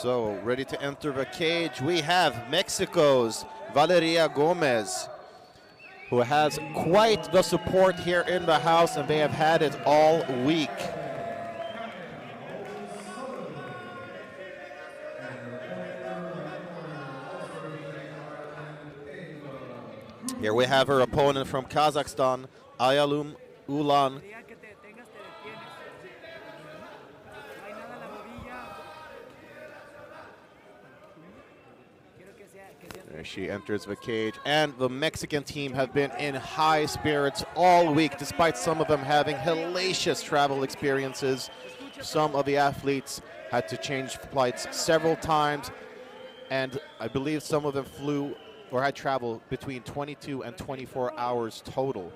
So, ready to enter the cage, we have Mexico's Valeria Gomez, who has quite the support here in the house, and they have had it all week. Here we have her opponent from Kazakhstan, Ayalum Ulan. There she enters the cage, and the Mexican team have been in high spirits all week, despite some of them having hellacious travel experiences. Some of the athletes had to change flights several times, and I believe some of them flew or had traveled between 22 and 24 hours total.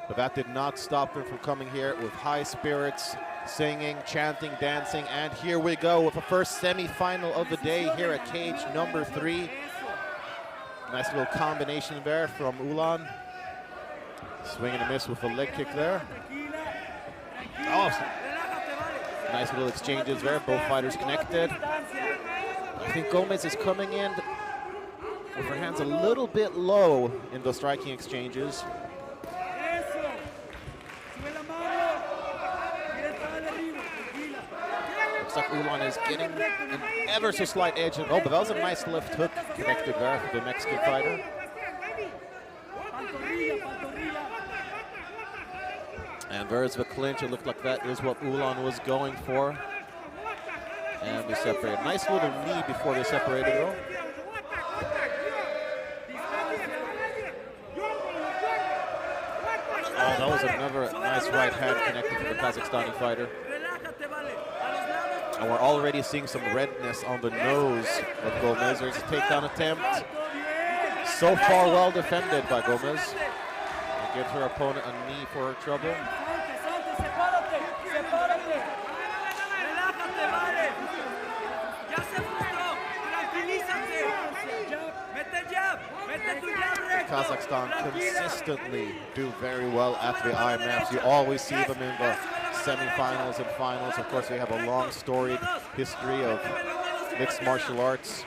But that did not stop them from coming here with high spirits, singing, chanting, dancing, and here we go with the first semi-final of the day here at cage number 3. Nice little combination there from Ulan. Swing and a miss with a leg kick there. Oh, nice little exchanges there, both fighters connected. I think Gomez is coming in with her hands a little bit low in the striking exchanges. Looks like Ulan is getting an ever so slight edge. Oh, but that was a nice left hook connected there for the Mexican fighter. And there's the clinch. It looked like that is what Ulan was going for. And they separated. Nice little knee before they separated though. Oh, that was another nice right hand connected to the Kazakhstani fighter. And we're already seeing some redness on the nose of Gomez. There's a takedown attempt. So far well defended by Gomez. And gives her opponent a knee for her trouble. Kazakhstan consistently do very well at the IMMAFs. You always see them in the semifinals and finals. Of course, they have a long storied history of mixed martial arts.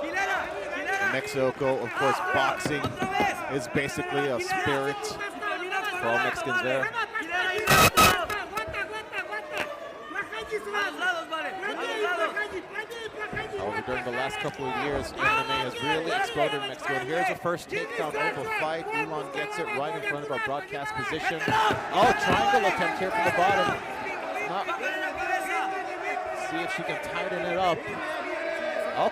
In Mexico, of course, boxing is basically a spirit for all Mexicans there. However, during the last couple of years, MMA has really exploded in Mexico. And here's the first takedown of the fight. Ulan gets it right in front of our broadcast position. Oh, triangle attempt here from the bottom. See if she can tighten it up.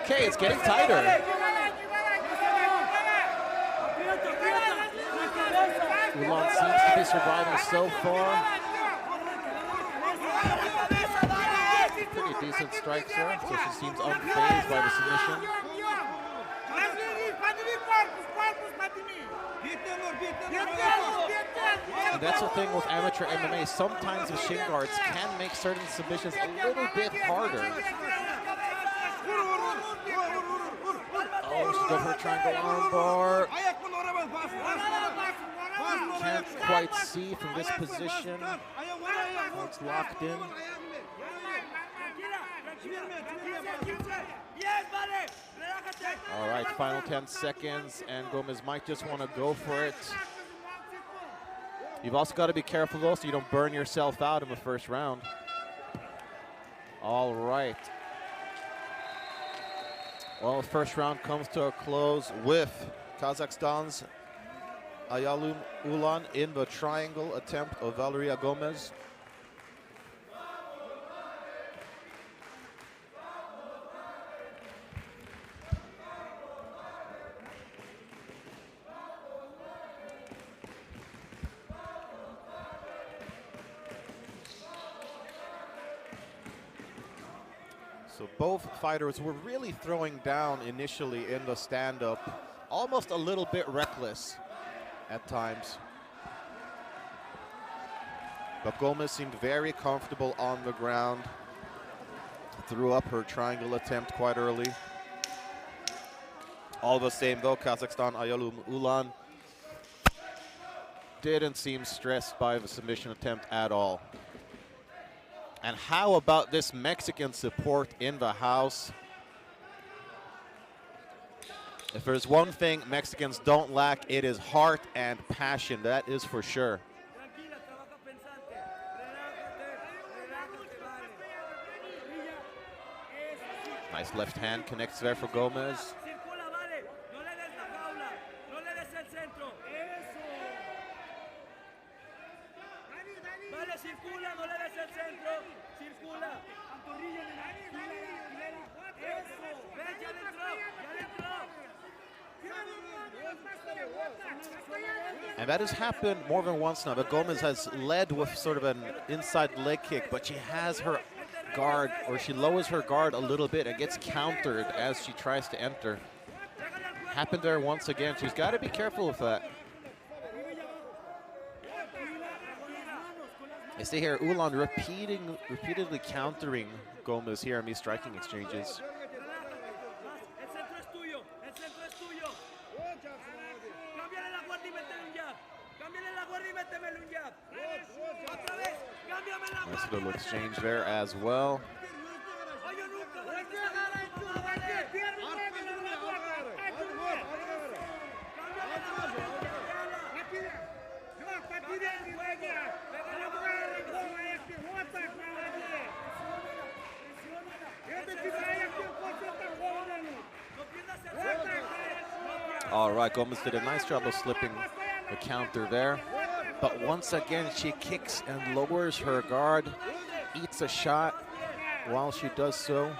Okay, it's getting tighter. Ulan seems to be surviving so far. Pretty decent strikes there, so she seems unfazed by the submission. And that's the thing with amateur MMA. Sometimes the shin guards can make certain submissions a little bit harder. Oh, she's got her triangle armbar. Can't quite see from this position. Oh, it's locked in. All right, final 10 seconds, and Gomez might just want to go for it. You've also got to be careful though, so you don't burn yourself out in the first round. All right. Well, the first round comes to a close with Kazakhstan's Ayalum Ulan in the triangle attempt of Valeria Gomez. So both fighters were really throwing down initially in the stand-up, almost a little bit reckless at times. But Gomez seemed very comfortable on the ground. Threw up her triangle attempt quite early. All the same though, Kazakhstan Ayalum Ulan didn't seem stressed by the submission attempt at all. And how about this Mexican support in the house? If there's one thing Mexicans don't lack, it is heart and passion. That is for sure. Nice left hand connects there for Gomez. And that has happened more than once now, but Gomez has led with sort of an inside leg kick, but she has her guard, or she lowers her guard a little bit and gets countered as she tries to enter. Happened there once again. She's got to be careful with that. I see here Ulan repeatedly countering Gomez here in these striking exchanges. Nice little exchange there as well. All right, Gomez did a nice job of slipping the counter there. But once again, she kicks and lowers her guard, eats a shot while she does so.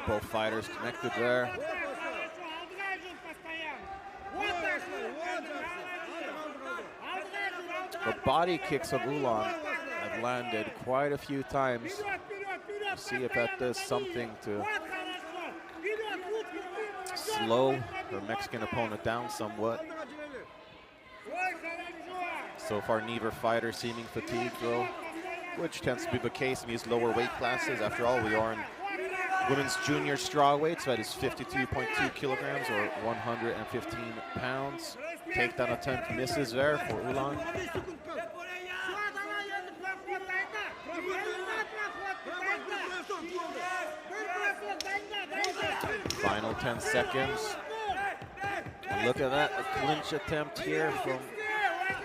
Both fighters connected there. The body kicks of Ulan have landed quite a few times. We'll see if that does something to slow her Mexican opponent down somewhat. So far, neither fighter seeming fatigued though, which tends to be the case in these lower weight classes. After all, we are in women's junior strawweight, so that is 52.2 kilograms or 115 pounds. Takedown attempt misses there for Ulan. Final 10 seconds. And look at that, a clinch attempt here from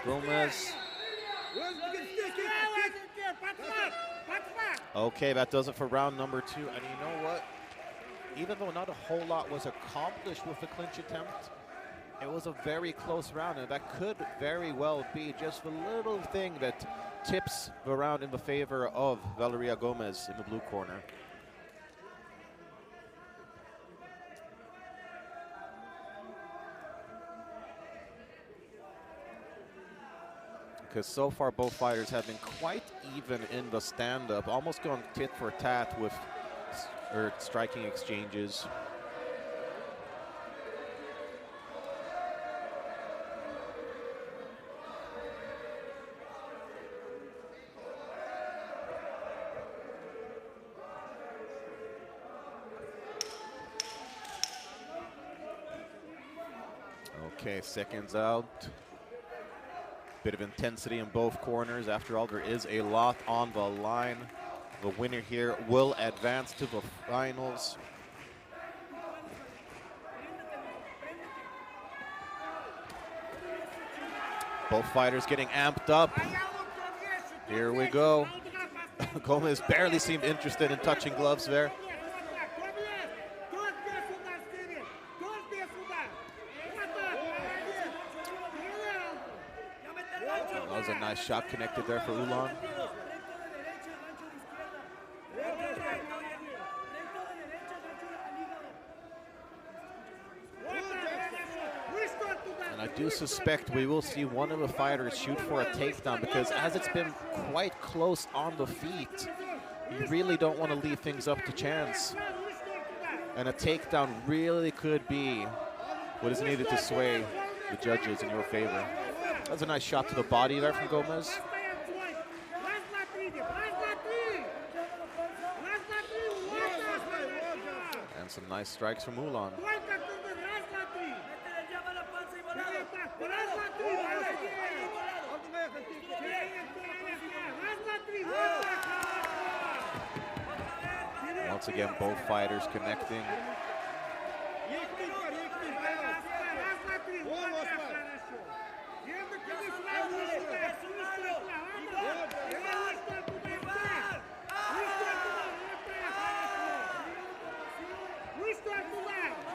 Gomez. Okay, that does it for round number 2. And you know what? Even though not a whole lot was accomplished with the clinch attempt, it was a very close round, and that could very well be just the little thing that tips the round in the favor of Valeria Gomez in the blue corner. Because so far both fighters have been quite even in the stand-up, almost going tit for tat with striking exchanges. Okay, seconds out. Bit of intensity in both corners. After all, there is a lot on the line. The winner here will advance to the finals. Both fighters getting amped up. Here we go. Gomez barely seemed interested in touching gloves there. That was a nice shot connected there for Ulan. And I do suspect we will see one of the fighters shoot for a takedown, because as it's been quite close on the feet, you really don't want to leave things up to chance. And a takedown really could be what is needed to sway the judges in your favor. That was a nice shot to the body there from Gomez. And some nice strikes from Ulan. Once again, both fighters connecting.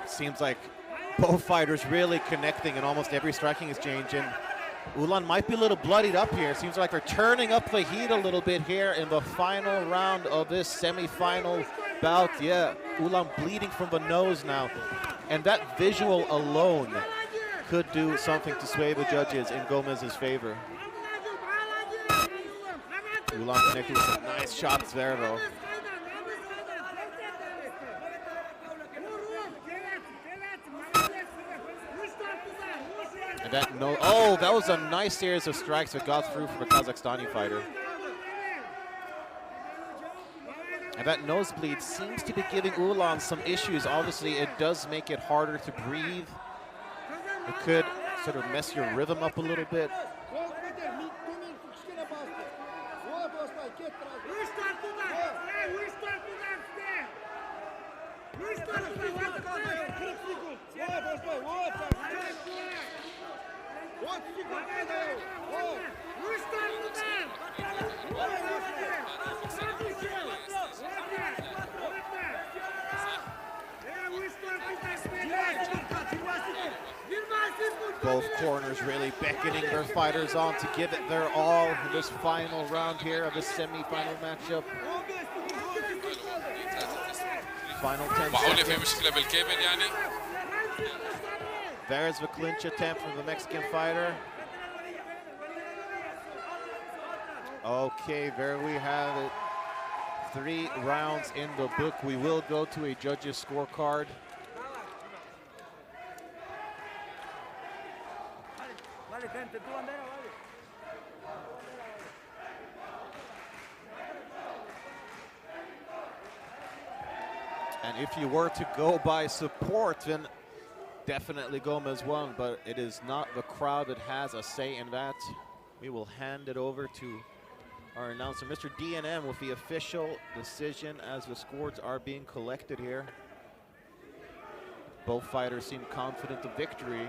Seems like both fighters really connecting in almost every striking exchange, and Ulan might be a little bloodied up here. Seems like they're turning up the heat a little bit here in the final round of this semi-final bout. Yeah, Ulan bleeding from the nose now, and that visual alone could do something to sway the judges in Gomez's favor. Ulan connected with some nice shots there, though. And that that was a nice series of strikes that got through for the Kazakhstani fighter. And that nosebleed seems to be giving Ulan some issues. Obviously, it does make it harder to breathe. It could sort of mess your rhythm up a little bit. Both corners really beckoning their fighters on to give it their all in this final round here of this semi-final matchup. Final 10 seconds. There's the clinch attempt from the Mexican fighter. Okay, there we have it. 3 rounds in the book. We will go to a judges' scorecard. And if you were to go by support, then definitely Gomez won, but it is not the crowd that has a say in that. We will hand it over to our announcer, Mr. DNM, with the official decision as the scores are being collected here. Both fighters seem confident of victory.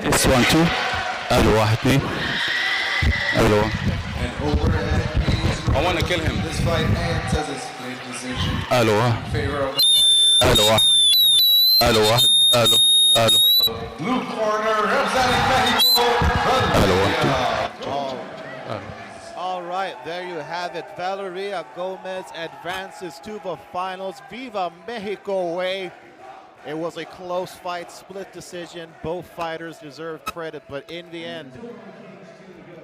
This 1 2 الو 1 2 الو I want to kill him. This fight ends as a split decision. الو الو الو الو الو blue corner representing Mexico. الو 1 2 All right, there you have it. Valeria Gomez advances to the finals. Viva Mexico way. It was a close fight, split decision. Both fighters deserve credit, but in the end,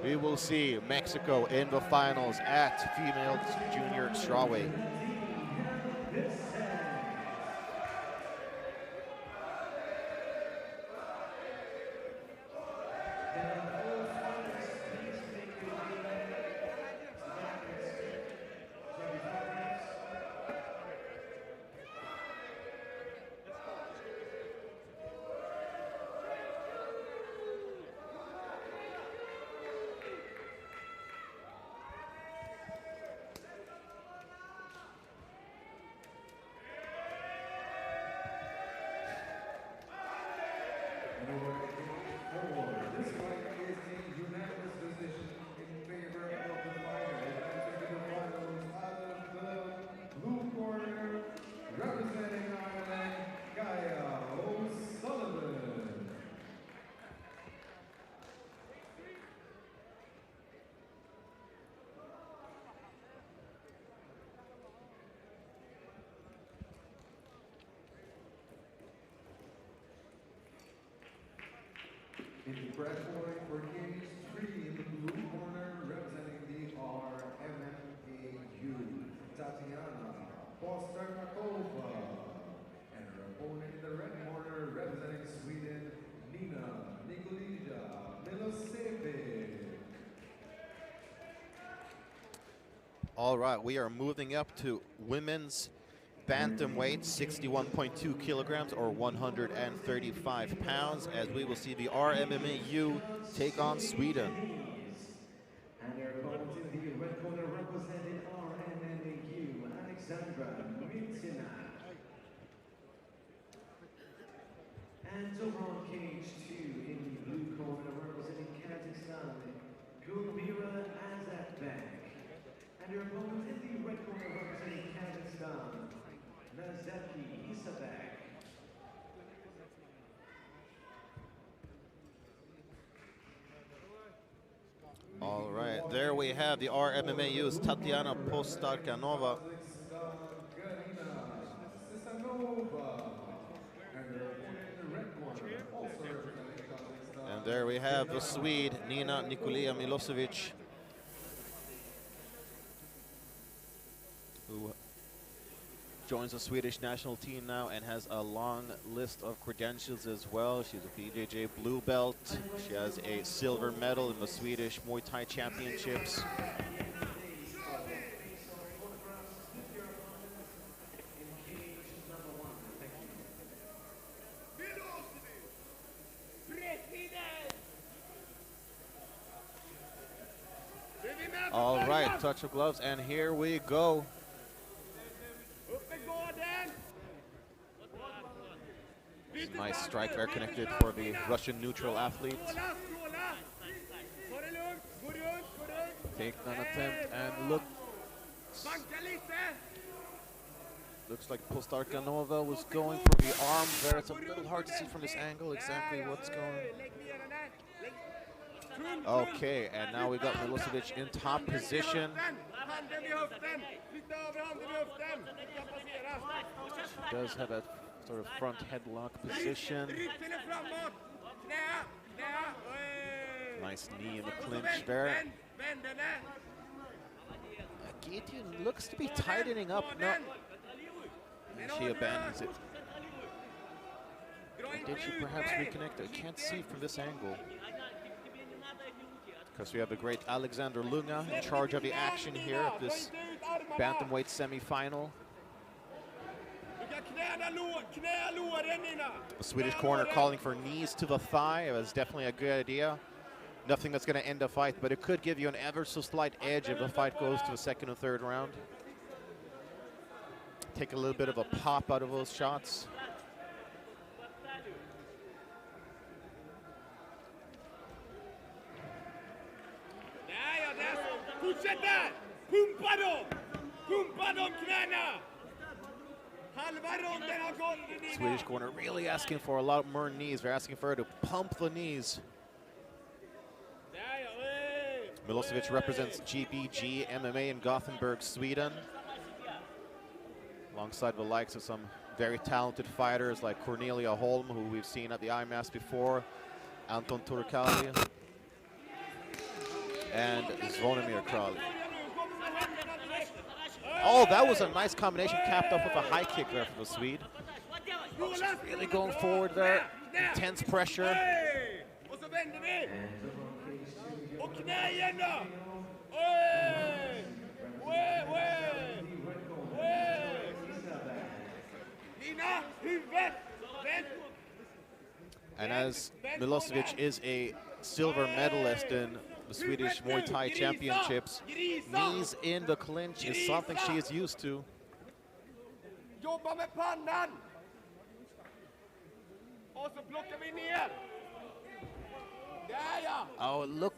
we will see Mexico in the finals at female junior strawweight. In the press point for cage 3 in the blue corner, representing the RMMAU, Tatiana Postarkova. And her opponent in the red corner, representing Sweden, Nina Nikolija Milosevic. All right, we are moving up to women's bantamweight, 61.2 kilograms or 135 pounds, as we will see the RMMAU take on Sweden. And their opponent in the red corner representing RMMAU, Alexandra Mitina. And over on cage 2 in the blue corner representing Kazakhstan, Gulmira Azatbek. And your opponent in the red corner representing Kazakhstan, Nazaki Isabek. All right, there we have the RMMAU's Tatiana Postarkanova. And there we have the Swede, Nina Nikolija Milosevic, who joins the Swedish national team now and has a long list of credentials as well. She's a BJJ blue belt. She has a silver medal in the Swedish Muay Thai Championships. All right, touch of gloves, and here we go. Nice strike there connected for the Russian neutral athlete. Takedown attempt, and looks like Postarkanova was going for the arm there. It's a little hard to see from this angle exactly what's going. Okay, and now we got Milosevic in top position. She does have a sort of front headlock position. Nice knee in the clinch there. Guillotine looks to be tightening up. No, she abandons it. Did she perhaps reconnect? I can't see from this angle, because we have the great Alexander Lunga in charge of the action here at this bantamweight semi-final. The Swedish corner calling for knees to the thigh. It was definitely a good idea. Nothing that's going to end a fight, but it could give you an ever so slight edge if the fight goes to the second or third round. Take a little bit of a pop out of those shots. Swedish corner really asking for a lot more knees. They're asking for her to pump the knees. Milosevic represents GBG MMA in Gothenburg, Sweden, alongside the likes of some very talented fighters like Cornelia Holm, who we've seen at the IMMAF before, Anton Turkali, and Zvonimir Krali. Oh, that was a nice combination, capped off with a high kick there for the Swede. Oh, she's really going forward there. Intense pressure. And as Milosevic is a silver medalist in the Swedish Muay Thai Championships, knees in the clinch is something she is used to. Oh, look.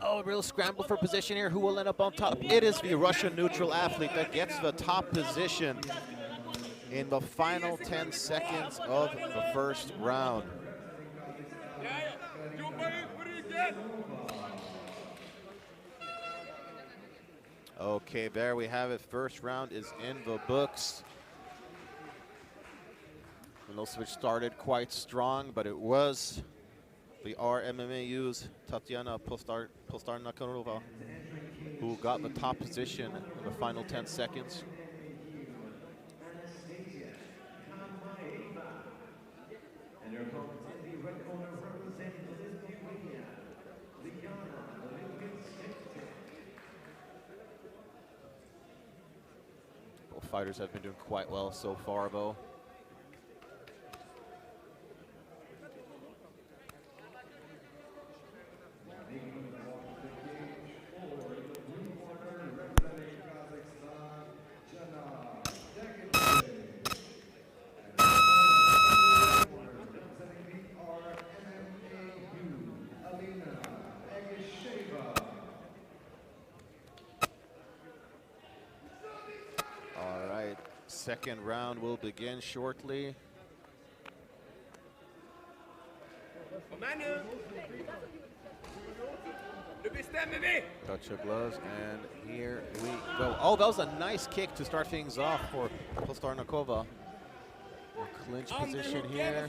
Oh, real scramble for position here. Who will end up on top? It is the Russian neutral athlete that gets the top position in the final 10 seconds of the first round. Okay, there we have it. First round is in the books. Milosevic started quite strong, but it was The RMMAU's Tatiana Postarnakarova, who got the top position in the final 10 seconds. And your opponents in the red corner representing Lithuania, Liana Lipinskaya. Both fighters have been doing quite well so far, though. All right, second round will begin shortly. Touch of gloves, and here we go. Oh, that was a nice kick to start things off for Postarnakova. Clinch position here.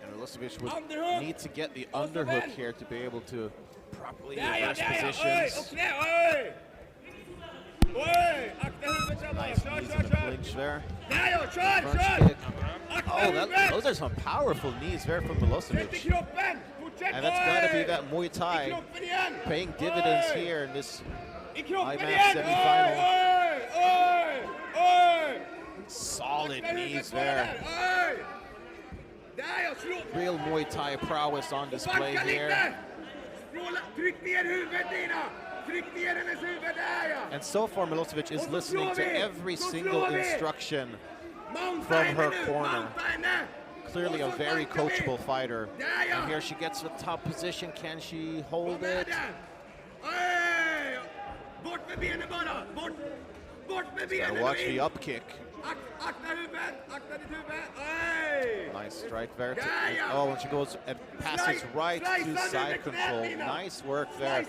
And Milosevic would need to get the underhook here to be able to properly reverse positions. Nice knees in the clinch there. Front kick. Oh, those are some powerful knees there from Milosevic. And that's got to be that Muay Thai paying dividends here in this IMMAF semifinal. Solid knees there. Real Muay Thai prowess on display here. And so far, Milosevic is listening to every single instruction from her corner. Clearly a very coachable fighter. And here she gets the top position. Can she hold it? Gotta watch the up kick. Nice strike there. Oh, and she goes and passes right to side control. Nice work there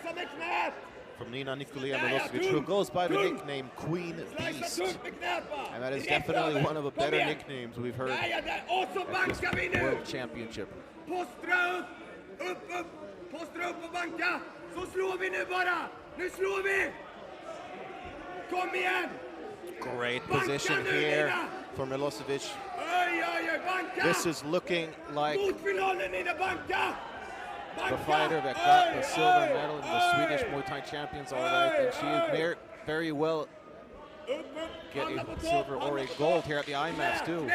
from Nina Nikolia Milosevic, who goes by the nickname Queen Beast. And that is definitely one of the better nicknames we've heard at this World Championship. Great position here for Milosevic. This is looking like the fighter that got the silver medal in the Swedish Muay Thai champions, all right. And she is very well getting silver or a gold here at the IMMAF too.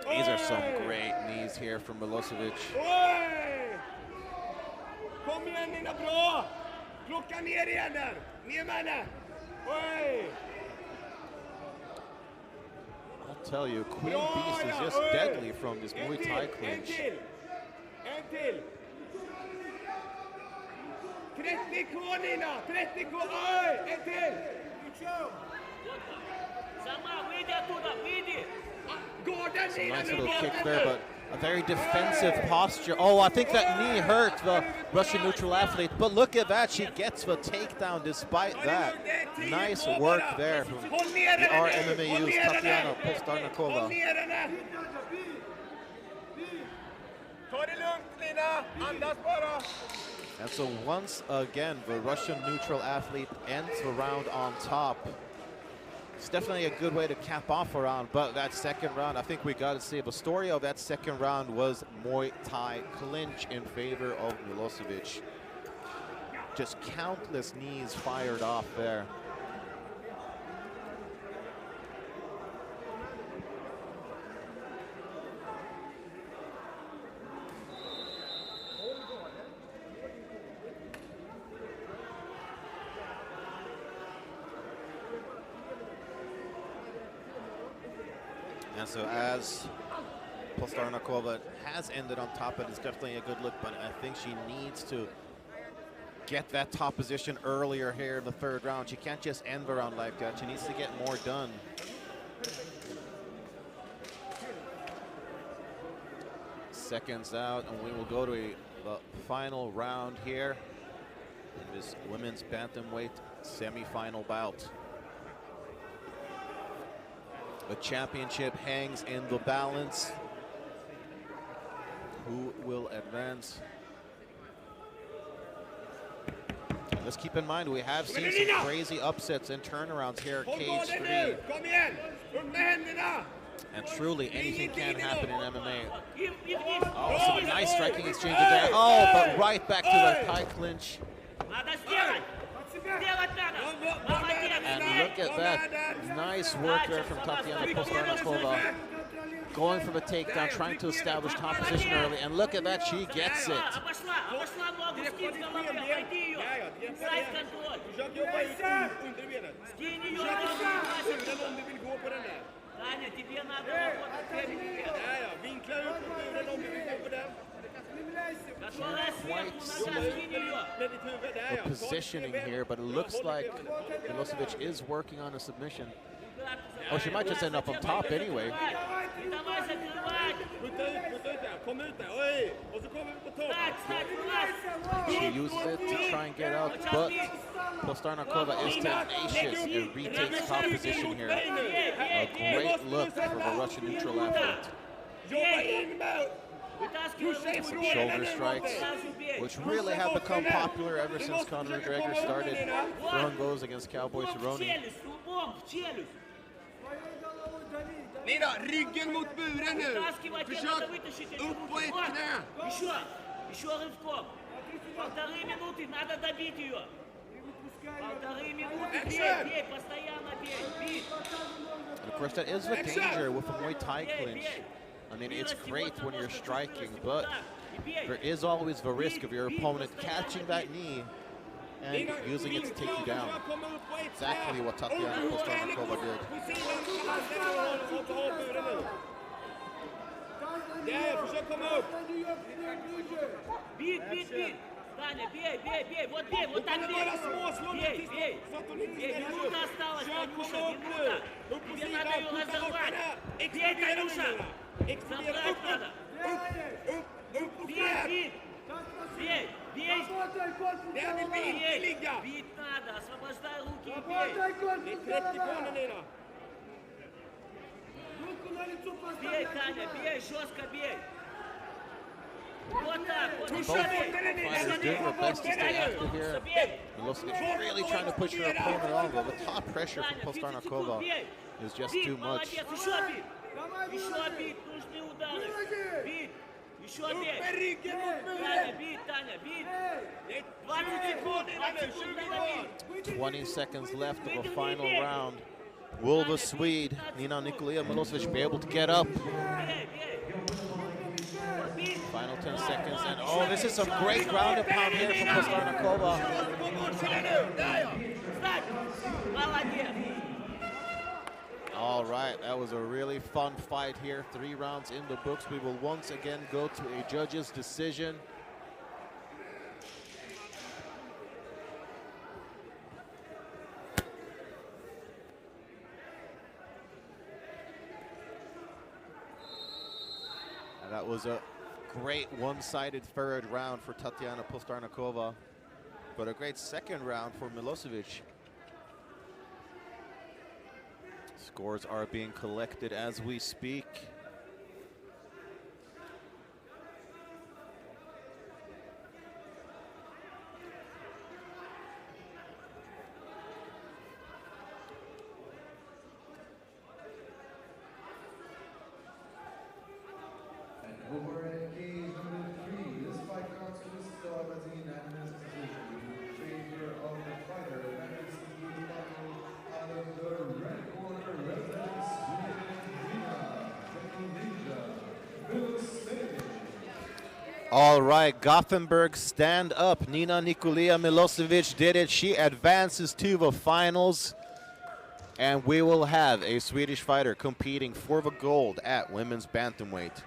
These are some great knees here from Milosevic. I'll tell you, Queen Beast is just deadly from this Muay Thai clinch. Some nice little kick there, but a very defensive posture. Oh, I think that knee hurt the Russian neutral athlete, but look at that. She gets the takedown despite that. Nice work there from the RMMAU's Tatiana Postarnakova. And so once again, the Russian neutral athlete ends the round on top. It's definitely a good way to cap off a round, but that second round, I think we got to say the story of that second round was Muay Thai clinch in favor of Milosevic. Just countless knees fired off there. And so as Postarnakova has ended on top, it is definitely a good look, but I think she needs to get that top position earlier here in the third round. She can't just end the round like that. She needs to get more done. Seconds out, and we will go to a the final round here in this women's bantamweight semi-final bout. The championship hangs in the balance. Who will advance? And let's keep in mind, we have seen some crazy upsets and turnarounds here at Cage 3. And truly, anything can happen in MMA. Oh, some nice striking exchange there. Oh, but right back to the tie clinch. And look at that. Nice work there from Tatiana Postarnikova. Going for the takedown, trying to establish top position early. And look at that, she gets it. Quite see the positioning here, but it looks like Milosevic is working on a submission. Oh, she might just end up on top anyway. She uses it to try and get out, but Postarnikova is tenacious and retakes top position here. A great look from a Russian neutral athlete. Some shoulder strikes, which really have become popular ever since Conor McGregor started throwing those against Cowboy Cerrone. Nina, ryggen mot buren nu. Försök upp på ett knä. Еще рывком. 1,5 минуты, надо добить ее. 1,5 минуты, бей, постоянно бей. Of course, that is the danger with a Muay Thai clinch. I mean, it's great when you're striking, but there is always the risk of your opponent catching that knee and using it to take you down. Exactly what Tatiana Postarnikova did. Таня, бей, вот так бей, бей, минута осталась, Танюша, минута, тебе надо ее разорвать, бей, Танюша, забрать надо, бей, бить надо, освобождай руки и бей. Бей, Таня, бей, жестко бей. Вот так, вот. Both fighters doing their best to stay active here. Milosevic really trying to push her opponent over. The top pressure from Postarnikova is just too much. Еще бить, нужны удары. Бить, еще бей. Таня, бить, Таня, бить. 20 секунд, 20 seconds left of a final round. Will the Swede, Nina Nikolia Milosevic, be able to get up? Final 10 seconds, and oh, this is some great ground and pound here from Postarnikova. All right, that was a really fun fight here. 3 rounds in the books. We will once again go to a judge's decision. And that was a great one-sided third round for Tatiana Postarnikova, but a great second round for Milosevic. Scores are being collected as we speak. Over at cage number 3, this fight comes to a start as a unanimous decision. In favor of the fighter, that is the battle out of the red corner, resident Sweden, All right, Gothenburg, stand up. Nina Nikolia Milosevic did it. She advances to the finals. And we will have a Swedish fighter competing for the gold at women's bantamweight.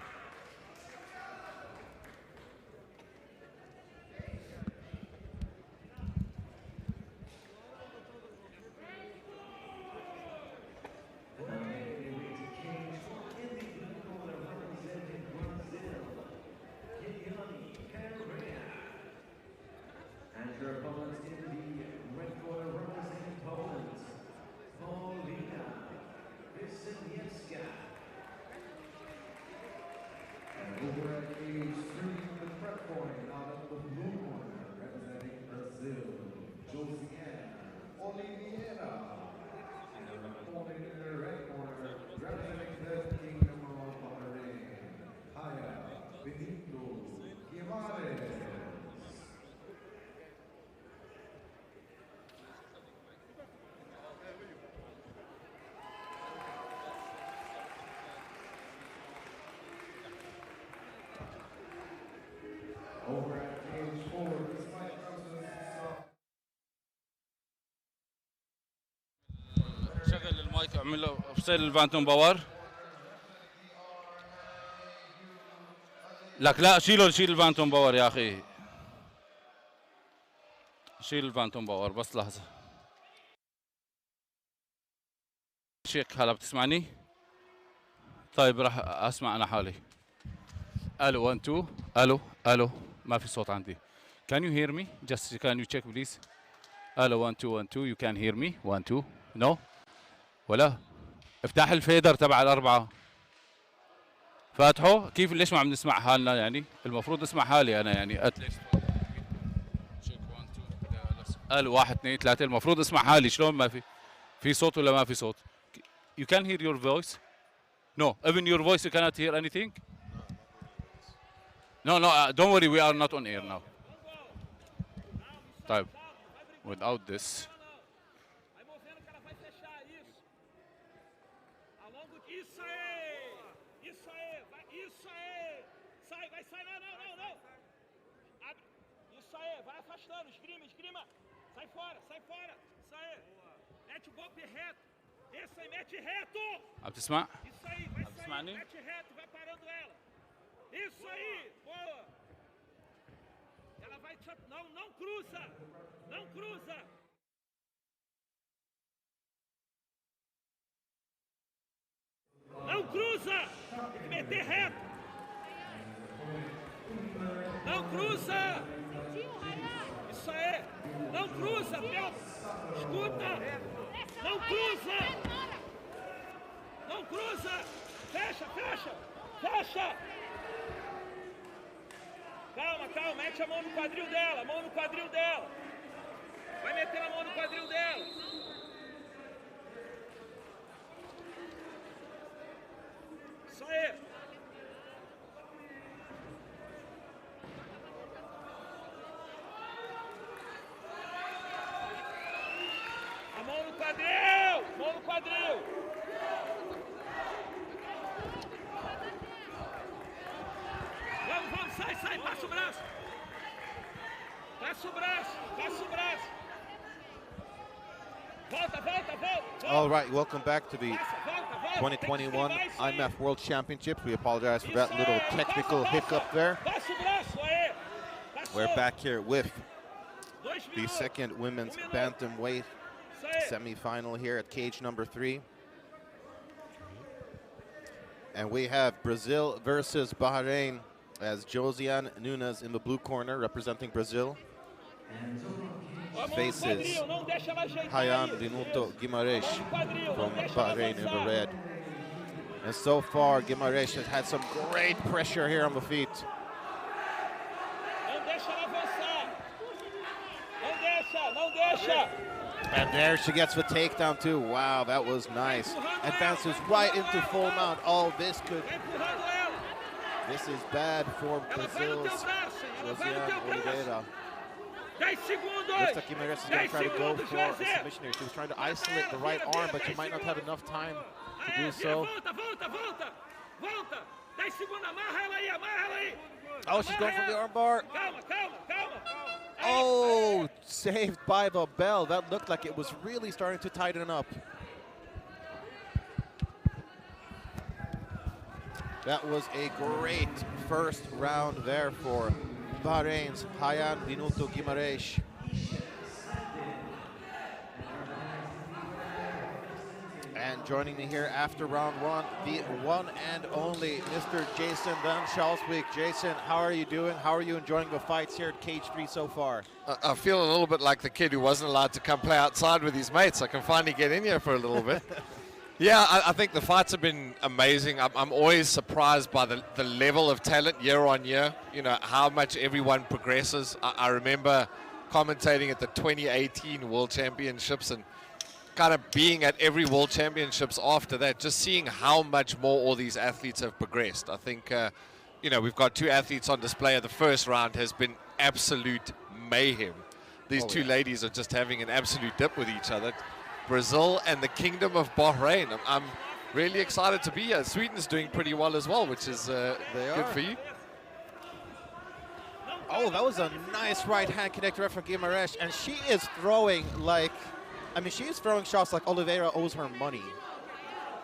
اعمل له افصل الفانتوم باور. لك لا شيل الفانتوم باور يا اخي. شيل الفانتوم باور بس لحظه. شيك هلا بتسمعني؟ طيب راح اسمع انا حالي. الو 1 2 الو ما في صوت عندي. Can you hear me? Just can you check please? الو 1 2 1 2 you can hear me 1 2 no ولا افتح الفيدر تبع الاربعه. فاتحه كيف ليش ما عم نسمع حالنا يعني؟ المفروض اسمع حالي انا يعني اتليست. الو 1 2 3 المفروض اسمع حالي شلون ما في صوت ولا ما في صوت؟ You can hear your voice? No, even your voice you cannot hear anything? No, don't worry, we are not on air now. طيب, without this. Vai afastando, esgrima. Sai fora. Isso aí. Mete o golpe reto. Isso aí, mete reto. عم تسمع؟ Isso aí, vai عم تسمعني؟ mete reto, vai parando ela. Isso aí, boa. Ela vai te... Não cruza. Não cruza. Não cruza. Tem que meter reto. Não cruza. Isso aí. Não cruza, escuta. Não cruza. Não cruza. Fecha. Calma. Mete a mão no quadril dela. Vai meter a mão no quadril dela. Isso aí. Mão no quadril! Vamos, sai, passa o braço! Volta! All right, welcome back to the 2021 IMMAF World Championships. We apologize for that little technical hiccup there. We're back here with the second women's bantamweight semi-final here at cage number 3. And we have Brazil versus Bahrain as Josiane Nunes in the blue corner representing Brazil faces Hayan Rinuto Guimarães from Bahrain in the red. And so far Guimarães has had some great pressure here on the feet. Não deixa! And there she gets the takedown too. Wow, that was nice. Advances right into full mount. Oh, this is bad for Brazil's Josiane Oliveira. Looks like Guimarães is going to try to go for a submission here. She was trying to isolate the right arm, but she might not have enough time to do so. Oh, she's going for the armbar. Oh, saved by the bell. That looked like it was really starting to tighten up. That was a great first round there for Bahrain's Hayan Rinuto Guimarães. And joining me here after round 1, the one and only Mr. Jason Van Schalswyk. Jason, how are you doing? How are you enjoying the fights here at Cage 3 so far? I feel a little bit like the kid who wasn't allowed to come play outside with his mates. I can finally get in here for a little bit. Yeah, I think the fights have been amazing. I'm always surprised by the level of talent year on year, you know, how much everyone progresses. I remember commentating at the 2018 World Championships and kind of being at every World Championships after that, just seeing how much more all these athletes have progressed. I think, you know, we've got 2 athletes on display. The first round has been absolute mayhem. These two ladies are just having an absolute dip with each other. Brazil and the Kingdom of Bahrain. I'm really excited to be here. Sweden's doing pretty well as well, which is good for you. Oh, that was a nice right hand connector from Guimarães, and she is throwing like, I mean, she is throwing shots like Oliveira owes her money.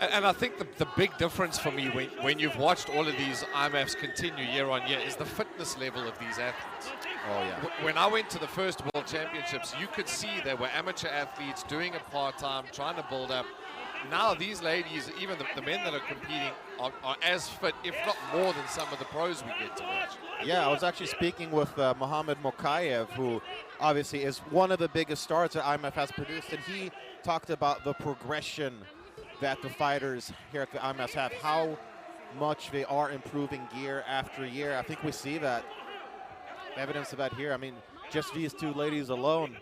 And I think the big difference for me when you've watched all of these IMMAFs continue year on year is the fitness level of these athletes. Oh, yeah. When I went to the first World Championships, you could see there were amateur athletes doing it part-time, trying to build up. Now these ladies, even the men that are competing, are as fit, if not more, than some of the pros we get to watch. Yeah, I was actually speaking with Mohamed Mokayev, who obviously is one of the biggest stars that IMMAF has produced, and he talked about the progression that the fighters here at the IMMAF have, how much they are improving year after year. I think we see that, evidence of that here. I mean, just these two ladies alone.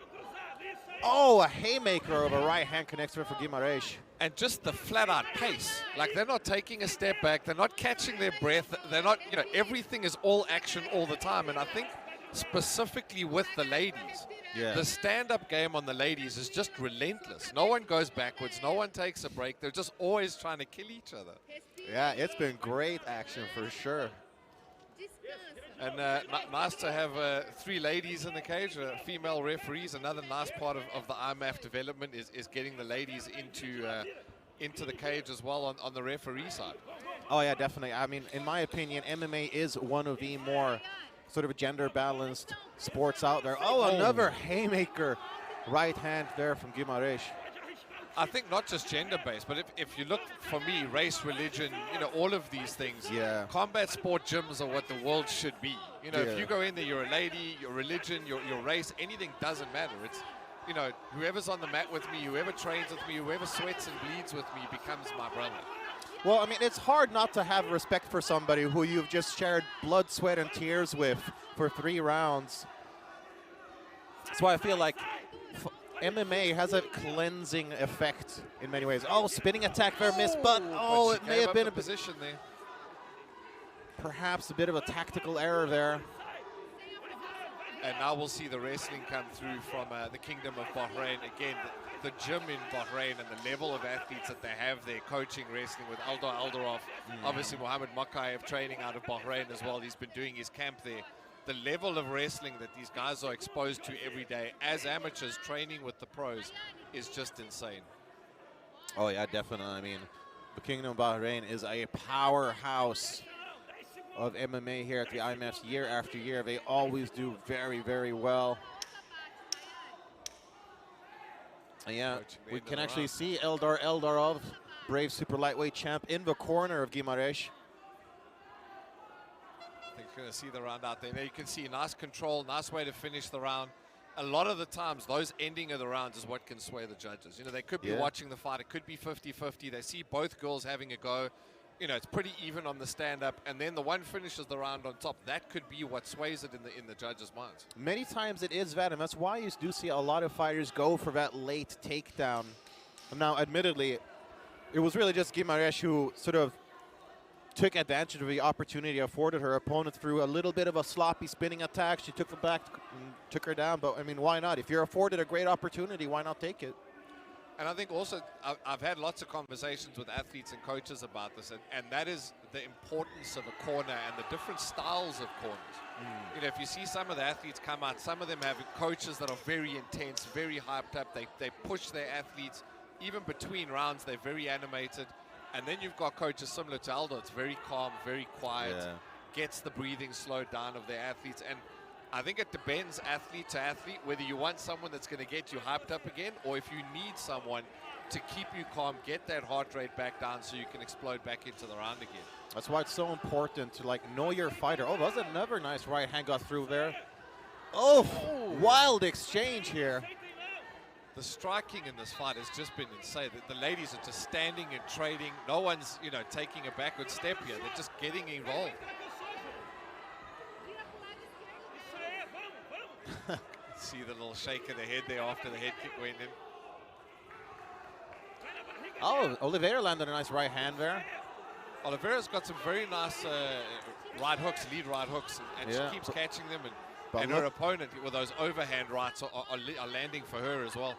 Oh, a haymaker of a right hand connects her for Guimarães. And just the flat-out pace. Like, they're not taking a step back. They're not catching their breath. They're not, you know, everything is all action all the time. And I think specifically with the ladies, the stand-up game on the ladies is just relentless. No one goes backwards. No one takes a break. They're just always trying to kill each other. Yeah, it's been great action for sure. And nice to have 3 ladies in the cage, female referees. Another nice part of the IMMAF development is getting the ladies into the cage as well on the referee side. Oh yeah, definitely. I mean, in my opinion, MMA is one of the more sort of gender balanced sports out there. Oh, another haymaker right hand there from Guimarães. I think not just gender-based, but if you look, for me, race, religion, you know, all of these things, combat sport gyms are what the world should be. You know, if you go in there, you're a lady, your religion, your race, anything doesn't matter. It's, you know, whoever's on the mat with me, whoever trains with me, whoever sweats and bleeds with me becomes my brother. Well, I mean, it's hard not to have respect for somebody who you've just shared blood, sweat, and tears with for 3 rounds. That's why I feel like MMA has a cleansing effect in many ways. Oh, spinning attack there, missed, but it may have been a position there. Perhaps a bit of a tactical error there. And now we'll see the wrestling come through from the Kingdom of Bahrain. Again, the gym in Bahrain and the level of athletes that they have there coaching wrestling with Eldar Aldarov. Obviously, Mohamed Mokayev training out of Bahrain as well. He's been doing his camp there. The level of wrestling that these guys are exposed to every day as amateurs training with the pros is just insane. Oh, yeah, definitely. I mean, the Kingdom of Bahrain is a powerhouse of MMA here at the IMMAFs year after year. They always do very, very well. And yeah, we can actually see Eldar Eldarov, brave super lightweight champ, in the corner of Guimarães. I think you're going to see the round out there. Now you can see nice control, nice way to finish the round. A lot of the times, those ending of the rounds is what can sway the judges. You know, they could be watching the fight. It could be 50-50. They see both girls having a go. You know, it's pretty even on the stand-up, and then the one finishes the round on top. That could be what sways it in the judges' minds. Many times it is that, and that's why you do see a lot of fighters go for that late takedown. Now, admittedly, it was really just Guimarães who sort of took advantage of the opportunity afforded her opponent through a little bit of a sloppy spinning attack. She took the back and took her down, but I mean, why not? If you're afforded a great opportunity, why not take it? And I think also, I've had lots of conversations with athletes and coaches about this, and that is the importance of a corner and the different styles of corners. You know, if you see some of the athletes come out, some of them have coaches that are very intense, very hyped up. They push their athletes. Even between rounds, they're very animated. And then you've got coaches similar to Aldo. It's very calm, very quiet, gets the breathing slowed down of their athletes. And I think it depends athlete to athlete, whether you want someone that's going to get you hyped up again, or if you need someone to keep you calm, get that heart rate back down so you can explode back into the round again. That's why it's so important to, like, know your fighter. Oh, that was another nice right hand got through there. Oh, wild exchange here. The striking in this fight has just been insane. The ladies are just standing and trading. No one's, you know, taking a backward step here. They're just getting involved. See the little shake of the head there after the head kick went in. Oh, Oliveira landed a nice right hand there. Oliveira's got some very nice right hooks, lead right hooks, and she keeps catching them. And her opponent with those overhand rights are landing for her as well.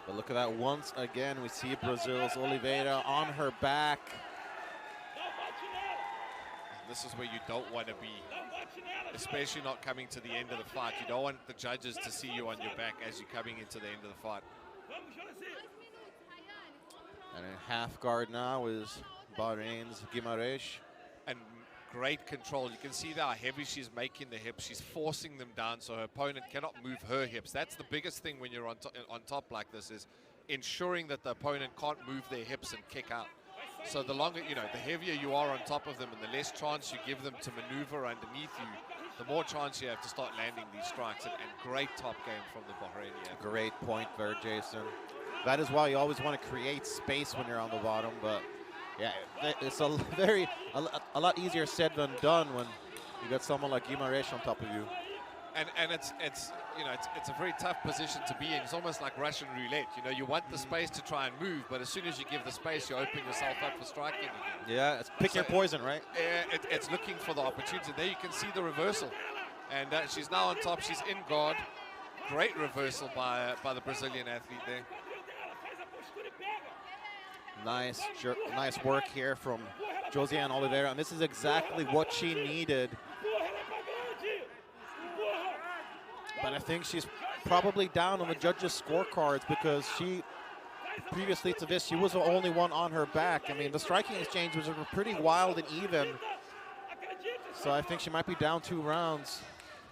But look at that, once again we see Brazil's Oliveira on her back. This is where you don't want to be, especially not coming to the end of the fight. You don't want the judges to see you on your back as you're coming into the end of the fight. And in half guard now is Bahrain's Guimaraes. And great control. You can see how heavy she's making the hips. She's forcing them down so her opponent cannot move her hips. That's the biggest thing when you're on top like this, is ensuring that the opponent can't move their hips and kick out. So the longer, the heavier you are on top of them and the less chance you give them to maneuver underneath you, the more chance you have to start landing these strikes. And great top game from the Bahraini. Great point there, Jason. That is why you always want to create space when you're on the bottom, but yeah, it's a lot easier said than done when you got someone like Guimaraes on top of you. And it's a very tough position to be in. It's almost like Russian roulette. You want the space to try and move, but as soon as you give the space, you open yourself up for striking again. Yeah, it's pick your poison, right? Yeah, it's looking for the opportunity. There you can see the reversal, and she's now on top. She's in guard. Great reversal by the Brazilian athlete there. Nice work here from Josiane Oliveira, and this is exactly what she needed. But I think she's probably down on the judges' scorecards because previously to this, she was the only one on her back. I mean, the striking exchange was pretty wild and even. So I think she might be down 2 rounds.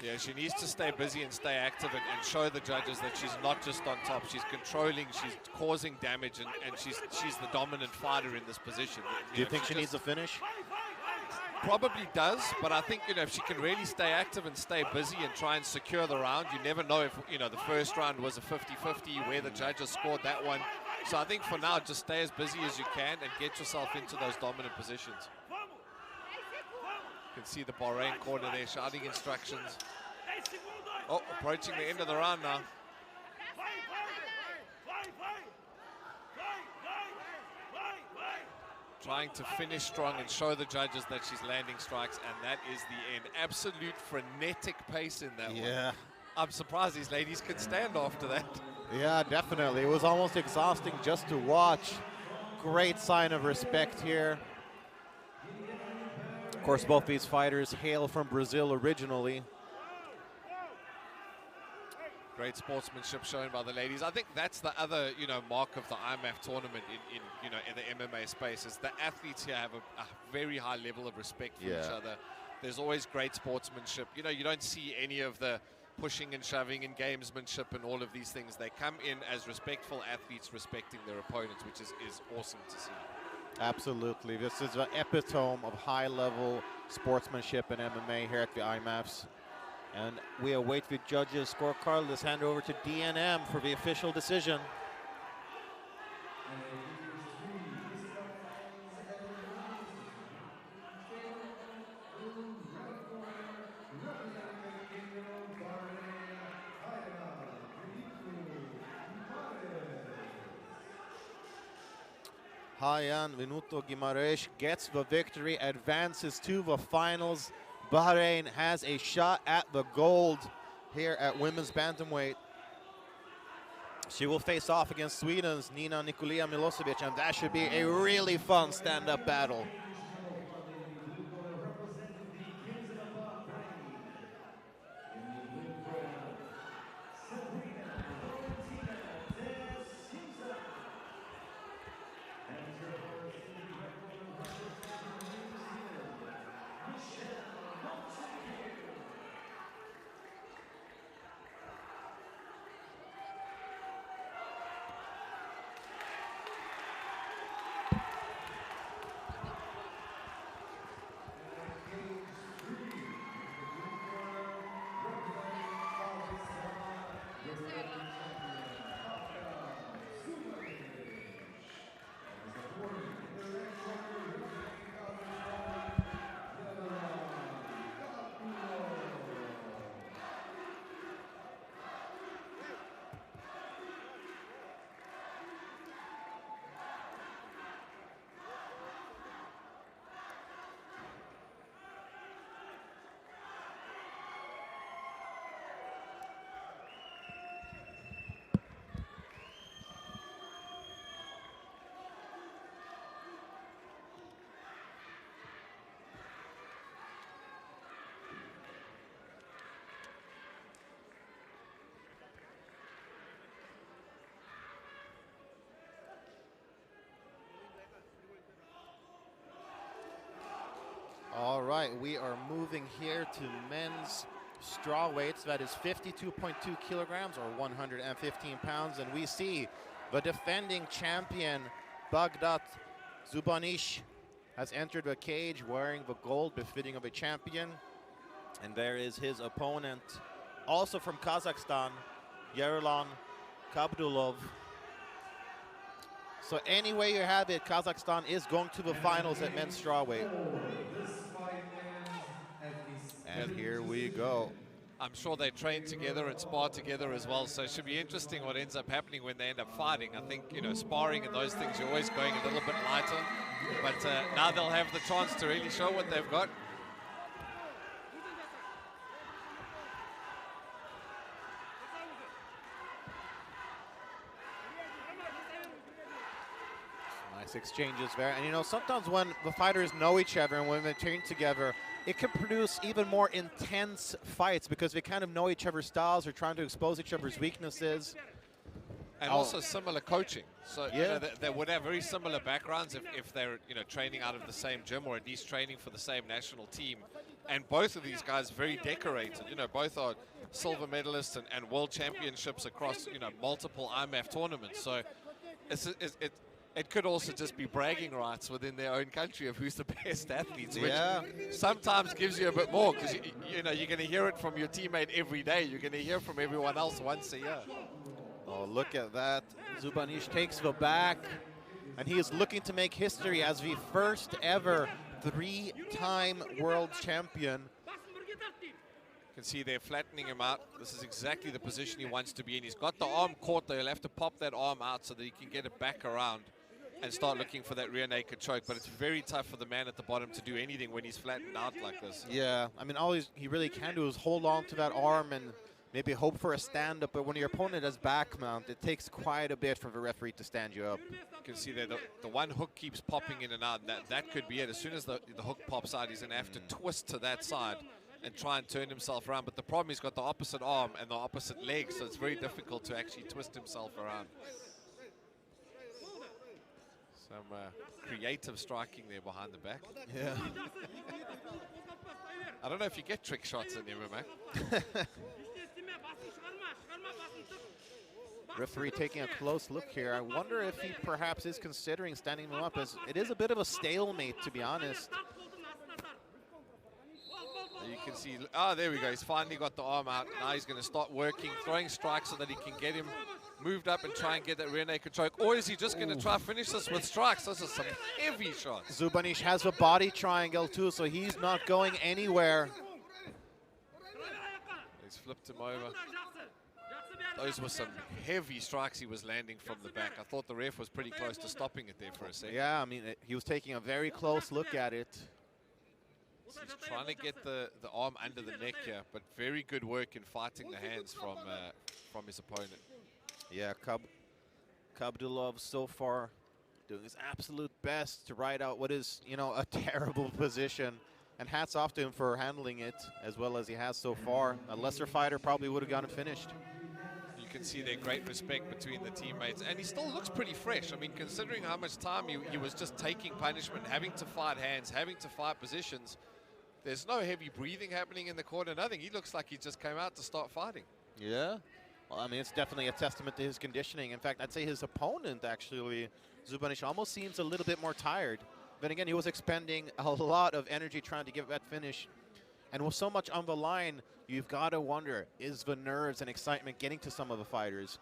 Yeah, she needs to stay busy and stay active and show the judges that she's not just on top. She's controlling, she's causing damage, and she's the dominant fighter in this position. Do you think she needs a finish? Probably does, but I think, if she can really stay active and stay busy and try and secure the round, you never know if, the first round was a 50-50 where the judges scored that one. So I think for now, just stay as busy as you can and get yourself into those dominant positions. You can see the Bahrain corner there shouting instructions. Oh, approaching the end of the round now. Trying to finish strong and show the judges that she's landing strikes, and that is the end. Absolute frenetic pace in that one. Yeah. I'm surprised these ladies could stand after that. Yeah, definitely. It was almost exhausting just to watch. Great sign of respect here. Of course, both these fighters hail from Brazil originally. Great sportsmanship shown by the ladies. I think that's the other, mark of the IMMAF tournament in the MMA space, is the athletes here have a very high level of respect for each other. There's always great sportsmanship. You don't see any of the pushing and shoving and gamesmanship and all of these things. They come in as respectful athletes respecting their opponents, which is awesome to see. Absolutely. This is an epitome of high-level sportsmanship in MMA here at the IMMAFs. And we await the judges' scorecard. Let's hand over to DNM for the official decision. Ryan Venuto Guimaraes gets the victory, advances to the finals. Bahrain has a shot at the gold here at women's bantamweight. She will face off against Sweden's Nina Nikolia Milosevic, and that should be a really fun stand-up battle. All right, we are moving here to men's straw weights. That is 52.2 kilograms or 115 pounds. And we see the defending champion, Baghdad Zubanish, has entered the cage wearing the gold befitting of a champion. And there is his opponent, also from Kazakhstan, Yerlan Kabdulov. So any way you have it, Kazakhstan is going to the finals at men's strawweight. And here we go. I'm sure they train together and spar together as well, so it should be interesting what ends up happening when they end up fighting. I think, you know, sparring and those things, you're always going a little bit lighter, but now they'll have the chance to really show what they've got. Nice exchanges there. And you know, sometimes when the fighters know each other and when they train together, it can produce even more intense fights because they kind of know each other's styles, they're trying to expose each other's weaknesses. And also similar coaching. So yeah, you know, they would have very similar backgrounds if they're, you know, training out of the same gym or at least training for the same national team. And both of these guys very decorated. You know, both are silver medalists and world championships across, you know, multiple IMMAF tournaments. So it could also just be bragging rights within their own country of who's the best athletes, which sometimes gives you a bit more because, you know, you're going to hear it from your teammate every day. You're going to hear from everyone else once a year. Oh, look at that. Zubanish takes the back, and he is looking to make history as the first ever three-time world champion. You can see they're flattening him out. This is exactly the position he wants to be in. He's got the arm caught, though. He'll have to pop that arm out so that he can get it back around and start looking for that rear naked choke. But it's very tough for the man at the bottom to do anything when he's flattened out like this. Yeah, I mean, all he really can do is hold on to that arm and maybe hope for a stand-up, but when your opponent has back mount, it takes quite a bit for the referee to stand you up. You can see that the one hook keeps popping in and out, and that could be it. As soon as the hook pops out, he's going to have to twist to that side and try and turn himself around. But the problem, he's got the opposite arm and the opposite leg, so it's very difficult to actually twist himself around. Some creative striking there behind the back. Yeah. I don't know if you get trick shots in MMA. Referee taking a close look here. I wonder if he perhaps is considering standing him up, as it is a bit of a stalemate, to be honest. You can see, there we go. He's finally got the arm out. Now he's going to start working, throwing strikes so that he can get him moved up and try and get that rear naked choke. Or is he just going to try to finish this with strikes? Those are some heavy shots. Zubanish has a body triangle too, so he's not going anywhere. He's flipped him over. Those were some heavy strikes he was landing from the back. I thought the ref was pretty close to stopping it there for a second. Yeah, I mean, he was taking a very close look at it. So he's trying to get the arm under the neck here, but very good work in fighting the hands from his opponent. Yeah, Kabdulov so far doing his absolute best to ride out what is, you know, a terrible position. And hats off to him for handling it as well as he has so far. A lesser fighter probably would have gotten it finished. You can see their great respect between the teammates. And he still looks pretty fresh. I mean, considering how much time he was just taking punishment, having to fight hands, having to fight positions, there's no heavy breathing happening in the corner, nothing. He looks like he just came out to start fighting. Yeah. Well, I mean, it's definitely a testament to his conditioning. In fact, I'd say his opponent, actually, Zubanish, almost seems a little bit more tired. Then again, he was expending a lot of energy trying to get that finish. And with so much on the line, you've got to wonder, is the nerves and excitement getting to some of the fighters?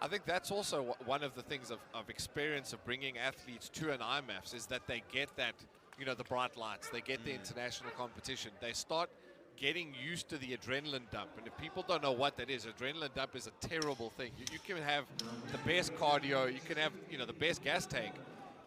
I think that's also one of the things of experience of bringing athletes to an IMMAF is that they get that, you know, the bright lights. They get the international competition. They start getting used to the adrenaline dump. And if people don't know what that is, adrenaline dump is a terrible thing. You can have the best cardio, you can have, you know, the best gas tank,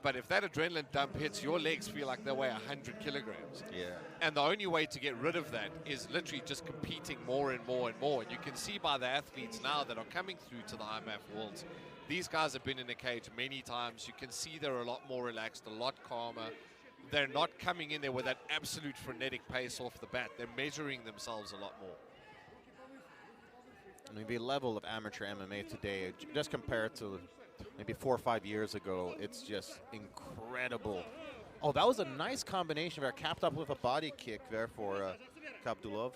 but if that adrenaline dump hits, your legs feel like they weigh 100 kilograms. Yeah. And the only way to get rid of that is literally just competing more and more and more. And you can see by the athletes now that are coming through to the IMMAF Worlds, these guys have been in a cage many times. You can see they're a lot more relaxed, a lot calmer. They're not coming in there with that absolute frenetic pace off the bat. They're measuring themselves a lot more. I mean, the level of amateur MMA today, just compared to maybe 4 or 5 years ago, it's just incredible Oh, that was a nice combination there, capped up with a body kick there for Kapdulov.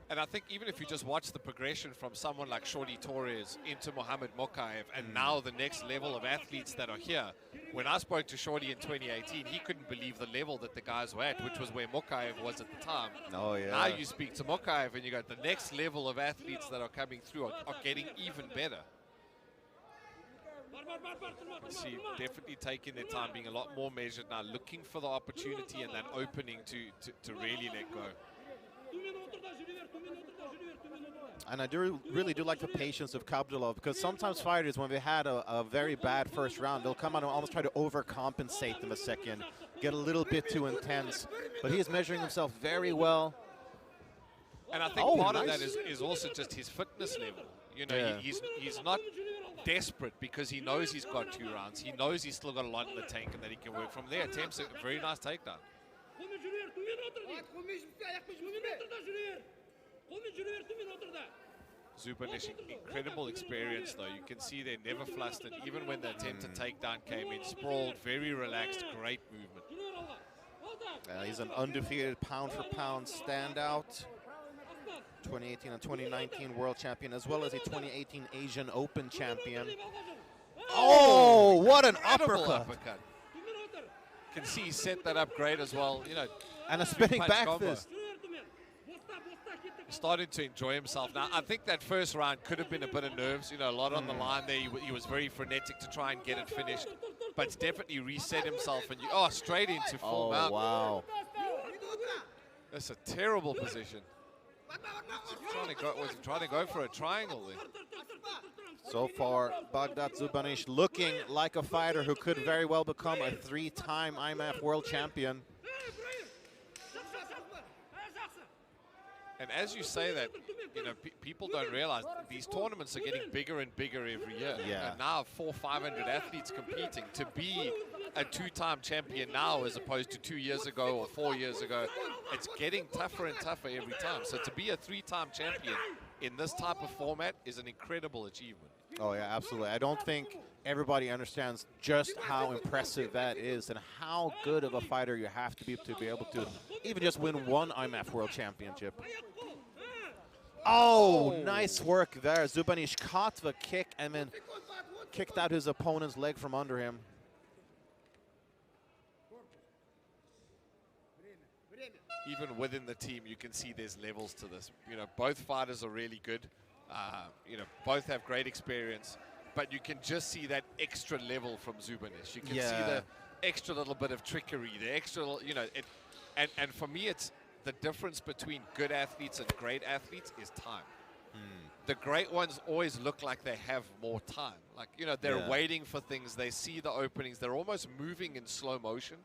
And I think even if you just watch the progression from someone like Shorty Torres into Mohamed Mokaev, and now the next level of athletes that are here. When I spoke to Shorty in 2018, he couldn't believe the level that the guys were at, which was where Mokaev was at the time. Oh, yeah. Now you speak to Mokaev and you go, the next level of athletes that are coming through are getting even better. You see, definitely taking their time, being a lot more measured now, looking for the opportunity and that opening to really let go. And I really do like the patience of Kapdulov, because sometimes fighters, when they had a very bad first round, they'll come out and almost try to overcompensate them a second, get a little bit too intense. But he is measuring himself very well. And I think part of that is also just his fitness level. You know, he's not desperate because he knows he's got 2 rounds. He knows he's still got a lot in the tank and that he can work from there. Attempts a very nice takedown. Zubanish, incredible experience though. You can see they never flustered, even when the attempted takedown came in. Sprawled, very relaxed, great movement. He's an undefeated pound-for-pound standout. 2018 and 2019 world champion, as well as a 2018 Asian Open champion. Oh, what an uppercut. Can see he set that up great as well. You know, and a spinning back fist. Started to enjoy himself. Now, I think that first round could have been a bit of nerves, you know, a lot on the line there. He was very frenetic to try and get it finished, but it's definitely reset himself. And straight into full mount. Wow. That's a terrible position. Was he trying to go for a triangle there? So far, Baghdad Zubanish looking like a fighter who could very well become a 3-time IMMAF world champion. And as you say that, you know, people don't realize these tournaments are getting bigger and bigger every year. Yeah. And now 400-500 athletes competing. To be a 2-time champion now as opposed to 2 years ago or 4 years ago, it's getting tougher and tougher every time. So to be a 3-time champion in this type of format is an incredible achievement. Oh, yeah, absolutely. I don't think everybody understands just how impressive that is and how good of a fighter you have to be able to even just win one IMMAF World Championship. Oh, nice work there. Zubanish caught the kick and then kicked out his opponent's leg from under him. Even within the team, you can see there's levels to this. You know, both fighters are really good. You know, both have great experience, but you can just see that extra level from Zubanish. You can see the extra little bit of trickery, the extra, you know, and for me, it's the difference between good athletes and great athletes is time. The great ones always look like they have more time. Like, you know, they're waiting for things. They see the openings. They're almost moving in slow motion.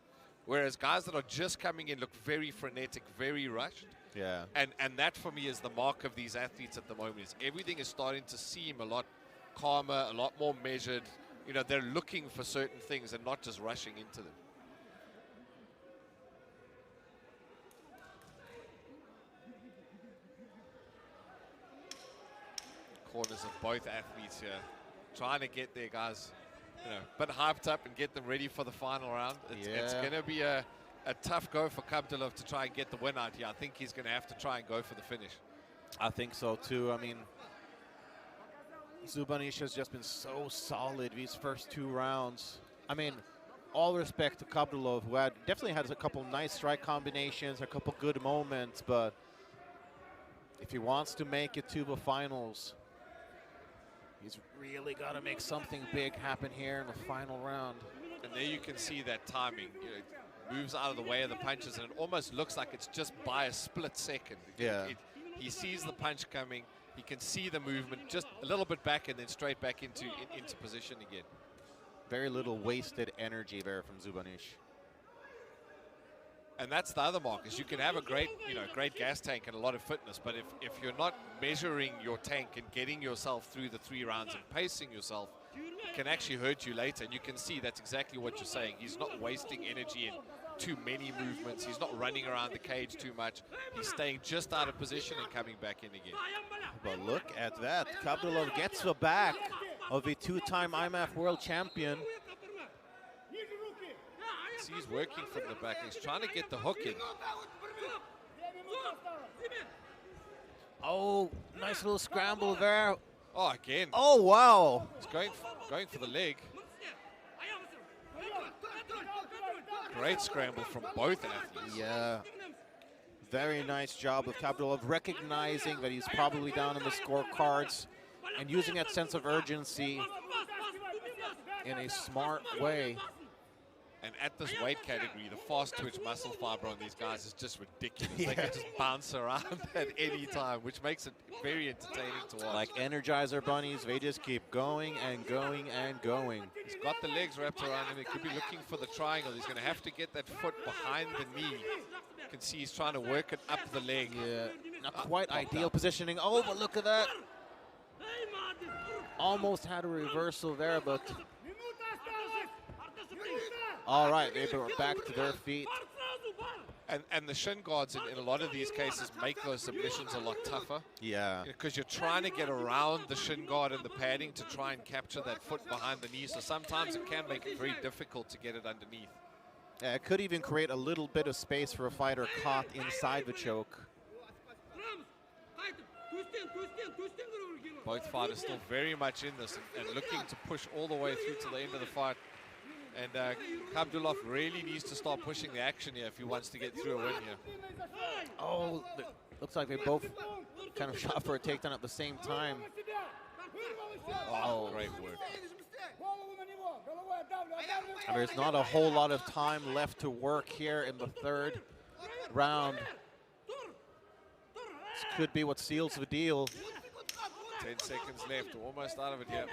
Whereas guys that are just coming in look very frenetic, very rushed. Yeah. And that for me is the mark of these athletes at the moment. Is everything is starting to seem a lot calmer, a lot more measured. You know, they're looking for certain things and not just rushing into them. Corners of both athletes here, trying to get their guys, you know, a bit hyped up and get them ready for the final round. It's going to be a tough go for Kapdulov to try and get the win out here. I think he's going to have to try and go for the finish. I think so too. I mean, Zubanish has just been so solid these first 2 rounds. I mean, all respect to Kapdulov, who definitely has a couple nice strike combinations, a couple good moments, but if he wants to make it to the finals, he's really got to make something big happen here in the final round. And there you can see that timing. You know, it moves out of the way of the punches, and it almost looks like it's just by a split second. Yeah. He sees the punch coming. He can see the movement just a little bit back and then straight back into position again. Very little wasted energy there from Zubanish. And that's the other mark, is you can have a great gas tank and a lot of fitness, but if you're not measuring your tank and getting yourself through the 3 rounds and pacing yourself, it can actually hurt you later. And you can see that's exactly what you're saying. He's not wasting energy in too many movements. He's not running around the cage too much. He's staying just out of position and coming back in again. But look at that. Kapdulov gets the back of a 2-time IMMAF world champion. see he's working from the back. He's trying to get the hook in. Oh, nice little scramble there. Oh, again. Oh, wow. He's going for the leg. Great scramble from both athletes. Yeah. Very nice job of Kapdulov recognizing that he's probably down in the scorecards and using that sense of urgency in a smart way. And at this weight category, the fast twitch muscle fiber on these guys is just ridiculous. They can just bounce around at any time, which makes it very entertaining to watch. Like Energizer bunnies, they just keep going and going and going. He's got the legs wrapped around him. He could be looking for the triangle. He's going to have to get that foot behind the knee. You can see he's trying to work it up the leg. Yeah, not quite ideal positioning. Oh, but look at that. Almost had a reversal there, but... All right, they were back to their feet. And the shin guards in a lot of these cases make those submissions a lot tougher. Yeah. Because you're trying to get around the shin guard and the padding to try and capture that foot behind the knee. So sometimes it can make it very difficult to get it underneath. Yeah, it could even create a little bit of space for a fighter caught inside the choke. Both fighters still very much in this and looking to push all the way through to the end of the fight. And Kapdulov really needs to start pushing the action here if he wants to get through a win here. Oh, looks like they both kind of shot for a takedown at the same time. Oh, great work. And there's not a whole lot of time left to work here in the third round. This could be what seals the deal. 10 seconds left, almost out of it here.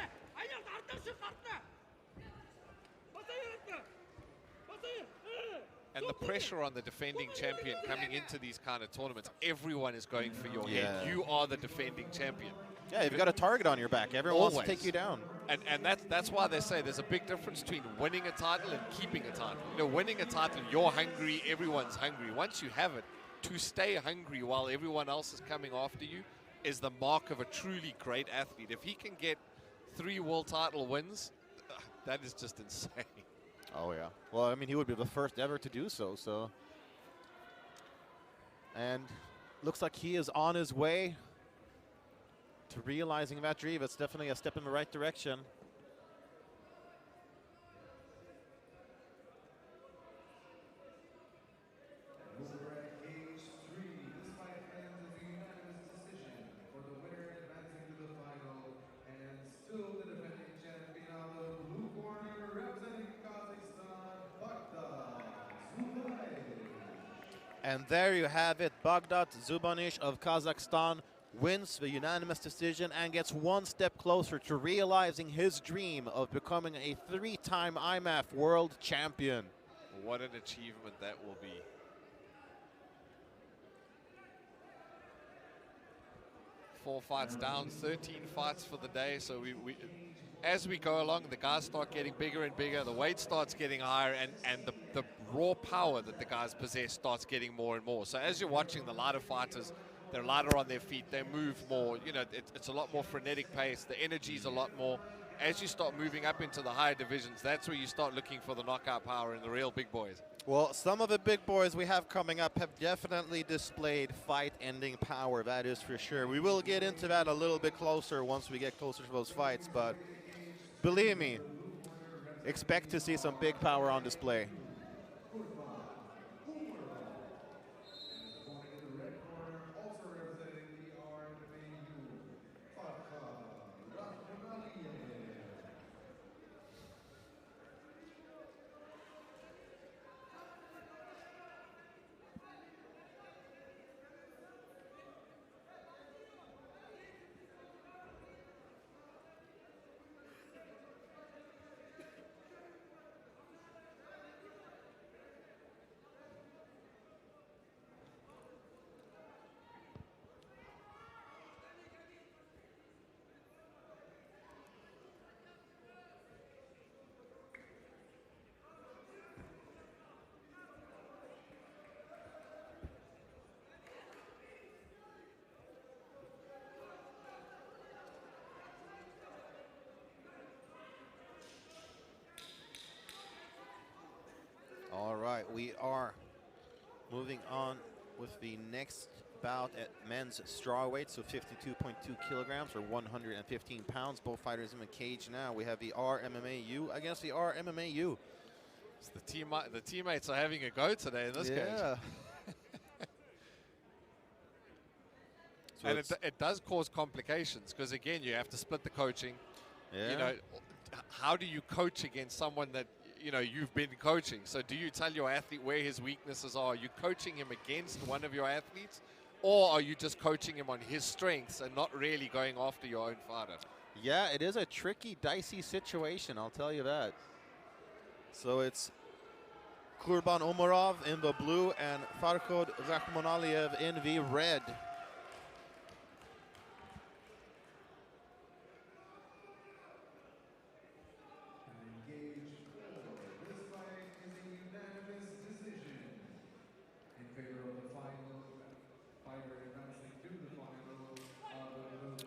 And the pressure on the defending champion coming into these kind of tournaments, everyone is going for your head. You are the defending champion. Yeah, you've got a target on your back. Everyone wants to take you down. And that's why they say there's a big difference between winning a title and keeping a title. You know, winning a title, you're hungry, everyone's hungry. Once you have it, to stay hungry while everyone else is coming after you is the mark of a truly great athlete. If he can get 3 world title wins, that is just insane. Oh, yeah. Well, I mean, he would be the first ever to do so. And looks like he is on his way to realizing that dream. It's definitely a step in the right direction. And there you have it. Baghdad Zubanish of Kazakhstan wins the unanimous decision and gets one step closer to realizing his dream of becoming a 3-time IMMAF world champion. What an achievement that will be. Four fights down, 13 fights for the day. So as we go along, the guys start getting bigger and bigger, the weight starts getting higher, and the raw power that the guys possess starts getting more and more. So as you're watching the lighter fighters, they're lighter on their feet, they move more, you know, it's a lot more frenetic pace, the energy's a lot more. As you start moving up into the higher divisions, that's where you start looking for the knockout power in the real big boys. Well, some of the big boys we have coming up have definitely displayed fight-ending power, that is for sure. We will get into that a little bit closer once we get closer to those fights, but believe me, expect to see some big power on display. we are moving on with the next bout at men's strawweight, so 52.2 kilograms or 115 pounds. Both fighters in the cage now. We have the RMMAU against the RMMAU. So the teammates are having a go today in this cage. So and it does cause complications because, again, you have to split the coaching. Yeah. You know, how do you coach against someone that, you know, you've been coaching? So do you tell your athlete where his weaknesses are? Are you coaching him against one of your athletes? Or are you just coaching him on his strengths and not really going after your own fighter? Yeah, it is a tricky, dicey situation, I'll tell you that. So it's Kurban Omarov in the blue and Farkhod Rakhmonaliev in the red.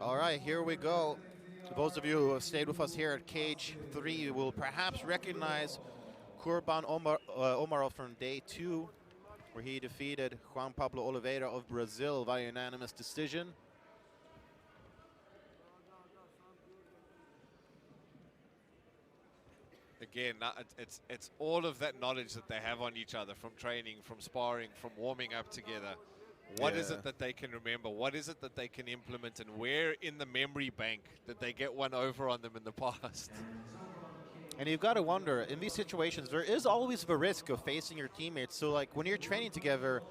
All right, here we go. To those of you who have stayed with us here at Cage 3, you will perhaps recognize Kurban Omarov from day 2, where he defeated Juan Pablo Oliveira of Brazil via unanimous decision. Again, it's all of that knowledge that they have on each other from training, from sparring, from warming up together. What is it that they can remember? What is it that they can implement? And where in the memory bank did they get one over on them in the past? And you've got to wonder, in these situations, there is always the risk of facing your teammates. So, like, when you're training together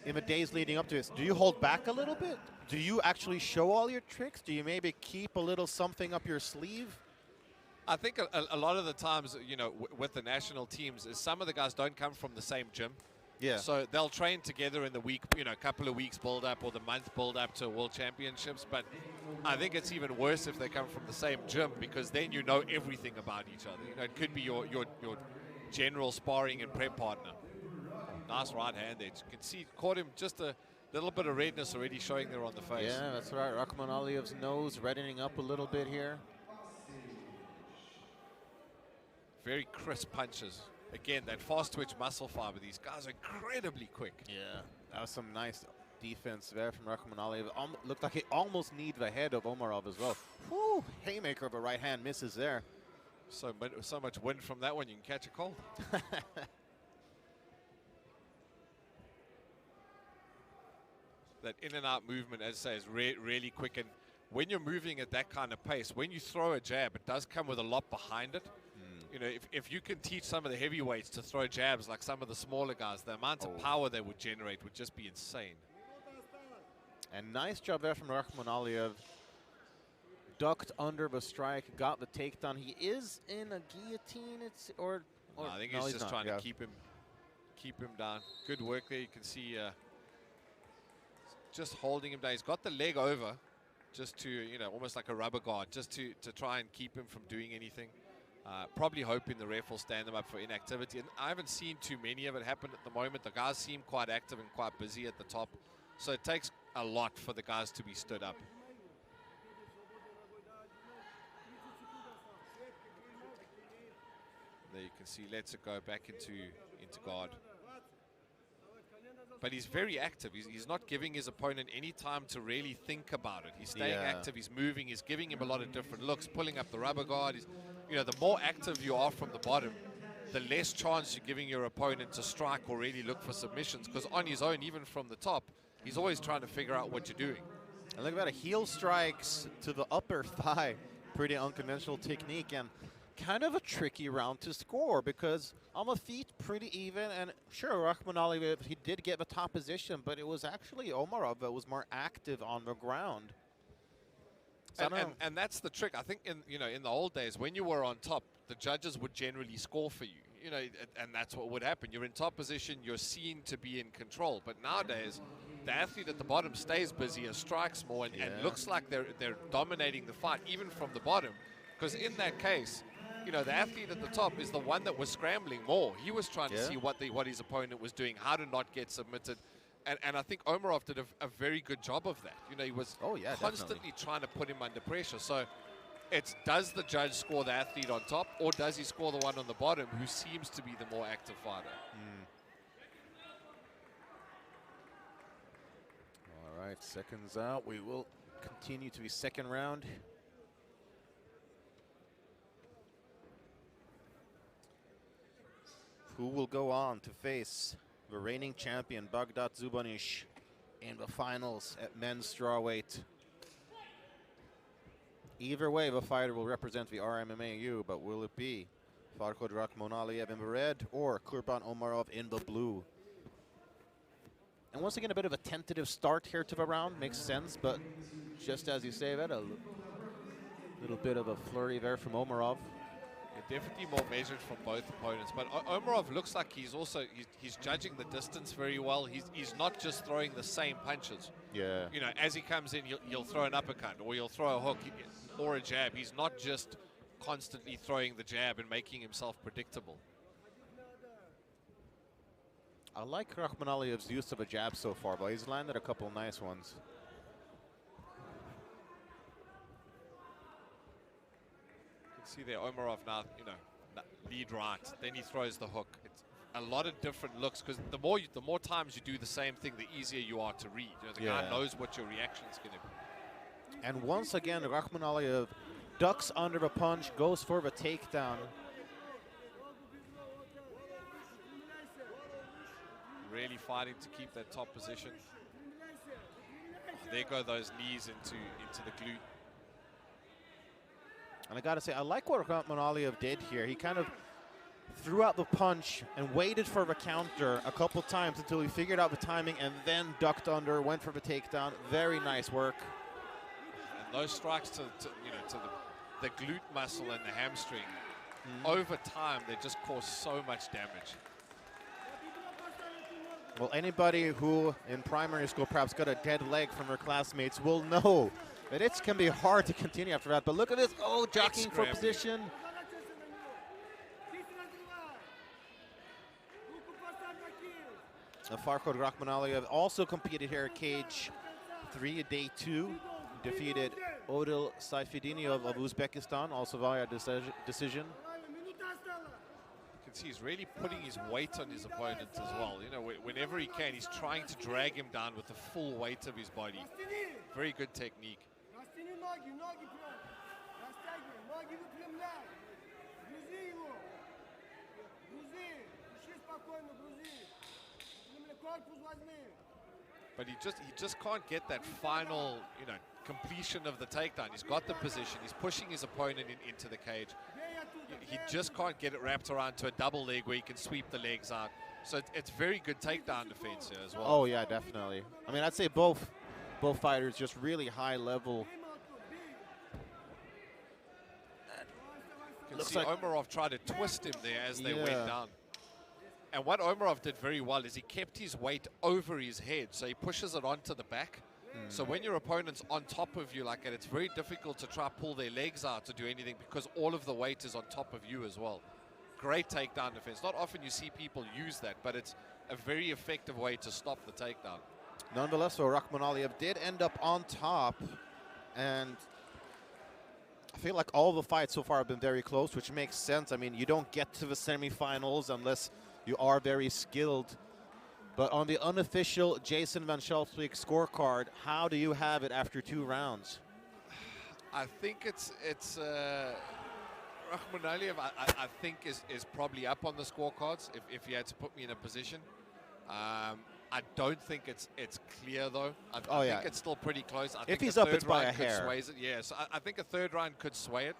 in the days leading up to this, do you hold back a little bit? Do you actually show all your tricks? Do you maybe keep a little something up your sleeve? I think a lot of the times, you know, with the national teams, is some of the guys don't come from the same gym. Yeah. So they'll train together in the week, you know, a couple of weeks build up or the month build up to World Championships. But I think it's even worse if they come from the same gym, because then you know everything about each other. You know, it could be your general sparring and prep partner. Nice right hand there. You can see, caught him just a little bit of redness already showing there on the face. Yeah, that's right. Rakhmonaliev's nose reddening up a little bit here. Very crisp punches. Again, that fast twitch muscle fiber. These guys are incredibly quick. Yeah, that was some nice defense there from Rakhmonaliev. Looked like he almost kneed the head of Omarov as well. Whew, haymaker of a right hand misses there. So much wind from that one, you can catch a cold. That in and out movement, as I say, is really quick. And when you're moving at that kind of pace, when you throw a jab, it does come with a lot behind it. You know, if you can teach some of the heavyweights to throw jabs like some of the smaller guys, the amount of power they would generate would just be insane. And nice job there from Rakhmonaliev. Ducked under the strike, got the takedown. He is in a guillotine, no, I think he's just trying to keep him down. Good work there. You can see just holding him down. He's got the leg over just to, you know, almost like a rubber guard, just to try and keep him from doing anything. Probably hoping the ref will stand them up for inactivity. And I haven't seen too many of it happen at the moment. The guys seem quite active and quite busy at the top. So it takes a lot for the guys to be stood up. There you can see lets it go back into guard. But he's very active. He's not giving his opponent any time to really think about it. He's staying active, he's moving, he's giving him a lot of different looks, pulling up the rubber guard. You know, the more active you are from the bottom, the less chance you're giving your opponent to strike or really look for submissions, because on his own, even from the top, he's always trying to figure out what you're doing. And look at that, heel strikes to the upper thigh. Pretty unconventional technique, and kind of a tricky round to score, because on the feet, pretty even. And sure, Rakhmonaliev, he did get the top position, but it was actually Omarov that was more active on the ground. So and that's the trick. I think in the old days, when you were on top, the judges would generally score for you. You know, and that's what would happen. You're in top position, you're seen to be in control. But nowadays, the athlete at the bottom stays busy and strikes more, and looks like they're dominating the fight, even from the bottom. Because in that case, you know, the athlete at the top is the one that was scrambling more. He was trying to see what his opponent was doing, how to not get submitted. And I think Omarov did a very good job of that. You know, he was constantly trying to put him under pressure. So It's does the judge score the athlete on top, or does he score the one on the bottom who seems to be the more active fighter? All right, seconds out. We will continue to be second round. Who will go on to face the reigning champion Baghdad Zubanish in the finals at men's strawweight? Either way, the fighter will represent the RMMAU, but will it be Farkhad Rakhmonaliev in the red or Kurban Omarov in the blue? And once again, a bit of a tentative start here to the round. Makes sense, but just as you say that, a little bit of a flurry there from Omarov. Yeah, definitely more measured from both opponents. But Omarov looks like he's also he's judging the distance very well. He's not just throwing the same punches. Yeah. You know, as he comes in, he'll throw an uppercut or he'll throw a hook or a jab. He's not just constantly throwing the jab and making himself predictable. I like Rakhmonaliev's use of a jab so far, but he's landed a couple nice ones. You can see there Omarov now, you know, lead right, then he throws the hook. It's a lot of different looks because the more times you do the same thing, the easier you are to read. You know, the guy knows what your reaction is going to be. And once again, Rakhmonaliev ducks under the punch, goes for the takedown. Really fighting to keep that top position. Oh, there go those knees into the glute. And I gotta say, I like what Rakhmonaliev did here. He kind of threw out the punch and waited for the counter a couple times until he figured out the timing and then ducked under, went for the takedown. Very nice work. And those strikes to the glute muscle and the hamstring, over time, they just cause so much damage. Well, anybody who in primary school perhaps got a dead leg from their classmates will know that it can be hard to continue after that. But look at this, jockeying for position. Farkhad Rakhmonaliev also competed here at Cage 3 day 2. Defeated Odil Saifedini of Uzbekistan, also via decision. See, he's really putting his weight on his opponent as well. You know, whenever he can, he's trying to drag him down with the full weight of his body. Very good technique. But he just can't get that final, you know, completion of the takedown. He's got the position. He's pushing his opponent into the cage. He just can't get it wrapped around to a double leg where he can sweep the legs out. So it's very good takedown defense here as well. Oh yeah, definitely. I mean, I'd say both fighters just really high level. You can see Omarov tried to twist him there as they went down. And what Omarov did very well is he kept his weight over his head, so he pushes it onto the back. So when your opponent's on top of you like that, it's very difficult to try pull their legs out to do anything because all of the weight is on top of you as well. Great takedown defense. Not often you see people use that, but it's a very effective way to stop the takedown. Nonetheless, so Rakhmonaliev did end up on top, and I feel like all the fights so far have been very close, which makes sense. I mean, you don't get to the semifinals unless you are very skilled. But on the unofficial Jason Van Schalswyk scorecard, how do you have it after 2 rounds? I think it's Rakhmonaliev, I think is probably up on the scorecards if you had to put me in a position. I don't think it's clear though. I think it's still pretty close. I think he's up, it's by a hair. Sways it. Yeah, so I think a third round could sway it.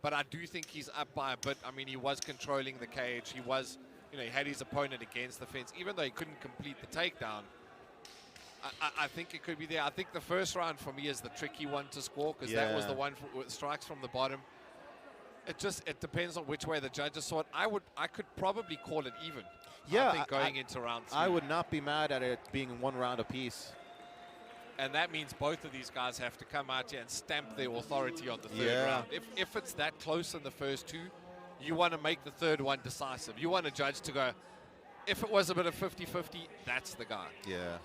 But I do think he's up by a bit. I mean, he was controlling the cage. He was, you know, he had his opponent against the fence. Even though he couldn't complete the takedown, I think it could be there. I think the first round for me is the tricky one to score because that was the one with strikes from the bottom. It depends on which way the judges saw it. I could probably call it even. Yeah, I think going into round 3. I would not be mad at it being 1 round apiece. And that means both of these guys have to come out here and stamp their authority on the third round. If it's that close in the first 2, you want to make the third one decisive. You want a judge to go, if it was a bit of 50-50, that's the guy. Yeah.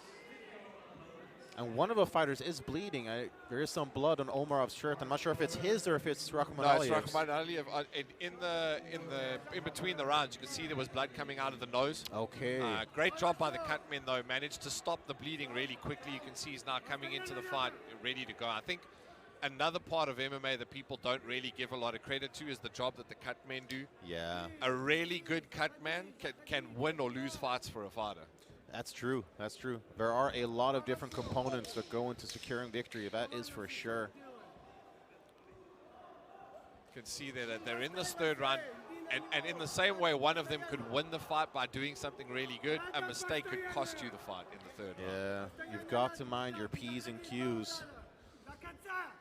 And one of the fighters is bleeding. There is some blood on Omarov's shirt. I'm not sure if it's his or if it's Rahman No, it's Aliyev's. Rahman Aliyev. In between the rounds, you can see there was blood coming out of the nose. Okay. Great job by the cutman, though. Managed to stop the bleeding really quickly. You can see he's now coming into the fight, ready to go. I think another part of MMA that people don't really give a lot of credit to is the job that the cutmen do. Yeah. A really good cutman can win or lose fights for a fighter. That's true. That's true. There are a lot of different components that go into securing victory. That is for sure. You can see there that they're in this third round. And in the same way, one of them could win the fight by doing something really good. A mistake could cost you the fight in the third round. Yeah, you've got to mind your P's and Q's.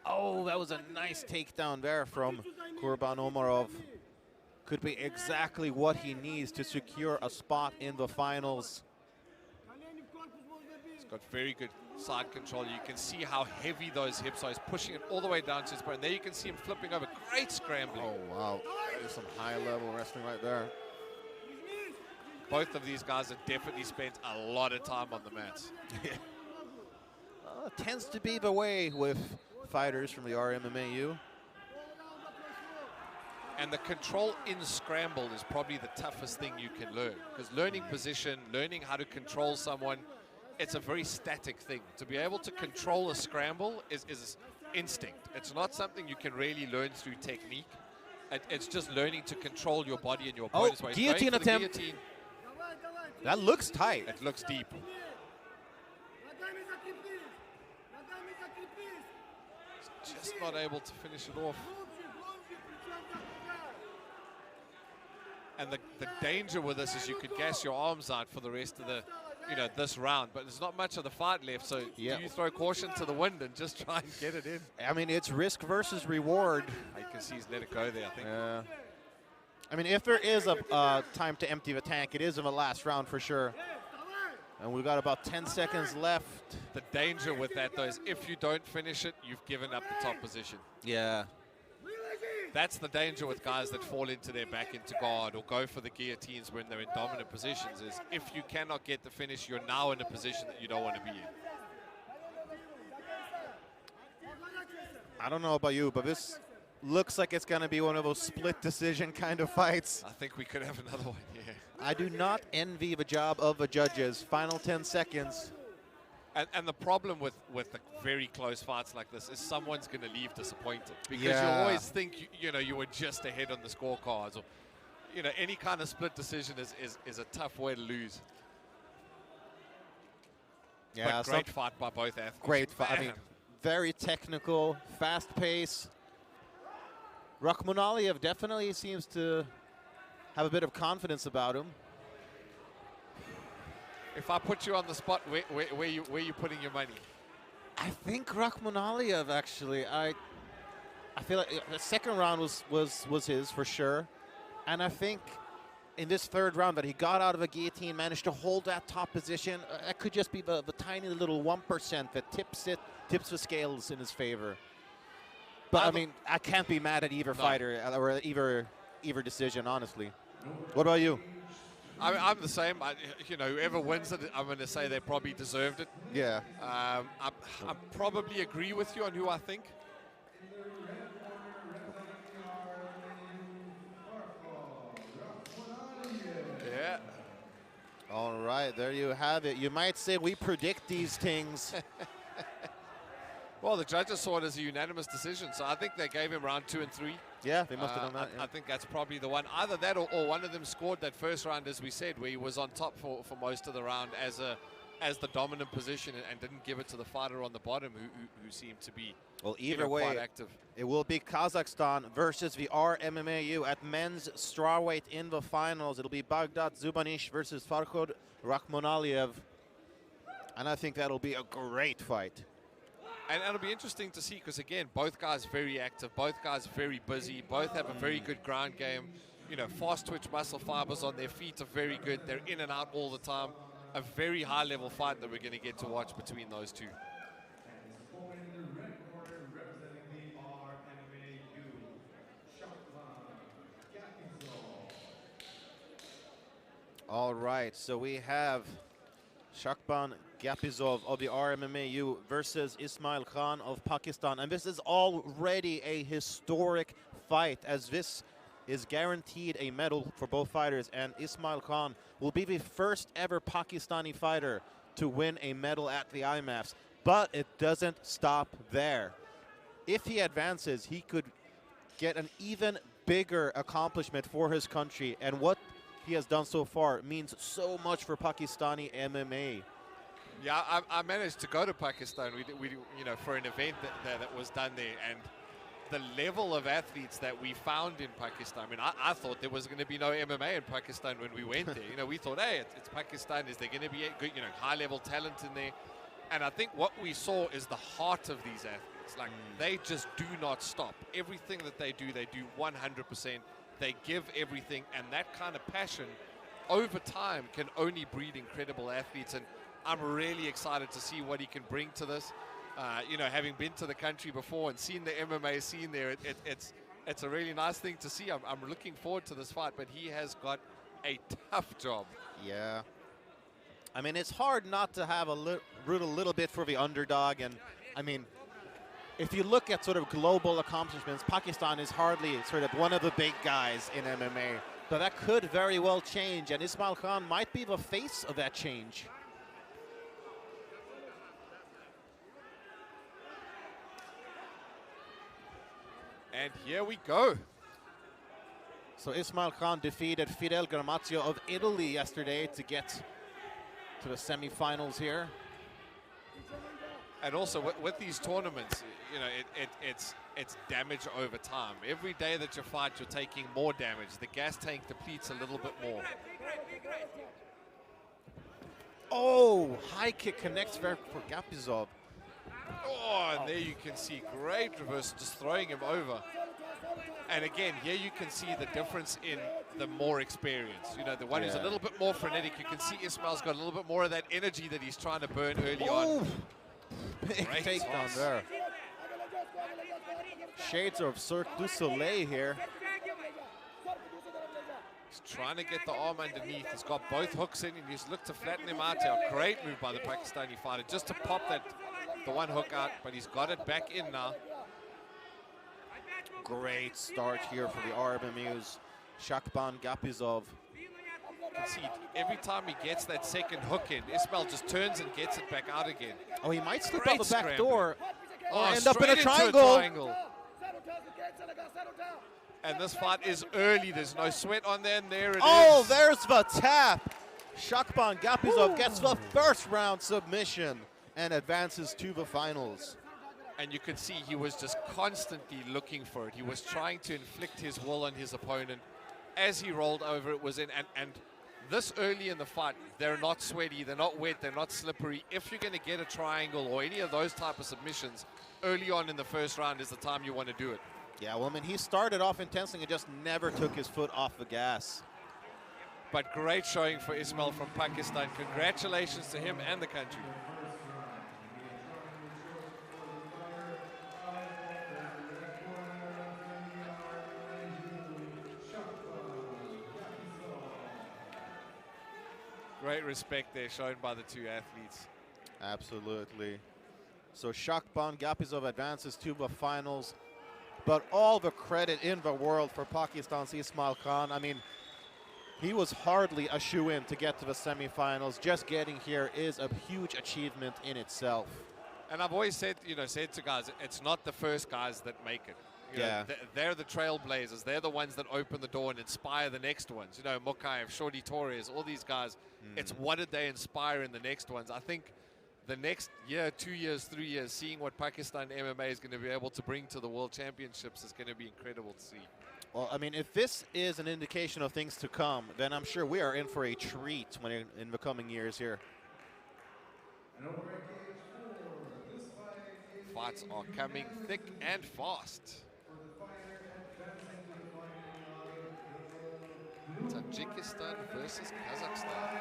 Oh, that was a nice takedown there from Kurban Omarov. Could be exactly what he needs to secure a spot in the finals. He's got very good side control. You can see how heavy those hips are. He's pushing it all the way down to his bone. There you can see him flipping over. Great scrambling. Oh, wow. There's some high-level wrestling right there. Both of these guys have definitely spent a lot of time on the mats. Tends to be the way with fighters from the RMMAU. And the control in scramble is probably the toughest thing you can learn. Because learning position, learning how to control someone, it's a very static thing. To be able to control a scramble is instinct. It's not something you can really learn through technique. It's just learning to control your body and your opponent's way. Guillotine attempt. Guillotine. That looks tight. It looks deep. Just not able to finish it off. And the danger with this is you could gas your arms out for the rest of the, this round. But there's not much of the fight left, so do you throw caution to the wind and just try and get it in? I mean, it's risk versus reward. You can see he's let it go there, I think. Yeah. I mean, if there is a time to empty the tank, it is in the last round for sure. And we've got about 10 seconds left. The danger with that, though, is if you don't finish it, you've given up the top position. Yeah. That's the danger with guys that fall into their back into guard or go for the guillotines when they're in dominant positions, is if you cannot get the finish, you're now in a position that you don't want to be in. I don't know about you, but this looks like it's going to be one of those split decision kind of fights. I think we could have another one, yeah. I do not envy the job of the judges. Final 10 seconds. And the problem with the very close fights like this is someone's going to leave disappointed. Because you always think, you were just ahead on the scorecards. Or, any kind of split decision is a tough way to lose. Yeah, but great fight by both athletes. Great fight. I mean, very technical, fast pace. Rahman Aliyev definitely seems to have a bit of confidence about him. If I put you on the spot, where you putting your money? I think Rahman Aliyev, actually. I feel like the second round was his for sure. And I think in this third round that he got out of a guillotine, managed to hold that top position. That could just be the tiny little 1% that tips the scales in his favor. But I mean, I can't be mad at either fighter or either decision, honestly. What about you? I'm the same. Whoever wins it, I'm going to say they probably deserved it. Yeah. I probably agree with you on who I think. Yeah. All right, there you have it. You might say we predict these things. Well, the judges saw it as a unanimous decision, so I think they gave him round 2 and 3. Yeah, they must have done that. I think that's probably the one. Either that or one of them scored that first round, as we said, where he was on top for most of the round as the dominant position and didn't give it to the fighter on the bottom who seemed to be either way, quite active. It will be Kazakhstan versus the RMMAU at men's strawweight in the finals. It'll be Baghdad Zubanish versus Farkhod Rahmanaliyev. And I think that'll be a great fight. And it'll be interesting to see because, again, both guys very active, both guys very busy, both have a very good ground game. Fast twitch muscle fibers on their feet are very good. They're in and out all the time. A very high-level fight that we're going to get to watch between those two. All right, so we have Shakban Gapizov of the RMMAU versus Ismail Khan of Pakistan. And this is already a historic fight, as this is guaranteed a medal for both fighters. And Ismail Khan will be the first ever Pakistani fighter to win a medal at the IMMAFs. But it doesn't stop there. If he advances, he could get an even bigger accomplishment for his country. And what he has done so far means so much for Pakistani MMA. Yeah, I managed to go to Pakistan. We you know, for an event that was done there, and the level of athletes that we found in Pakistan. I mean, I thought there was going to be no MMA in Pakistan when we went there. You know, we thought, hey, it's Pakistan. Is there going to be a good, you know, high-level talent in there? And I think what we saw is the heart of these athletes. Like, they just do not stop. Everything that they do 100%. They give everything, and that kind of passion over time can only breed incredible athletes. And I'm really excited to see what he can bring to this. You know, having been to the country before and seen the MMA scene there, it's a really nice thing to see. I'm looking forward to this fight, but he has got a tough job. Yeah. I mean, it's hard not to have root a little bit for the underdog. And, I mean, if you look at sort of global accomplishments, Pakistan is hardly sort of one of the big guys in MMA. But that could very well change, and Ismail Khan might be the face of that change. And here we go. So Ismail Khan defeated Fidel Gramazio of Italy yesterday to get to the semifinals here. And also with these tournaments, you know, it's damage over time. Every day that you fight, you're taking more damage. The gas tank depletes a little bit more. Oh, high kick connects for Gapizov. Oh, and there you can see great reverse, just throwing him over. And again, here you can see the difference in the more experience. You know, the one who's a little bit more frenetic. You can see Ismail's got a little bit more of that energy that he's trying to burn early on. Big takedown there. Shades of Cirque du Soleil here. He's trying to get the arm underneath. He's got both hooks in, and he's looked to flatten him out here. Great move by the Pakistani fighter, just to pop the one hook out, but he's got it back in now. Great start here for the RMMU's Shakban Gapizov. You can see every time he gets that second hook in, Ismail just turns and gets it back out again. Oh, he might slip Great out the back scramble. door. Oh, end up in a straight into triangle. And this fight is early. There's no sweat on there, and there it is. Oh, there's the tap. Shakban Gapizov gets the first round submission and advances to the finals. And you could see he was just constantly looking for it. He was trying to inflict his will on his opponent. As he rolled over, it was in. And this early in the fight, they're not sweaty, they're not wet, they're not slippery. If you're going to get a triangle or any of those type of submissions early on in the first round is the time you want to do it. Yeah, well, I mean, he started off intensely and just never took his foot off the gas. But great showing for Ismail from Pakistan. Congratulations to him and the country. Great respect there shown by the two athletes. Absolutely. So Shakban Gapizov advances to the finals, but all the credit in the world for Pakistan's Ismail Khan. I mean, he was hardly a shoe-in to get to the semifinals. Just getting here is a huge achievement in itself. And I've always said, you know, to guys, it's not the first guys that make it. You know, they're the trailblazers. They're the ones that open the door and inspire the next ones. You know, Mokaev, Shorty Torres, all these guys. It's what did they inspire in the next ones. I think the next year, 2 years, 3 years, seeing what Pakistan MMA is going to be able to bring to the World Championships is going to be incredible to see. Well, I mean, if this is an indication of things to come, then I'm sure we are in for a treat when in the coming years here. Fights are coming thick and fast. Tajikistan versus Kazakhstan.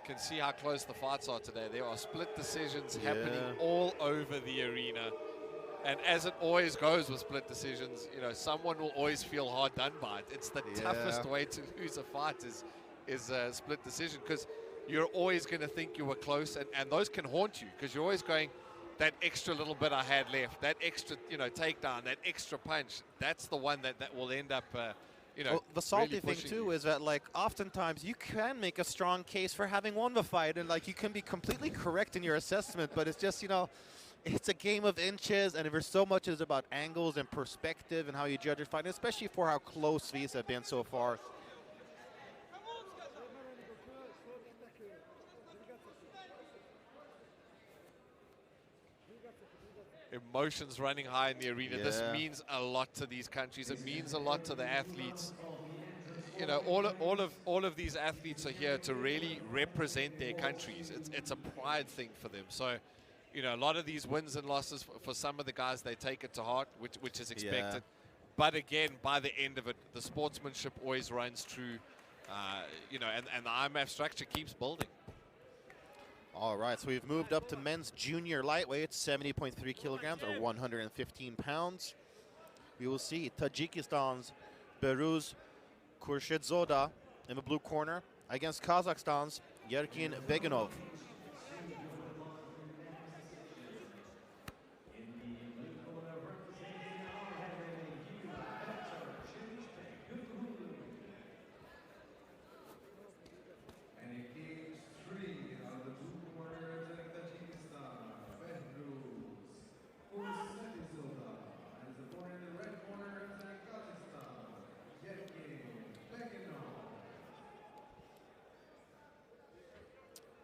can see how close the fights are today. There are split decisions happening all over the arena. And as it always goes with split decisions, you know, someone will always feel hard done by it. It's the toughest way to lose a fight is a split decision, because you're always going to think you were close, and those can haunt you because you're always going, that extra little bit I had left, that extra, you know, takedown, that extra punch, that's the one that will end up, you know, well, the salty really thing too is that, like, oftentimes you can make a strong case for having won the fight, and like you can be completely correct in your assessment, but it's just, you know, it's a game of inches, and there's so much is about angles and perspective and how you judge your fight, especially for how close these have been so far. Emotions running high in the arena. This means a lot to these countries. It means a lot to the athletes. You know, all of these athletes are here to really represent their countries. It's a pride thing for them. So, you know, a lot of these wins and losses for some of the guys, they take it to heart, which is expected. But again, by the end of it, the sportsmanship always runs true. You know, and the IMMAF structure keeps building. All right, so we've moved up to men's junior lightweight, 70.3 kilograms or 115 pounds. We will see Tajikistan's Beruz Khurshedzoda in the blue corner against Kazakhstan's Yerkin Beginov.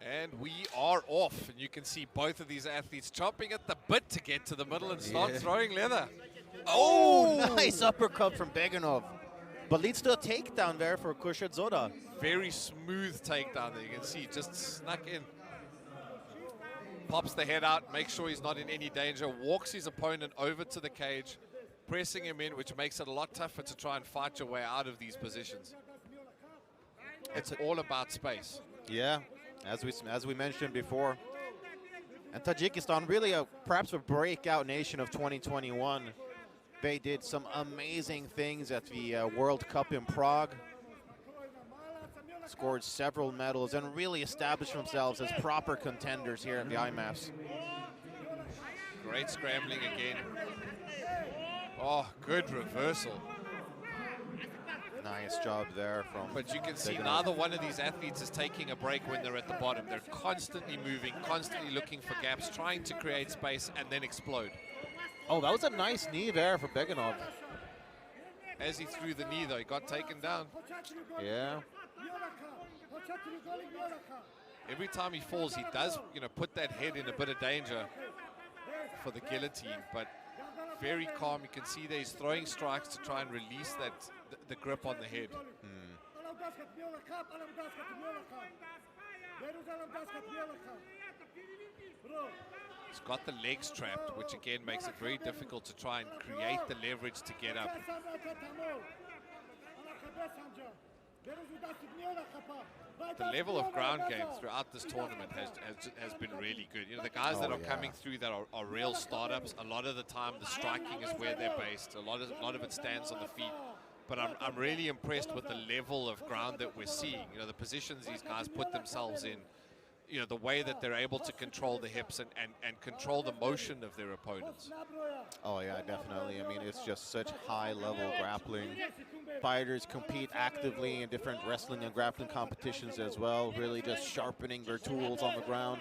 And we are off, and you can see both of these athletes chomping at the bit to get to the middle and start throwing leather. Oh, nice uppercut from Beginov, but leads to a takedown there for Khurshedzoda. Very smooth takedown there. You can see just snuck in. Pops the head out, makes sure he's not in any danger, walks his opponent over to the cage, pressing him in, which makes it a lot tougher to try and fight your way out of these positions. It's all about space. Yeah, as we mentioned before. And Tajikistan, really perhaps a breakout nation of 2021. They did some amazing things at the World Cup in Prague. Scored several medals and really established themselves as proper contenders here at the IMMAFs. Great scrambling again. Oh, good reversal. Nice job there from... But you can see neither one of these athletes is taking a break when they're at the bottom. They're constantly moving, constantly looking for gaps, trying to create space and then explode. Oh, that was a nice knee there for Beginov. As he threw the knee, though, he got taken down. Yeah. Every time he falls, he does, you know, put that head in a bit of danger for the guillotine, but very calm. You can see that he's throwing strikes to try and release that the grip on the head. He's got the legs trapped, which again makes it very difficult to try and create the leverage to get up. The level of ground game throughout this tournament has been really good. You know, the guys that are coming through that are real startups, a lot of the time the striking is where they're based. A lot of it stands on the feet. But I'm really impressed with the level of ground that we're seeing. You know, the positions these guys put themselves in. You know, the way that they're able to control the hips and control the motion of their opponents. Oh, yeah, definitely. I mean, it's just such high-level grappling. Fighters compete actively in different wrestling and grappling competitions as well, really just sharpening their tools on the ground.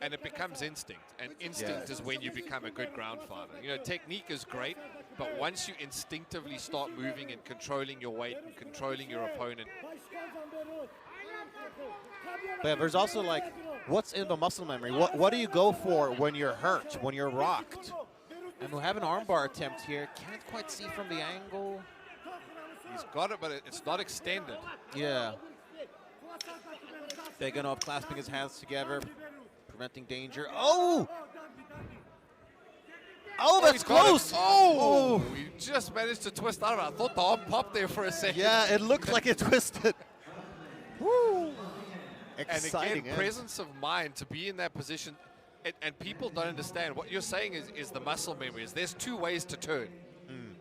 And it becomes instinct, and instinct is when you become a good ground fighter. You know, technique is great, but once you instinctively start moving and controlling your weight and controlling your opponent. But there's also, like, what's in the muscle memory? What do you go for when you're hurt, when you're rocked? And we have an armbar attempt here. Can't quite see from the angle. He's got it, but it's not extended. Yeah. Beginov clasping his hands together, preventing danger. Oh! Oh, that's close! Oh! He just managed to twist out of it. I thought the arm popped there for a second. Yeah, it looked like it twisted. Woo! Exciting. And again, presence of mind to be in that position. And people don't understand. What you're saying is the muscle memory. There's two ways to turn.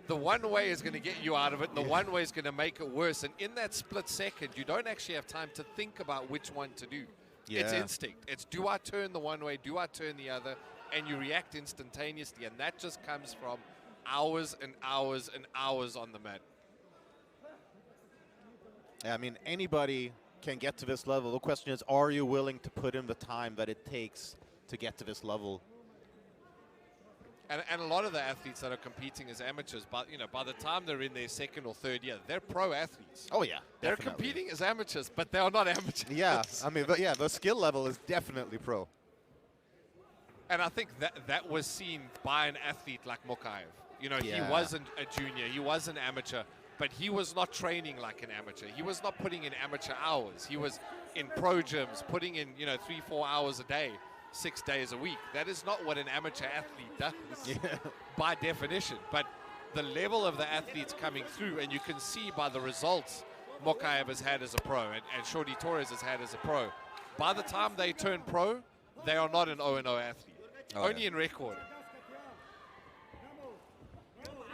The one way is going to get you out of it, and the one way is going to make it worse. And in that split second, you don't actually have time to think about which one to do. It's instinct. It's, do I turn the one way? Do I turn the other? And you react instantaneously. And that just comes from hours and hours and hours on the mat. I mean, anybody can get to this level. The question is, are you willing to put in the time that it takes to get to this level? And a lot of the athletes that are competing as amateurs, but by the time they're in their second or third year, they're pro athletes. Oh yeah, they're definitely competing as amateurs, but they are not amateurs. Yeah, I mean, the skill level is definitely pro. And I think that was seen by an athlete like Mokaev. He wasn't a junior, he was an amateur, but he was not training like an amateur. He was not putting in amateur hours. He was in pro gyms, putting in 3-4 hours a day, 6 days a week. That is not what an amateur athlete does by definition. But the level of the athletes coming through, and you can see by the results Mokaev has had as a pro and Shorty Torres has had as a pro. By the time they turn pro, they are not an 0-0 athlete. Only in record.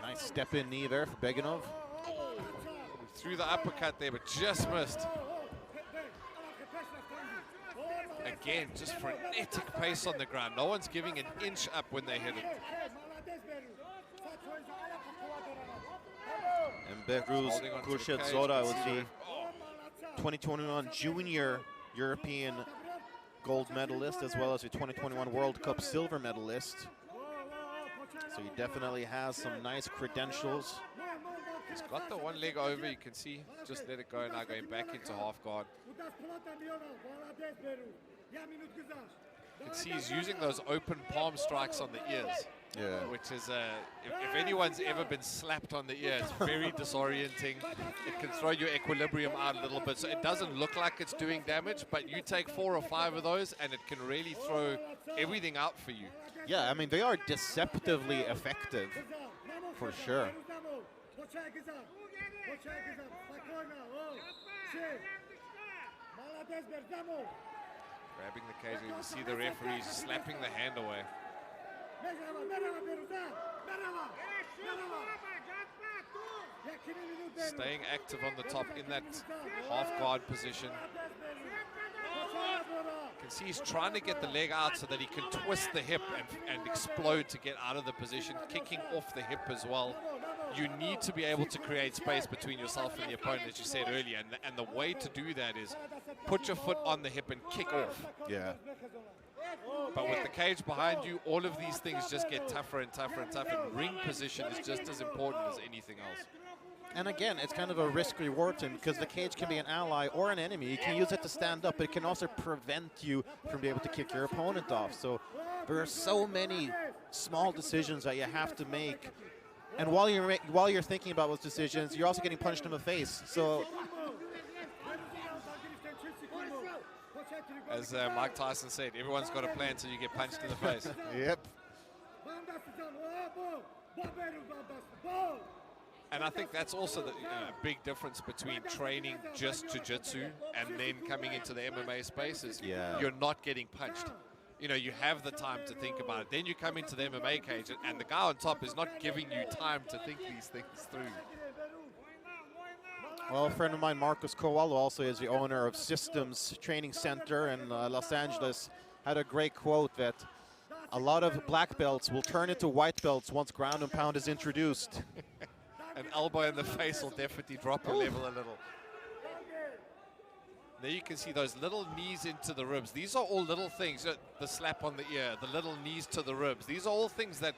Nice step-in knee there for Beganov. Threw the uppercut there, but just missed. Again, just frenetic pace on the ground. No one's giving an inch up when they hit it. And Behruz Khurshid Zora was the 2021 Junior European gold medalist, as well as the 2021 World Cup silver medalist. So he definitely has some nice credentials. He's got the one leg over, you can see. Just let it go, now going back into half guard. You can see he's using those open palm strikes on the ears. Yeah. Which is, if anyone's ever been slapped on the ear, it's very disorienting. It can throw your equilibrium out a little bit. So it doesn't look like it's doing damage, but you take 4 or 5 of those and it can really throw everything out for you. Yeah, I mean, they are deceptively effective, for sure. Grabbing the cage, you can see the referees slapping the hand away. Staying active on the top in that half guard position. You can see he's trying to get the leg out so that he can twist the hip and explode to get out of the position, kicking off the hip as well. You need to be able to create space between yourself and the opponent, as you said earlier, and the way to do that is put your foot on the hip and kick off. Yeah. But with the cage behind you, all of these things just get tougher and tougher and tougher. And ring position is just as important as anything else. And again, it's kind of a risk-reward thing, because the cage can be an ally or an enemy. You can use it to stand up, but it can also prevent you from being able to kick your opponent off. So there are so many small decisions that you have to make. And while you're thinking about those decisions, you're also getting punched in the face. So, as Mike Tyson said, everyone's got a plan until you get punched in the face. Yep. And I think that's also the big difference between training just jiu-jitsu and then coming into the MMA space is you're not getting punched. You have the time to think about it. Then you come into the MMA cage, and the guy on top is not giving you time to think these things through. Well, a friend of mine, Marcus Kowalo, also is the owner of Systems Training Center in Los Angeles, had a great quote that a lot of black belts will turn into white belts once ground and pound is introduced. An elbow in the face will definitely drop your level a little. There you can see those little knees into the ribs. These are all little things. The slap on the ear, the little knees to the ribs. These are all things that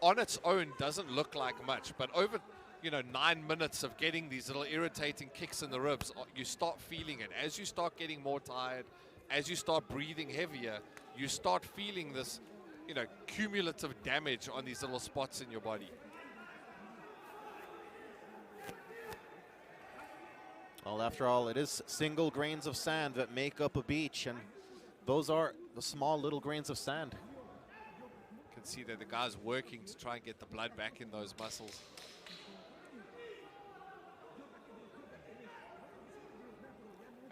on its own doesn't look like much. But over 9 minutes of getting these little irritating kicks in the ribs, you start feeling it. As you start getting more tired, as you start breathing heavier, you start feeling this cumulative damage on these little spots in your body. Well, after all, it is single grains of sand that make up a beach, and those are the small little grains of sand. You can see that the guy's working to try and get the blood back in those muscles.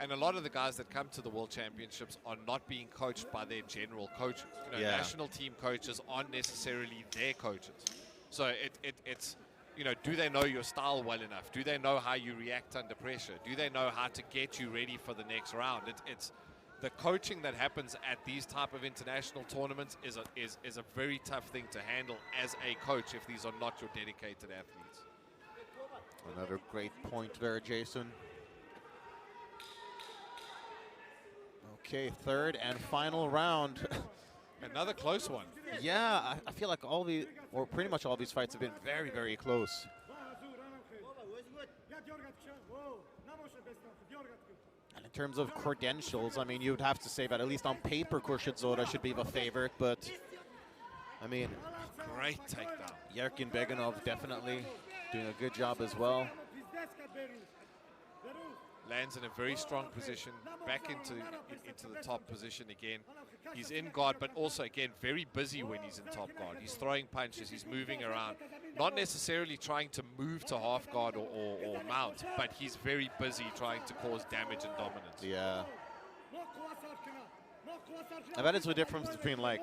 And a lot of the guys that come to the World Championships are not being coached by their general coaches. You know, Yeah. national team coaches aren't necessarily their coaches. So it's, you know, do they know your style well enough? Do they know how you react under pressure? Do they know how to get you ready for the next round? It's the coaching that happens at these type of international tournaments is a very tough thing to handle as a coach if these are not your dedicated athletes. Another great point there, Jason. Okay, third and final round. Another close one. Yeah, I feel like pretty much all these fights have been very, very close. And in terms of credentials, I mean, you would have to say that at least on paper, Khurshid Zoda should be the favorite, but I mean, Great takedown. Yerkin Beganov definitely doing a good job as well. Lands in a very strong position, back into the top position again. He's in guard, but also, again, very busy when he's in top guard. He's throwing punches, he's moving around. Not necessarily trying to move to half guard or mount, but he's very busy trying to cause damage and dominance. Yeah. And that is the difference between, like,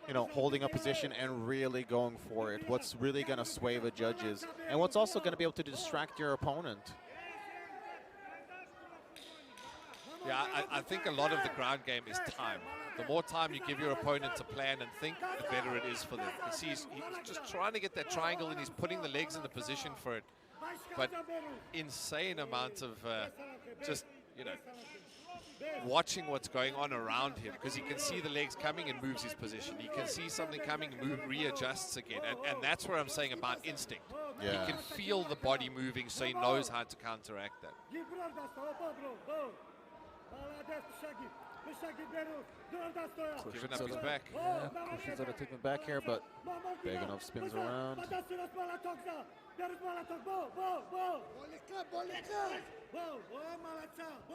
you know, holding a position and really going for it. What's really going to sway the judges, and what's also going to be able to distract your opponent. Yeah, I think a lot of the ground game is time. The more time you give your opponent to plan and think, the better it is for them. You see, he's just trying to get that triangle, and he's putting the legs in the position for it. But insane amount of just, you know, watching what's going on around him, because he can see the legs coming and moves his position. He can see something coming and readjusts again. And that's where I'm saying about instinct. Yeah. He can feel the body moving, so he knows how to counteract that. Giving up his back. Yeah, Khurshid Zoda taking back here, but Beganov spins around.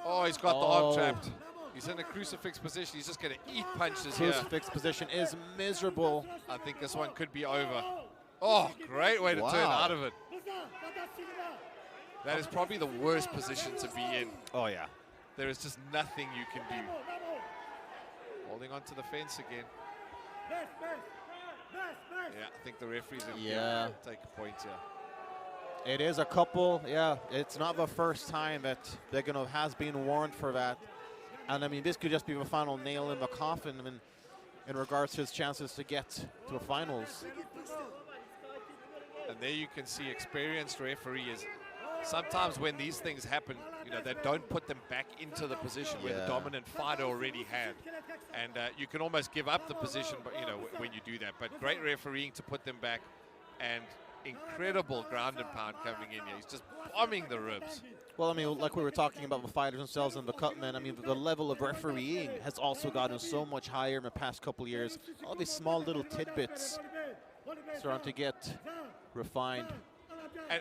Oh, he's got the arm trapped. He's in a crucifix position. He's just going to eat punches here. Crucifix position is miserable. I think this one could be over. Oh, great way to turn out of it. That is probably the worst position to be in. Oh, yeah. There is just nothing you can do. Holding onto the fence again. Yeah, I think the referees are take a point here. It is a couple, yeah. It's not the first time that Beganov has been warned for that. And I mean, this could just be the final nail in the coffin in regards to his chances to get to the finals. And there you can see experienced referees. Sometimes when these things happen, you know, they don't put them back into the position where the dominant fighter already had. And you can almost give up the position, but you know, when you do that. But great refereeing to put them back, and incredible ground and pound coming in here. He's just bombing the ribs. Well, I mean, like we were talking about the fighters themselves and the cutmen, I mean, the level of refereeing has also gotten so much higher in the past couple of years. All these small little tidbits starting to get refined.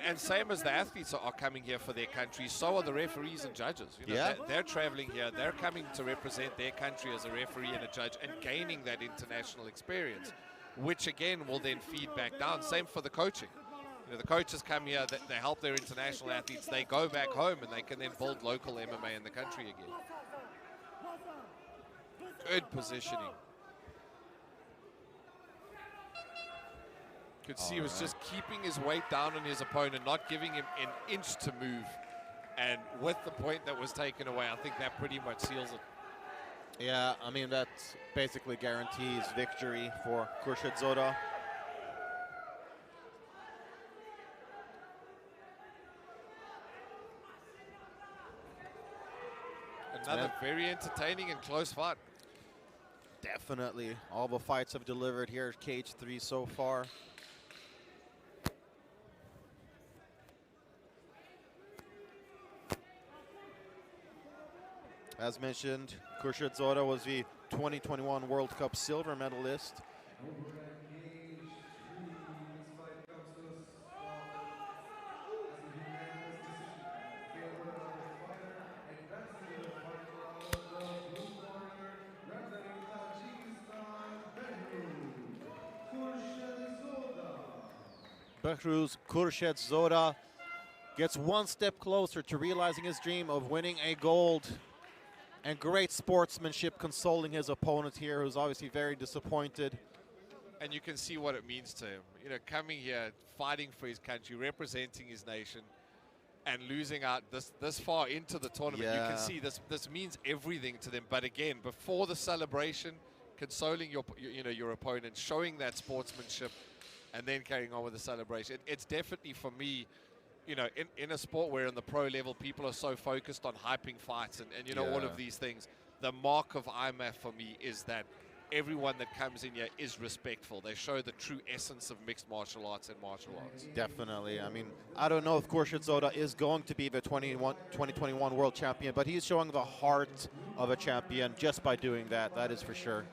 And same as the athletes are coming here for their country, so are the referees and judges. You know, they're traveling here. They're coming to represent their country as a referee and a judge and gaining that international experience, which again will then feed back down. Same for the coaching. You know, the coaches come here, they help their international athletes. They go back home and they can then build local MMA in the country again. Good positioning. Could see he was just keeping his weight down on his opponent, not giving him an inch to move. And with the point that was taken away, I think that pretty much seals it. Yeah, I mean, that basically guarantees victory for Khurshid Zoda. Another very entertaining and close fight. Definitely. All the fights have delivered here at Cage 3 so far. As mentioned, Khurshid Zoda was the 2021 World Cup silver medalist. Behruz Khurshid Zoda gets one step closer to realizing his dream of winning a gold. And great sportsmanship consoling his opponent here, who's obviously very disappointed. And you can see what it means to him. You know, coming here, fighting for his country, representing his nation, and losing out this far into the tournament. Yeah. You can see this means everything to them. But again, before the celebration, consoling your opponent, showing that sportsmanship, and then carrying on with the celebration. It's definitely, for me, you know, in a sport where in the pro level people are so focused on hyping fights and you know, all of these things, the mark of IMMAF for me is that everyone that comes in here is respectful. They show the true essence of mixed martial arts and martial arts. Definitely. I mean, I don't know if Khurshid Zoda is going to be the 2021 world champion, but he's showing the heart of a champion just by doing that. That is for sure.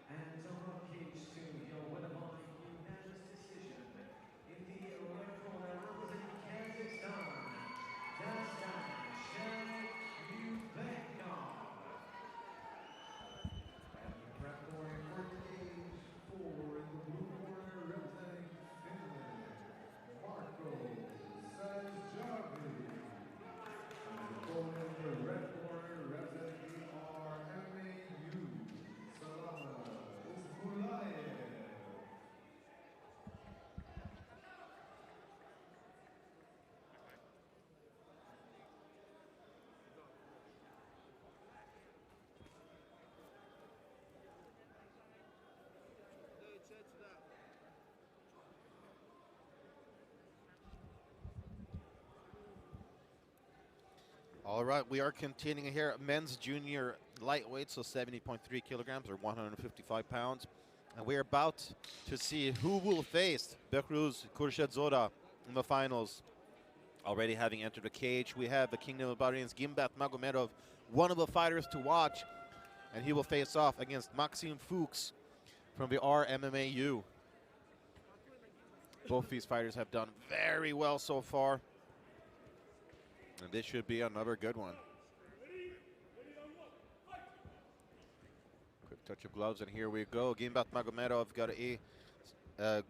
And on cage 2, your winner by unanimous decision. In the red corner, representing Kazakhstan, Dastan Shayubekov. And the preparatory for cage 4 in the blue corner, representing Finland, Marco Sajjavi. And the opponent in the red corner, representing RMAU, Salama. All right, we are continuing here. Men's junior lightweight, so 70.3 kilograms or 155 pounds. And we're about to see who will face Behruz Khurshid Zoda in the finals. Already having entered the cage, we have the Kingdom of Bahrain's Gimbat Magomedov, one of the fighters to watch. And he will face off against Maxim Fuchs from the RMMAU. Both these fighters have done very well so far. And this should be another good one. Quick touch of gloves, and here we go. Gimbat Magomedov got a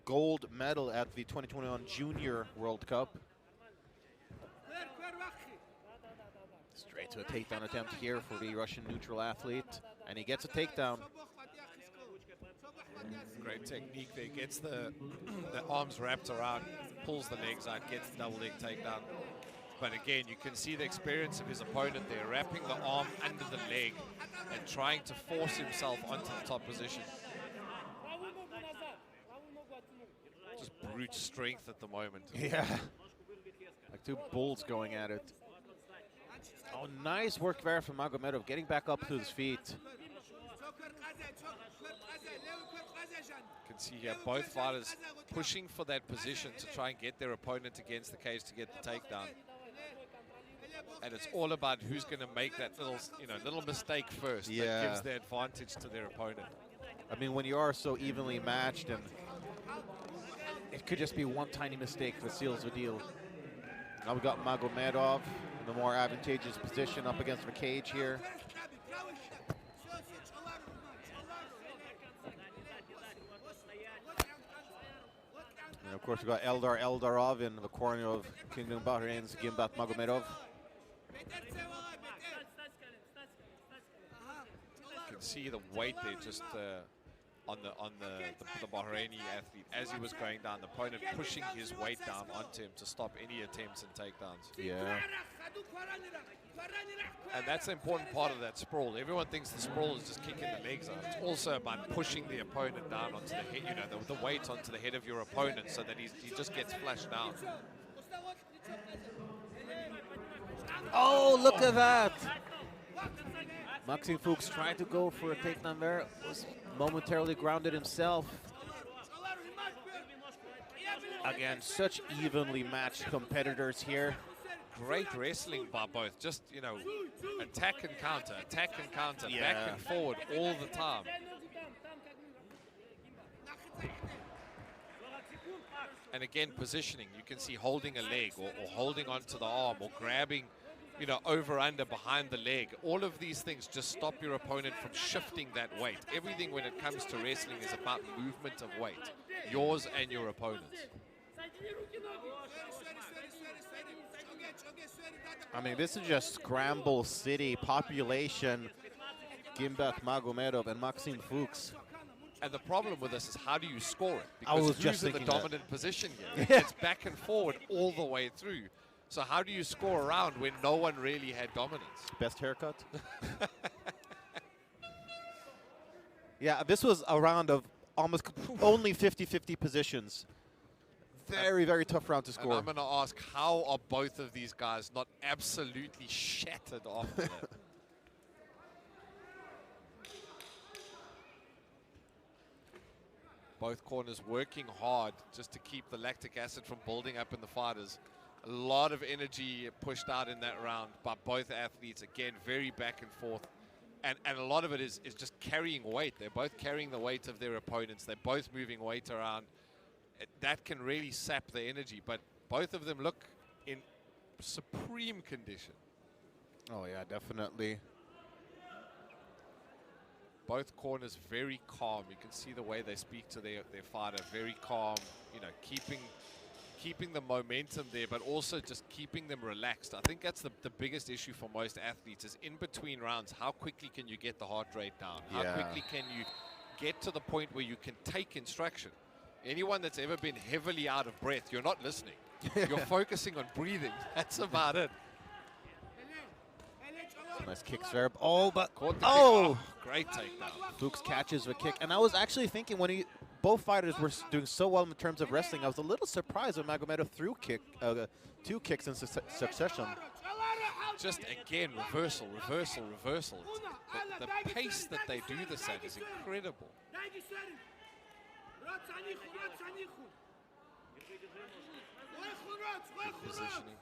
gold medal at the 2021 Junior World Cup. Straight to a takedown attempt here for the Russian neutral athlete. And he gets a takedown. Great technique there. Gets the arms wrapped around, pulls the legs out, gets the double leg takedown. But again, you can see the experience of his opponent there, wrapping the arm under the leg and trying to force himself onto the top position. Just brute strength at the moment. Yeah. Like two bulls going at it. Oh, nice work there from Magomedov, getting back up to his feet. You can see here both fighters pushing for that position to try and get their opponent against the cage to get the takedown. And it's all about who's going to make that little mistake first Yeah. that gives the advantage to their opponent. I mean, when you are so evenly matched, and it could just be one tiny mistake that seals the deal. Now we got Magomedov in the more advantageous position up against the cage here. And of course, we got Eldar Eldarov in the corner of Kingdom Bahrain's Gimbat Magomedov. You can see the weight there just on the Bahraini athlete as he was going down, the opponent pushing his weight down onto him to stop any attempts and takedowns. Yeah. And that's the important part of that sprawl. Everyone thinks the sprawl is just kicking the legs out. It's also about pushing the opponent down onto the head, the weight onto the head of your opponent so that he just gets flashed down. Oh, look at that! Maxim Fuchs tried to go for a takedown there, was momentarily grounded himself. Again, such evenly matched competitors here. Great wrestling by both. Just, attack and counter, Yeah. back and forward all the time. And again, positioning. You can see holding a leg or holding onto the arm or grabbing, over, under, behind the leg. All of these things just stop your opponent from shifting that weight. Everything when it comes to wrestling is about movement of weight, yours and your opponent's. I mean, this is just Scramble City population. Gimbat Magomedov and Maxim Fuchs. And the problem with this is how do you score it? I was Because just who's in the thinking that. dominant position here? It's back and forward all the way through. So how do you score around when no one really had dominance? Best haircut. Yeah, this was a round of almost only 50-50 positions. Very, very tough round to And score. I'm going to ask, how are both of these guys not absolutely shattered after that? Both corners working hard just to keep the lactic acid from building up in the fighters. A lot of energy pushed out in that round by both athletes. Again, very back and forth. And a lot of it is just carrying weight. They're both carrying the weight of their opponents. They're both moving weight around. That can really sap the energy. But both of them look in supreme condition. Oh, yeah, definitely. Both corners very calm. You can see the way they speak to their fighter. Very calm, keeping the momentum there, but also just keeping them relaxed. I think that's the biggest issue for most athletes is in between rounds, how quickly can you get the heart rate down? How quickly can you get to the point where you can take instruction? Anyone that's ever been heavily out of breath, you're not listening. You're focusing on breathing. That's about it. Nice kicks there. Oh, but Caught the kick. Great takedown. Fuchs catches the kick. And I was actually thinking when both fighters were doing so well in terms of wrestling, I was a little surprised when Magomedov threw two kicks in succession. Just again, reversal. The pace that they do this at is incredible. Positioning.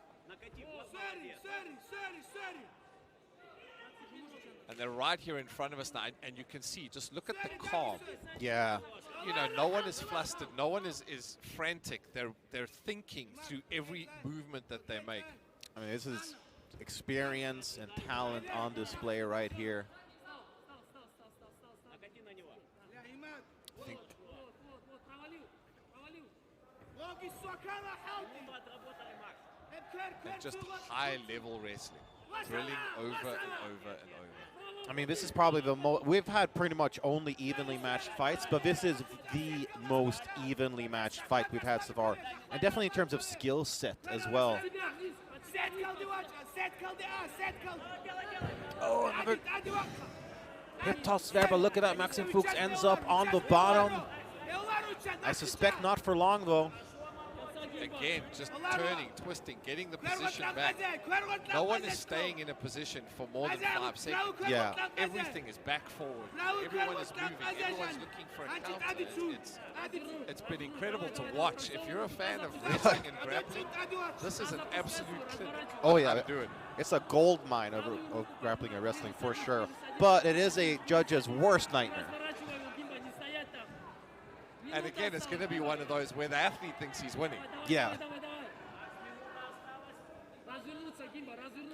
And they're right here in front of us now, and you can see, just look at the calm. Yeah. No one is flustered, no one is frantic. They're thinking through every movement that they make. I mean, this is experience and talent on display right here. I think and just high-level wrestling, drilling over and over and over. I mean, this is probably the most. We've had pretty much only evenly matched fights, but this is the most evenly matched fight we've had so far, and definitely in terms of skill set as well. Oh, another hip toss there, but look at that. Maxim Fuchs ends up on the bottom. I suspect not for long, though. again, just turning, twisting, getting the position back. No one is staying in a position for more than 5 seconds. Yeah. Everything is back forward. Everyone is moving. Everyone's looking for a counter. It's been incredible to watch. If you're a fan of wrestling and grappling, this is an absolute clinic. Oh yeah, How to do it. it's a gold mine of grappling and wrestling for sure. But it is a judge's worst nightmare. And again, it's going to be one of those where the athlete thinks he's winning. Yeah.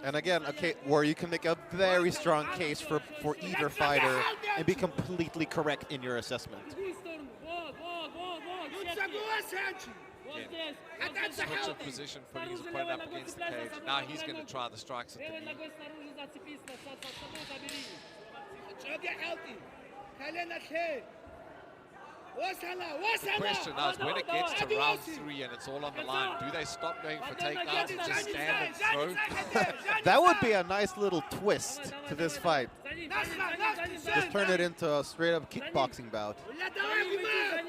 And again, okay, where you can make a very strong case for either fighter and be completely correct in your assessment. Again, switch of position, putting his opponent up against the cage. Now he's going to try the strikes at the knee. The question now is when it gets to round 3 and it's all on the line, do they stop going for takedowns and just stand and throw? That would be a nice little twist to this fight. Just turn it into a straight up kickboxing bout.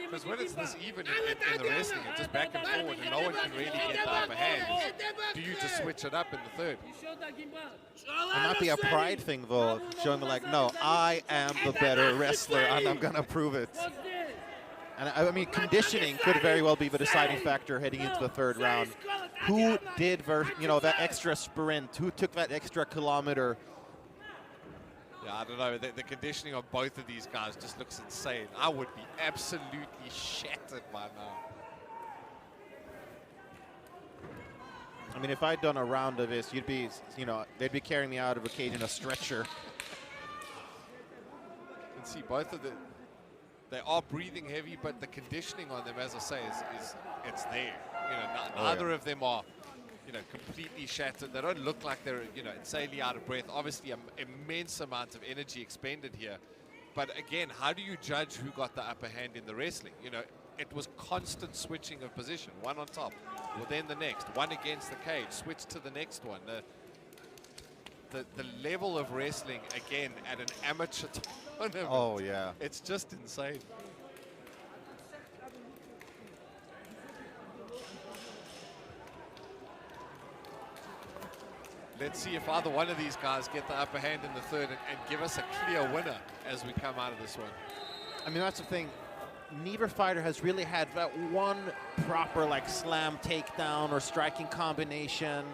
Because when it's this even in the wrestling, it's just back and forward and no one can really get the upper hand. Do you just switch it up in the third? It might be a pride thing though, showing like, no, I am the better wrestler and I'm gonna prove it. And I mean, conditioning could very well be the deciding factor heading into the third round. Who did, that extra sprint? Who took that extra kilometer? Yeah, I don't know. The conditioning of both of these guys just looks insane. I would be absolutely shattered by now. I mean, if I'd done a round of this, you'd be, they'd be carrying me out of a cage in a stretcher. You can see both of them. They are breathing heavy, but the conditioning on them, as I say, it's there. Neither of them are, completely shattered. They don't look like they're, insanely out of breath. Obviously, an immense amount of energy expended here. But again, how do you judge who got the upper hand in the wrestling? It was constant switching of position. One on top, well, then the next. One against the cage, switch to the next one. The level of wrestling, again, at an amateur tournament. Oh, yeah. It's just insane. Let's see if either one of these guys get the upper hand in the third and give us a clear winner as we come out of this one. I mean, that's the thing. Neither fighter has really had that one proper, slam takedown or striking combination.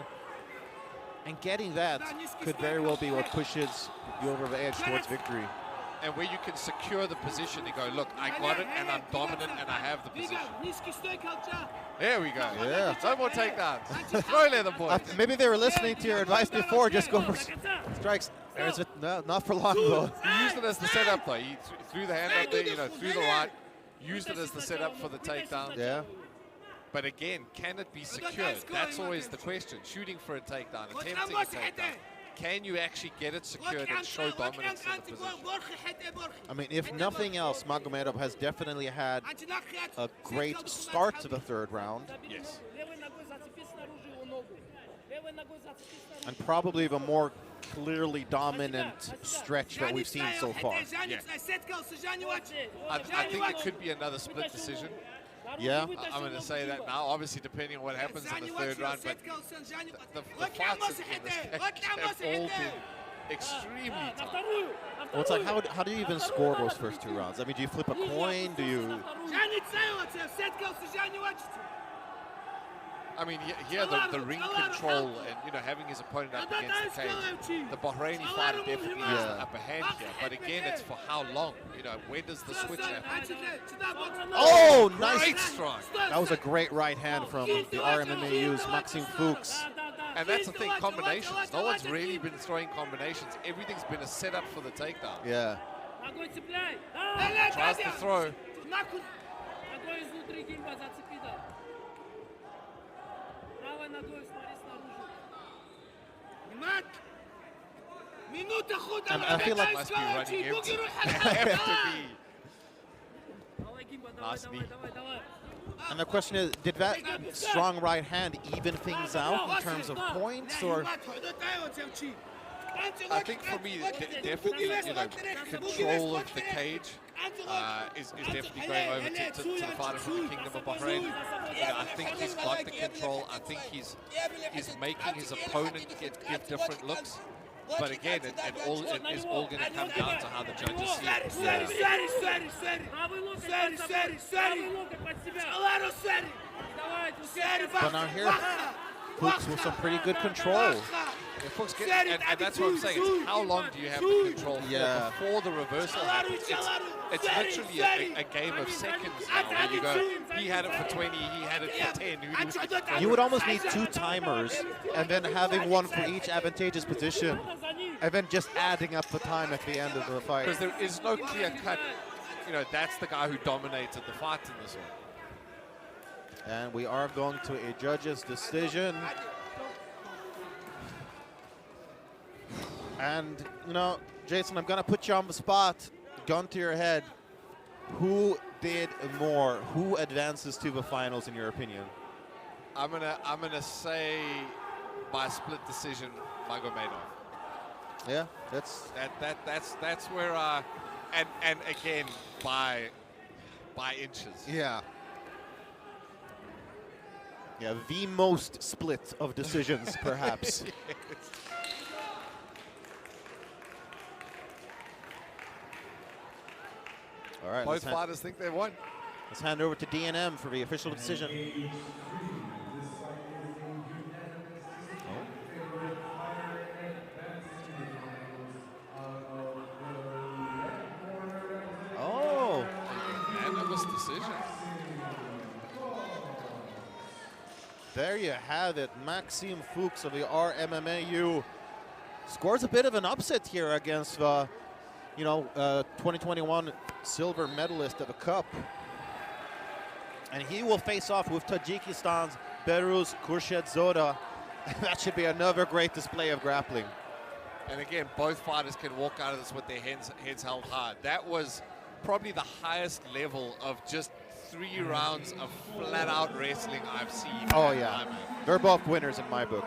And getting that could very well be what pushes you over the edge towards victory. And where you can secure the position and go, look, I got it, and I'm dominant, and I have the position. There we go. Yeah. No more takedowns. Throw leather, boys. Maybe they were listening to your advice before. Just go for strikes. No, not for long, though. He used it as the setup, though. He threw the hand up there, threw the right, used it as the setup for the takedown. Yeah. But again, can it be secured? That's always the question. Shooting for a takedown, attempting a takedown. Can you actually get it secured and show dominance in the position? I mean, if nothing else, Magomedov has definitely had a great start to the third round. Yes. And probably the more clearly dominant stretch that we've seen so far. Yeah. I think it could be another split decision. Yeah. I'm going to say that now, obviously depending on what happens in the third round, but the fights in this cage have all been extremely tough. Well, it's like, how do you even score those first 2 rounds? I mean, do you flip a coin? Do you... I mean, here the ring control and, having his opponent up against the cage, the Bahraini fighter definitely has the upper hand here. But again, it's for how long? Where does the switch happen? Oh, nice. Great strike. That was a great right hand from the RMMAU's Maxime Fuchs. And that's the thing, combinations. No one's really been throwing combinations. Everything's been a setup for the takedown. Yeah. Tries to throw. And I feel like Must be running empty. Have to be. Nice knee. And the question is, did that strong right hand even things out in terms of points, or? I think for me, definitely, control of the cage is definitely going over to the fighter from the Kingdom of Bahrain. I think he's got the control. I think he's making his opponent give different looks. But again, it is all going to come down to how the judges see it. But now here, Fuchs with some pretty good control. Yeah, Fuchs and that's what I'm saying. It's how long do you have the control for before the reversal happens? It's literally a game of seconds now. Where you go, he had it for 20, he had it for 10. You would almost need 2 timers, and then having one for each advantageous position, and then just adding up the time at the end of the fight. Because there is no clear cut. That's the guy who dominated the fight in this one. And we are going to a judge's decision. And, Jason, I'm going to put you on the spot. Gun to your head. Who did more? Who advances to the finals, in your opinion? I'm gonna say by split decision, Magomedov. Yeah, that's where and again by inches. Yeah, the most split of decisions, perhaps. Yes. All right, both fighters think they won. Let's hand over to D&M for the official decision. Oh, unanimous decision. There you have it. Maxime Fuchs of the RMMAU scores a bit of an upset here against the 2021 silver medalist of the Cup. And he will face off with Tajikistan's Behruz Khurshedzoda. That should be another great display of grappling. And again, both fighters can walk out of this with their heads held high. That was probably the highest level of just 3 rounds of flat-out wrestling I've seen. Oh, yeah. They're both winners in my book.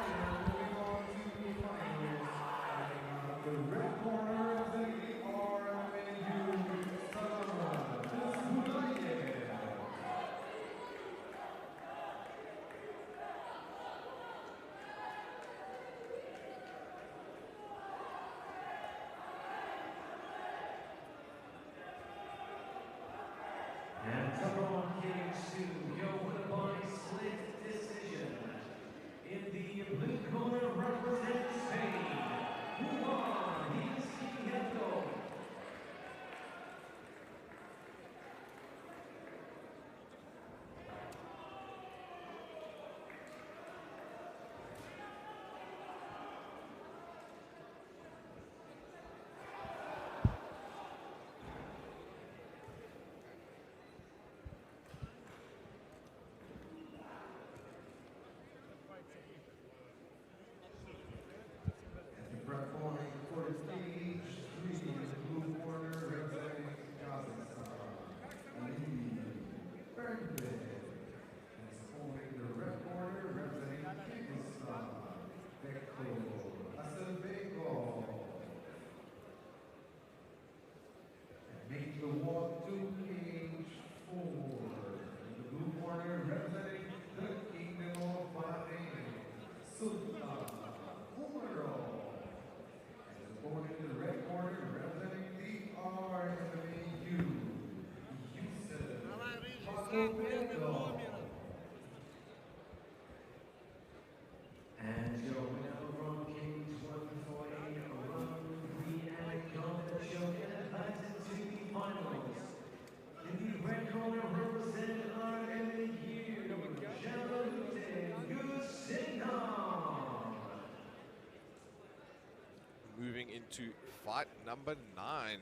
Moving into fight number 9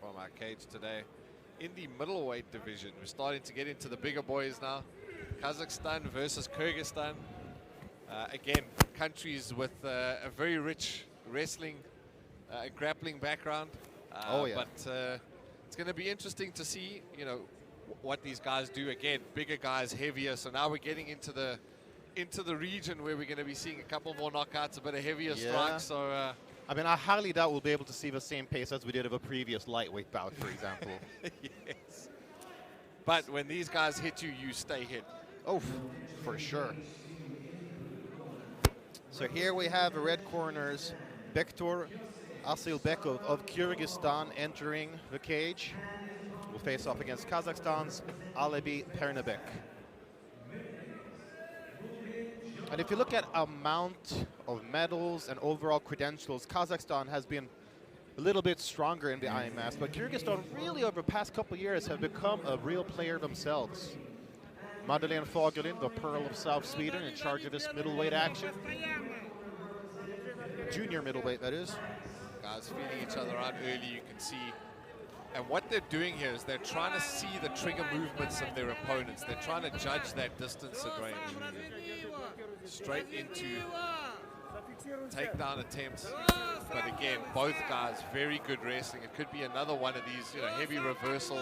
from our cage today. In the middleweight division, we're starting to get into the bigger boys now. Kazakhstan versus Kyrgyzstan. Again, countries with a very rich wrestling, grappling background. But it's going to be interesting to see, what these guys do. Again, bigger guys, heavier. So now we're getting into the region where we're going to be seeing a couple more knockouts, a bit of heavier strikes. So I mean, I highly doubt we'll be able to see the same pace as we did of a previous lightweight bout, for example. Yes. But when these guys hit you, you stay hit. Oh, for sure. So here we have the red corners, Bektor Asilbekov of Kyrgyzstan entering the cage. Will face off against Kazakhstan's Alebi Pernebek. And if you look at amount of medals and overall credentials, Kazakhstan has been a little bit stronger in the IMMAF, but Kyrgyzstan really over the past couple of years have become a real player themselves. Madeleine Fagerlind, the Pearl of South Sweden, in charge of this middleweight action. Junior middleweight, that is. Guys feeling each other out early, you can see. And what they're doing here is they're trying to see the trigger movements of their opponents. They're trying to judge that distance and range. Straight into takedown attempts. But again, both guys very good wrestling. It could be another one of these, you know, heavy reversal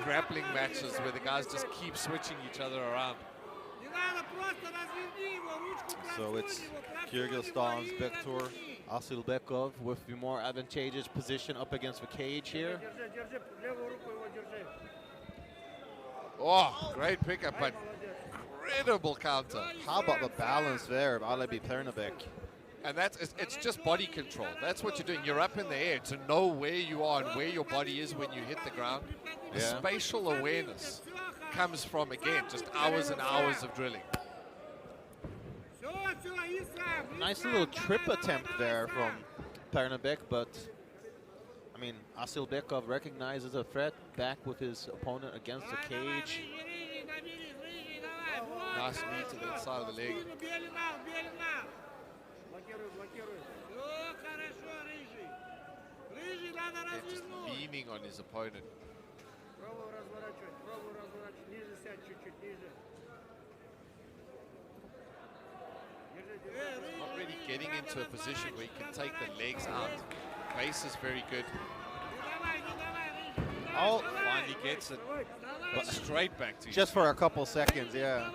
grappling matches where the guys just keep switching each other around. So it's Kyrgyzstan's Bektor Asilbekov with the more advantageous position up against the cage here. Oh, great pickup, but incredible counter. How about the balance there of Alebi Pernebek? And it's just body control. That's what you're doing. You're up in the air to know where you are and where your body is when you hit the ground. The spatial awareness comes from, again, just hours and hours of drilling. Nice little trip attempt there from Pernebek, but I mean, Asilbekov recognizes a threat back with his opponent against the cage. Nice knee to the inside of the leg. And just leaning on his opponent. Not really getting into a position where he can take the legs out. Base is very good. Oh, finally gets it, but straight back to you. Just for a couple seconds, yeah.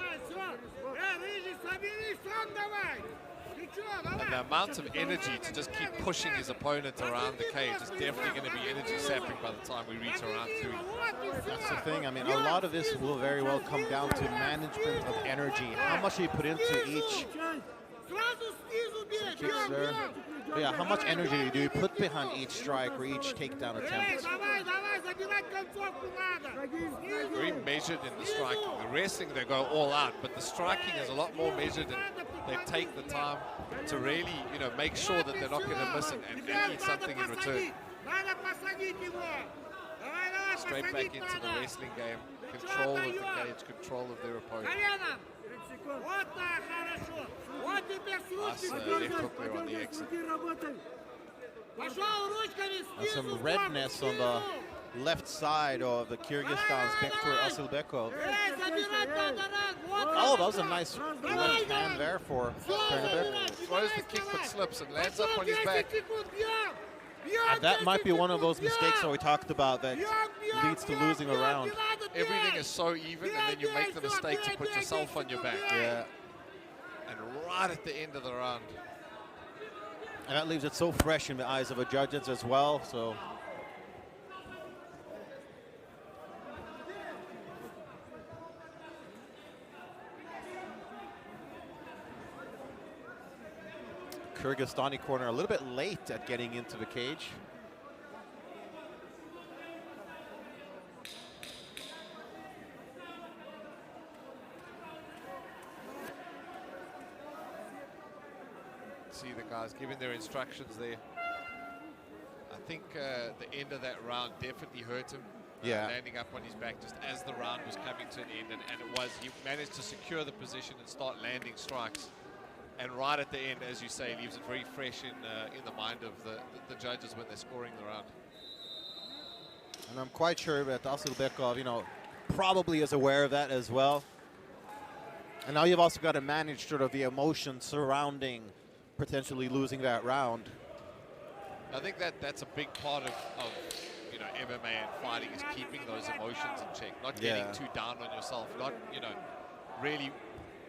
And the amount of energy to just keep pushing his opponent around the cage is definitely going to be energy sapping by the time we reach around 2. That's the thing. I mean, a lot of this will very well come down to management of energy. How much you put into each kicks there. Yeah, how much energy do you put behind each strike or each takedown attempt? Very measured in the striking. The wrestling, they go all out, but the striking is a lot more measured, and they take the time to really, you know, make sure that they're not going to miss it and eat something in return. Straight back into the wrestling game. Control of the cage, control of their opponent. Nice left hook there on the exit. And some redness on the left side of the Kyrgyzstan's Bektor Asilbekov. Oh, that was a nice left hand there for Pernebek. Throws the kick but slips and lands up on his back. And that might be one of those mistakes that we talked about that leads to losing a round. Everything is so even, and then you make the mistake to put yourself on your back. Yeah. And right at the end of the round. And that leaves it so fresh in the eyes of the judges as well, so. Kyrgyzstani corner a little bit late at getting into the cage. See the guys giving their instructions there. I think the end of that round definitely hurt him. Yeah. Landing up on his back just as the round was coming to an end, and it was. He managed to secure the position and start landing strikes. And right at the end, as you say, leaves it very fresh in the mind of the judges when they're scoring the round. And I'm quite sure that Asilbekov, you know, probably is aware of that as well. And now you've also got to manage sort of the emotions surrounding potentially losing that round. I think that's a big part of you know, MMA and fighting, is keeping those emotions in check, not getting too down on yourself, not, you know, really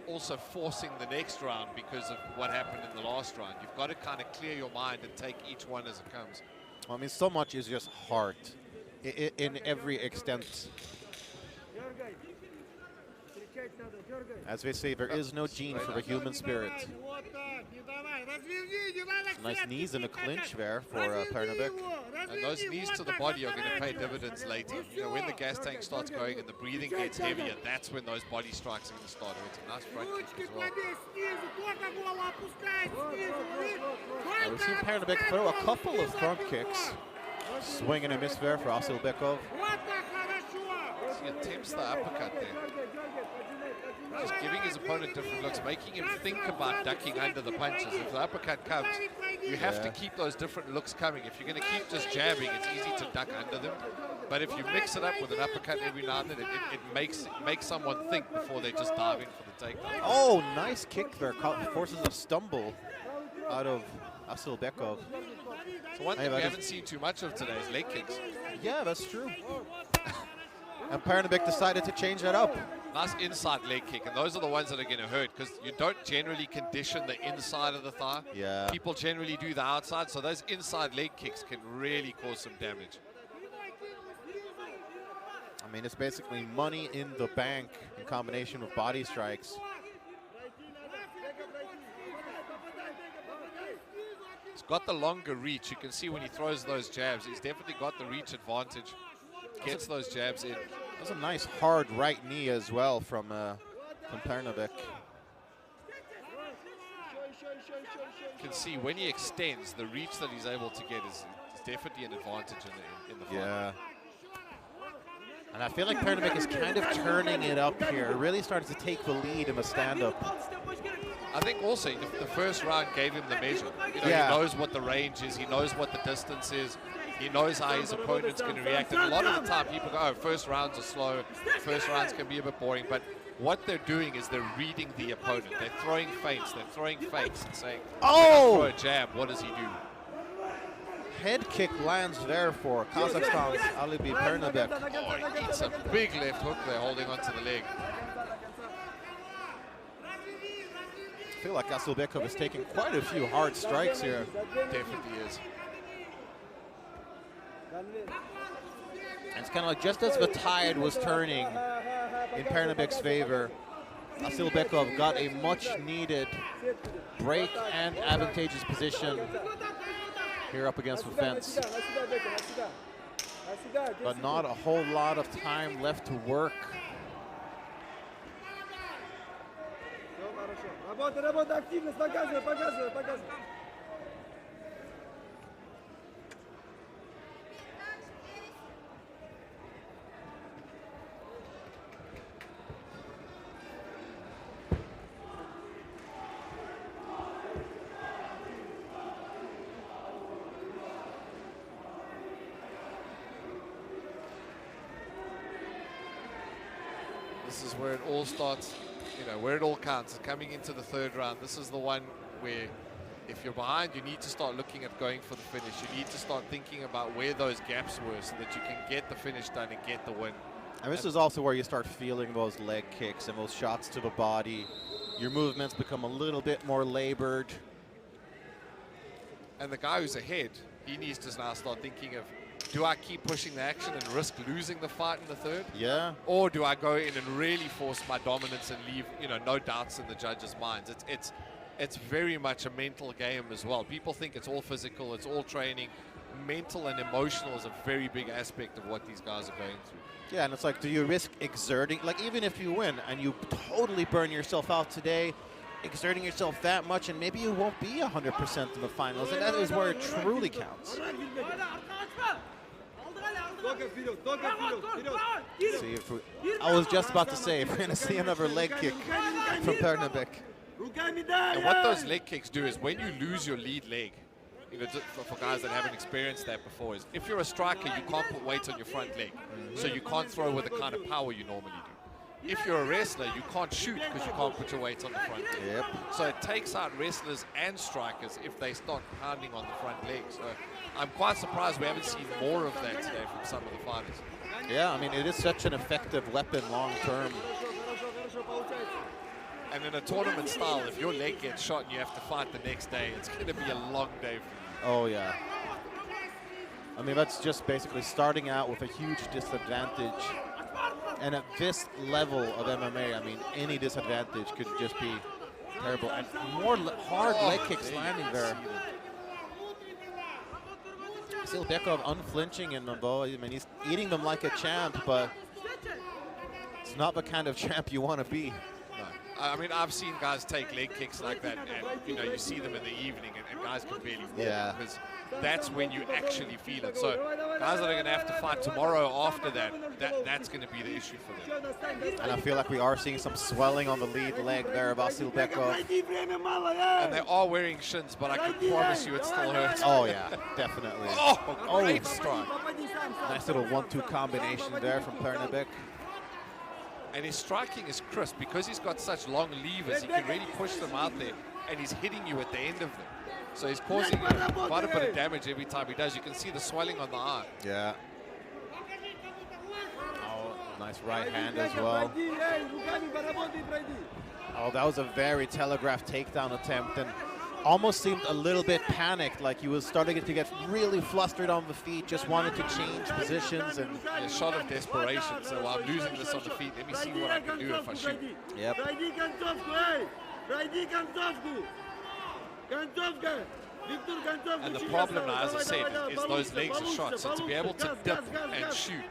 also forcing the next round because of what happened in the last round. You've got to kind of clear your mind and take each one as it comes. I mean, so much is just heart in every extent. As they say, there is no gene for the human spirit. Nice knees in a clinch there for Pernabek. And those knees to the body are going to pay dividends later. You know, when the gas tank starts going and the breathing gets heavier, that's when those body strikes are going to start. It's a nice front kick as well. We've seen Pernabek throw a couple of front kicks. Swing and a miss there for Asilbekov. He attempts the uppercut there. Just giving his opponent different looks, making him think about ducking under the punches. If the uppercut comes, you have to keep those different looks coming. If you're going to keep just jabbing, it's easy to duck under them. But if you mix it up with an uppercut every now and then, it makes someone think before they just dive in for the takedown. Oh, nice kick there. Forces a stumble out of Asilbekov. So one thing we haven't seen too much of today is leg kicks. Yeah, that's true. And Pernabek decided to change that up. Nice inside leg kick, and those are the ones that are going to hurt because you don't generally condition the inside of the thigh. Yeah. People generally do the outside, so those inside leg kicks can really cause some damage. I mean, it's basically money in the bank in combination with body strikes. He's got the longer reach. You can see when he throws those jabs, he's definitely got the reach advantage. Gets those jabs in. That's a nice hard right knee as well from Pernabek. You can see when he extends, the reach that he's able to get is definitely an advantage in the fight. Yeah. And I feel like Pernabek is kind of turning it up here, really starting to take the lead in the stand-up. I think also the first round gave him the measure. You know, Yeah. He knows what the range is, he knows what the distance is, he knows how his opponent's going to react. And a lot of the time people go, oh, first rounds are slow, first rounds can be a bit boring, but what they're doing is they're reading the opponent. They're throwing feints, and saying, oh! throw a jab, what does he do? Head kick lands there for Kazakhstan's Alibi Pernabek. Oh, he eats a big left hook there, holding onto the leg. I feel like Asilbekov is taking quite a few hard strikes here. Definitely is. And it's kind of like just as the tide was turning in Pernabek's favor, Asilbekov got a much needed break and advantageous position here up against the fence. But not a whole lot of time left to work. Работа, активность, показывай. This is where it all starts, you know, where it all counts. Coming into the third round, this is the one where if you're behind, you need to start looking at going for the finish. You need to start thinking about where those gaps were so that you can get the finish done and get the win. And this is also where you start feeling those leg kicks and those shots to the body. Your movements become a little bit more labored. And the guy who's ahead, he needs to now start thinking of, do I keep pushing the action and risk losing the fight in the third? Yeah. Or do I go in and really force my dominance and leave, you know, no doubts in the judges' minds? It's very much a mental game as well. People think it's all physical, it's all training. Mental and emotional is a very big aspect of what these guys are going through. Yeah, and it's like, do you risk exerting, like even if you win and you totally burn yourself out today, exerting yourself that much, and maybe you won't be 100% in the finals, and that is where it truly counts. See if I was just about to say, if we're going to see another leg kick from Pernabek. And what those leg kicks do is when you lose your lead leg, you know, for guys that haven't experienced that before, is if you're a striker, you can't put weight on your front leg. So you can't throw with the kind of power you normally do. If you're a wrestler, you can't shoot because you can't put your weight on the front leg. Yep. So it takes out wrestlers and strikers if they start pounding on the front leg. So I'm quite surprised we haven't seen more of that today from some of the fighters. Yeah, I mean, it is such an effective weapon long term. And in a tournament style, if your leg gets shot and you have to fight the next day, it's going to be a long day for you. Oh, yeah. I mean, that's just basically starting out with a huge disadvantage. And at this level of MMA, I mean, any disadvantage could just be terrible. And more hard leg kicks landing there. Still Bekov unflinching in them, though. I mean, he's eating them like a champ, but it's not the kind of champ you want to be. No. I mean, I've seen guys take leg kicks like that, and you know, you see them in the evening, and guys can barely walk, because that's when you actually feel it. So guys that are going to have to fight tomorrow after that's going to be the issue for them. And I feel like we are seeing some swelling on the lead leg there of Vasil Bekov. And they are wearing shins, but I can promise you it still hurts. Oh, yeah, definitely. Oh, great strike. Nice little 1-2 combination there from Pernabek. And his striking is crisp because he's got such long levers. He can really push them out there, and he's hitting you at the end of them. So he's causing quite a bit of damage every time he does. You can see the swelling on the eye. Yeah. Oh, nice right hand as well. Oh, that was a very telegraphed takedown attempt, and almost seemed a little bit panicked, like he was starting to get really flustered on the feet, just wanted to change positions. And a shot of desperation. So I'm losing this on the feet. Let me see what I can do if I shoot. Yep. And the problem now, as I said, is those legs are shot. So to be able to dip and shoot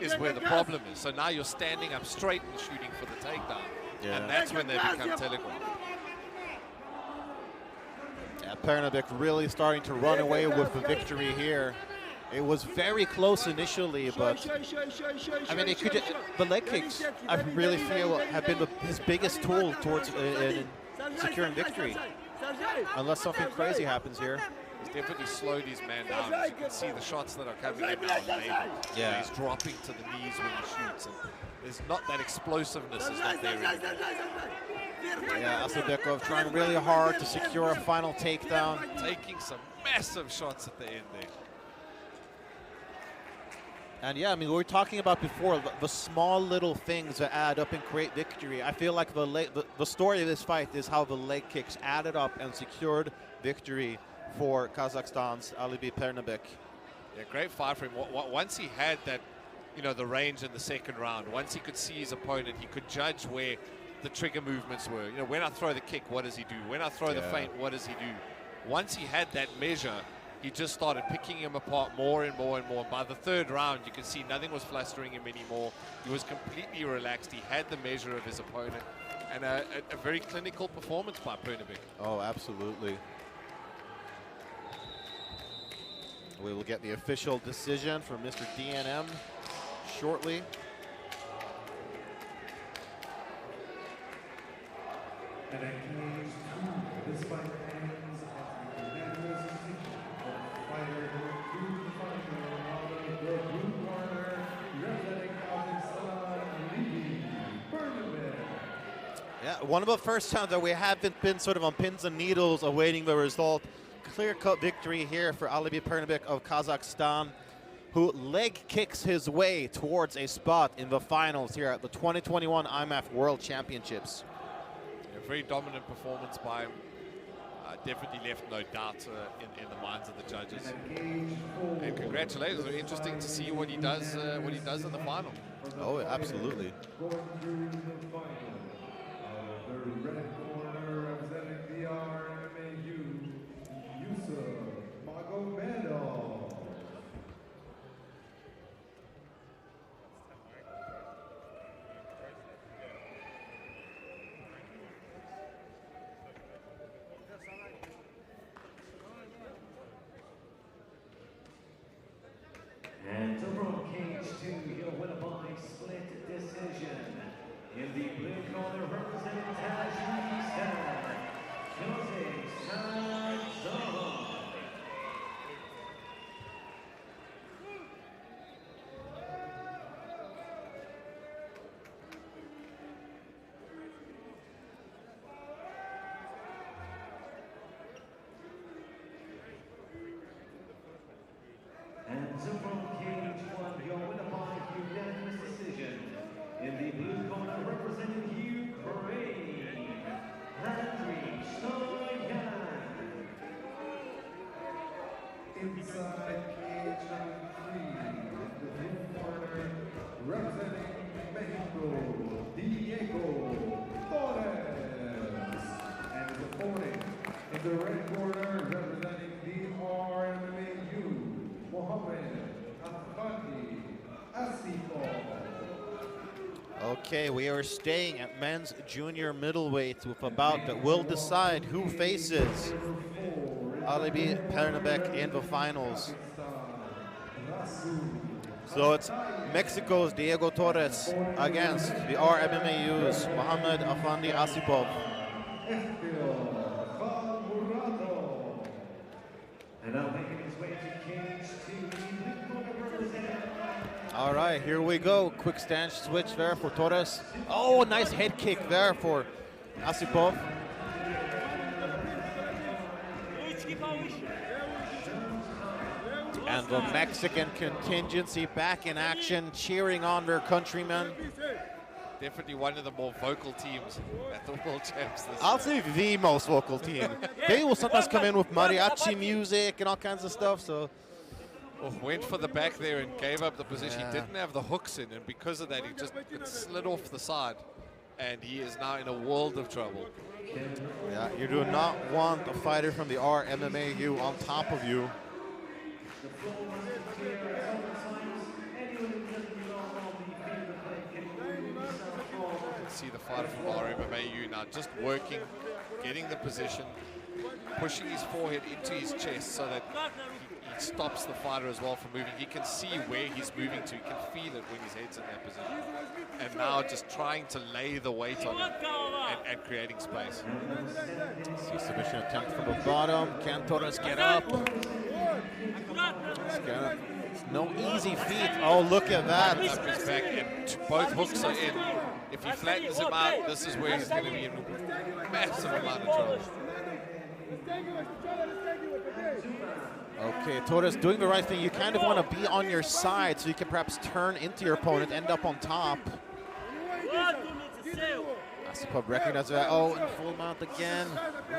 is where the problem is. So now you're standing up straight and shooting for the takedown. Yeah. And that's when they become telegraphed. Yeah, Pernabek really starting to run away with the victory here. It was very close initially, but I mean, the leg kicks, I really feel, have been his biggest tool towards securing victory. Unless something crazy happens here. He's definitely slowed his man down. As you can see the shots that are coming in now. Yeah. He's dropping to the knees when he shoots. And there's not that explosiveness is not there anymore. Yeah, Asylbekov trying really hard to secure a final takedown. Taking some massive shots at the end there. And yeah, I mean, we were talking about before, the small little things that add up and create victory. I feel like the story of this fight is how the leg kicks added up and secured victory for Kazakhstan's Alibi Pernabek. Yeah, great fight for him. Once he had that, you know, the range in the second round, once he could see his opponent, he could judge where the trigger movements were. You know, when I throw the kick, what does he do? When I throw the feint, what does he do? Once he had that measure, he just started picking him apart more and more and more. By the third round, you can see nothing was flustering him anymore. He was completely relaxed. He had the measure of his opponent. And a very clinical performance by Pernabek. Oh, absolutely. We will get the official decision from Mr. DNM shortly. And at Cage 2, this fight ends at the unanimous decision of fighter going through the final of the blue corner, representing Kazakhstan, Alibi Pernabek. Yeah, one of the first times that we haven't been sort of on pins and needles awaiting the result. Clear-cut victory here for Alibi Pernabek of Kazakhstan, who leg kicks his way towards a spot in the finals here at the 2021 IMMAF World Championships. A very dominant performance by him. Definitely left no doubt in the minds of the judges. And congratulations. It'll be interesting to see what he does in the final. Oh, absolutely. Going through the final of the red corner representing the RMAU, Yusuf Magomedov. And over on cage 2, he'll win it by split decision. In the blue inside cage number 3, the blue corner, representing Mexico, Diego Torres. And his opponent in the red corner, representing the RMMAU, Mohammed Afandi Asifov. Okay, we are staying at men's junior middleweight with a bout that will decide who faces Alibi Pernabek in the finals. So it's Mexico's Diego Torres against the RMMAU's Mohammed Afandi Asipov. And now making his way to cage 2, All right, here we go. Quick stance switch there for Torres. Oh, nice head kick there for Asipov. And the Mexican contingency back in action, cheering on their countrymen. Definitely one of the more vocal teams at the World Champs this I'll year. say the most vocal team. They will sometimes come in with mariachi music and all kinds of stuff, so. Oh, went for the back there and gave up the position. Yeah. He didn't have the hooks in, and because of that, it slid off the side. And he is now in a world of trouble. Yeah, you do not want a fighter from the RMMAU on top of you. See the fighter from RMMAU now just working, getting the position, pushing his forehead into his chest so that he stops the fighter as well from moving. He can see where he's moving to. He can feel it when his head's in that position. And now just trying to lay the weight on him and creating space. See submission attempt from the bottom. Can Torres get up? It's no easy feat. Oh, look at that. Up his back, and both hooks are in. If he flattens him out, this is where he's going to be in massive amount of trouble. Okay, Torres doing the right thing. You kind of want to be on your side so you can perhaps turn into your opponent, end up on top. Asipov recognizes that. Oh, and full mount again.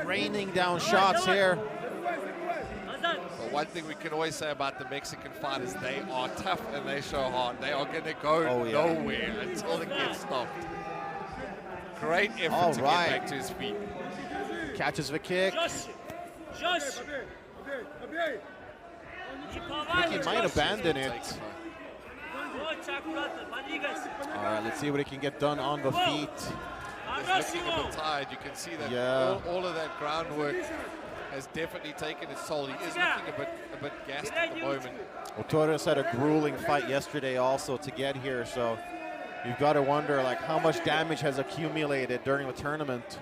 Raining down shots here. But one thing we can always say about the Mexican fighters, they are tough and they show heart. They are going to go nowhere until it gets stopped. Great effort to get back to his feet. Catches the kick. I think he might abandon it. All right, let's see what he can get done on the feet. He's looking a bit tired. You can see that all of that groundwork has definitely taken its toll. He is looking a bit gassed at the moment. Well, Torres had a grueling fight yesterday also to get here, so you've got to wonder like how much damage has accumulated during the tournament.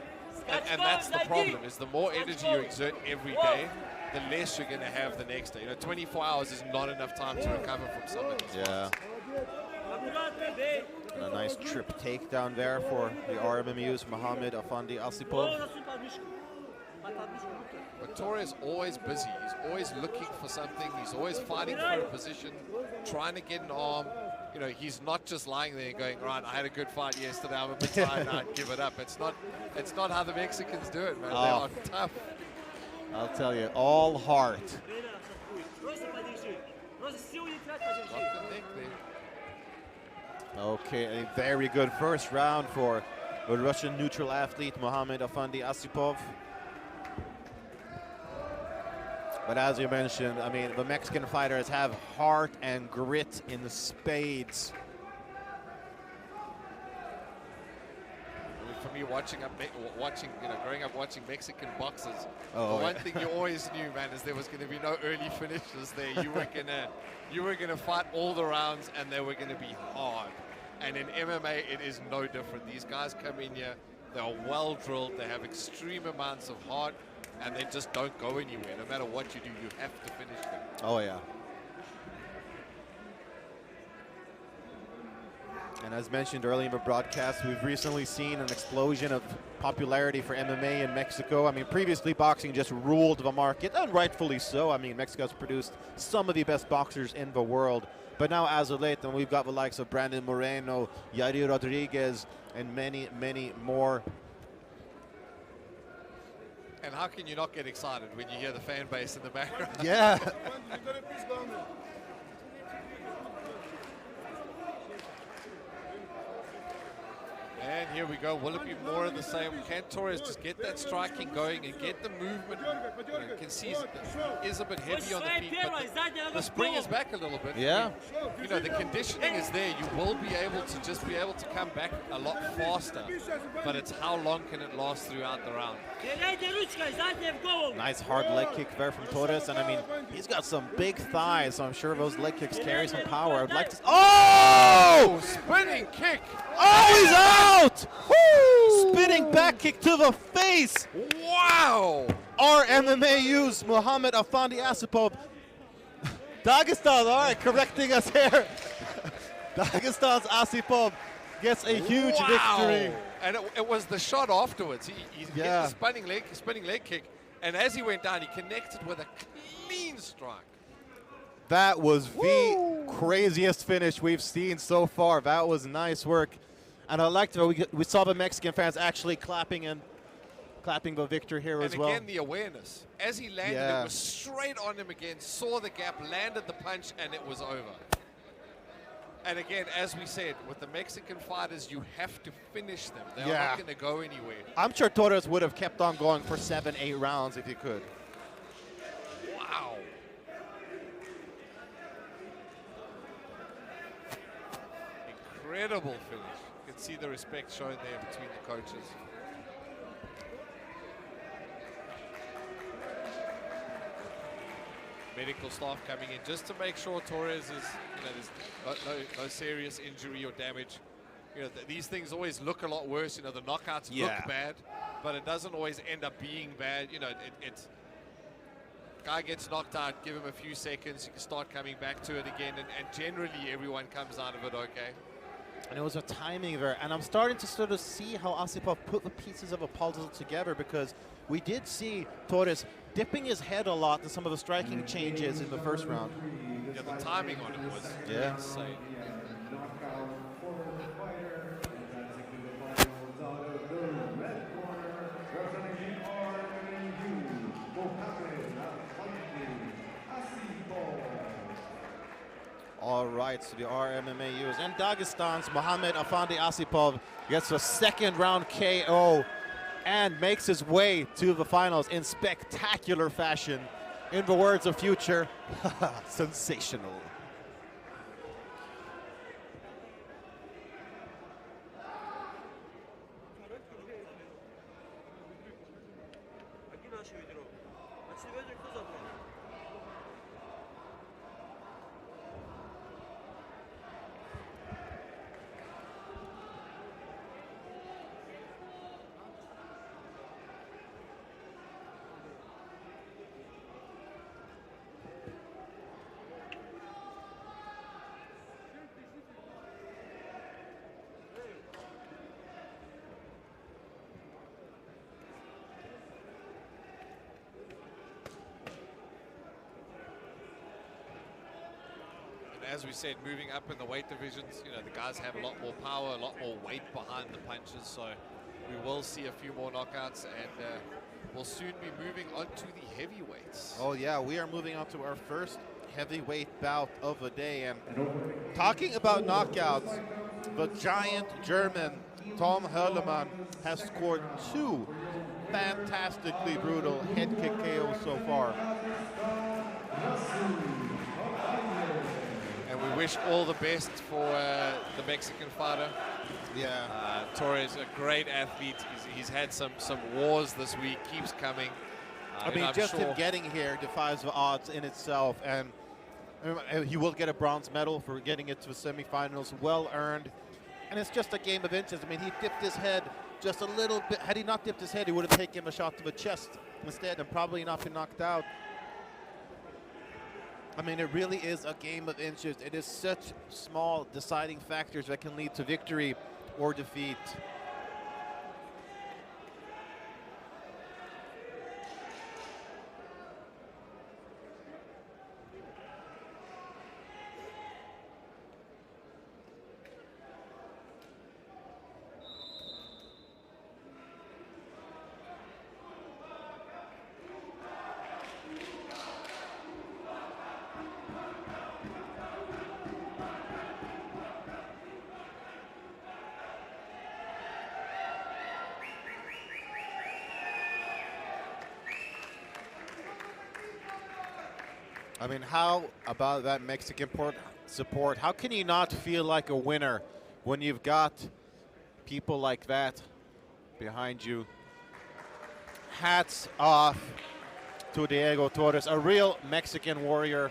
And that's the problem, is the more energy you exert every day, the less you're going to have the next day. 24 hours is not enough time to recover from some of these fights. And a nice trip takedown there for the RMMU's Mohammed Afandi Asipov. But Torres always busy. He's always looking for something. He's always fighting for a position, trying to get an arm. He's not just lying there going, right, I had a good fight yesterday, I'm a bit tired now, give it up. It's not how the Mexicans do it, man. They are tough. I'll tell you, all heart. Okay, a very good first round for the Russian neutral athlete Mohammed Afandi Asipov. But as you mentioned, I mean, the Mexican fighters have heart and grit in spades. For me, growing up watching Mexican boxers, the Oh, one thing you always knew, man, is there was going to be no early finishes there. You were gonna fight all the rounds, and they were going to be hard. And in MMA, it is no different. These guys come in here, they are well drilled, they have extreme amounts of heart, and they just don't go anywhere. No matter what you do, you have to finish them. Oh, yeah. And as mentioned earlier in the broadcast, we've recently seen an explosion of popularity for MMA in Mexico. I mean, previously boxing just ruled the market, and rightfully so. I mean, Mexico's produced some of the best boxers in the world. But now, as of late, and we've got the likes of Brandon Moreno, Yair Rodriguez, and many, many more. And how can you not get excited when you hear the fan base in the background? Yeah. And here we go. Will it be more of the same? Can Torres just get that striking going and get the movement? You can see he is a bit heavy on the feet, but the spring is back a little bit. Yeah. You know, the conditioning is there. You will be able to come back a lot faster, but it's how long can it last throughout the round? Nice hard leg kick there from Torres, and I mean, he's got some big thighs, so I'm sure those leg kicks carry some power. I would like to. Oh! Spinning kick! Oh, he's out! Woo! Spinning back kick to the face. Wow! Our MMA use Muhammad Afandi Asipov. Dagestan, all right, correcting us here. Dagestan's Asipov gets a huge victory. And it was the shot afterwards. He hit Yeah. the spinning leg kick, and as he went down, he connected with a clean strike. That was the craziest finish we've seen so far. That was nice work. And I liked it. We saw the Mexican fans actually clapping the victor here as well. And again, the awareness. As he landed, it was straight on him again, saw the gap, landed the punch, and it was over. And again, as we said, with the Mexican fighters, you have to finish them. They're not going to go anywhere. I'm sure Torres would have kept on going for 7-8 rounds if he could. Wow. Incredible finish. You can see the respect shown there between the coaches. Medical staff coming in just to make sure Torres is, there's no serious injury or damage. These things always look a lot worse. The knockouts look bad, but it doesn't always end up being bad. It's guy gets knocked out, give him a few seconds, you can start coming back to it again, and generally everyone comes out of it okay. And it was a timing there. And I'm starting to sort of see how Asipov put the pieces of a puzzle together, because we did see Torres dipping his head a lot in some of the striking changes in the first round. Yeah, the timing on it was insane. All right, so the RMMAUs and Dagestan's Muhammad Afandi Asipov gets a second round KO and makes his way to the finals in spectacular fashion. In the words of Future, sensational. As we said, moving up in the weight divisions, the guys have a lot more power, a lot more weight behind the punches, so we will see a few more knockouts, and we'll soon be moving on to the heavyweights. Oh yeah, we are moving on to our first heavyweight bout of the day, and talking about knockouts, the giant German Tom Hörlemann has scored 2 fantastically brutal head kick KOs so far. And we wish all the best for the Mexican fighter. Yeah. Torres, a great athlete. He's had some wars this week, keeps coming. I mean, just him getting here defies the odds in itself, and he will get a bronze medal for getting it to the semifinals, well earned. And it's just a game of inches. I mean, he dipped his head just a little bit. Had he not dipped his head, he would have taken a shot to the chest instead and probably not been knocked out. I mean, it really is a game of inches. It is such small deciding factors that can lead to victory or defeat. I mean, how about that Mexican support? How can you not feel like a winner when you've got people like that behind you? Hats off to Diego Torres, a real Mexican warrior.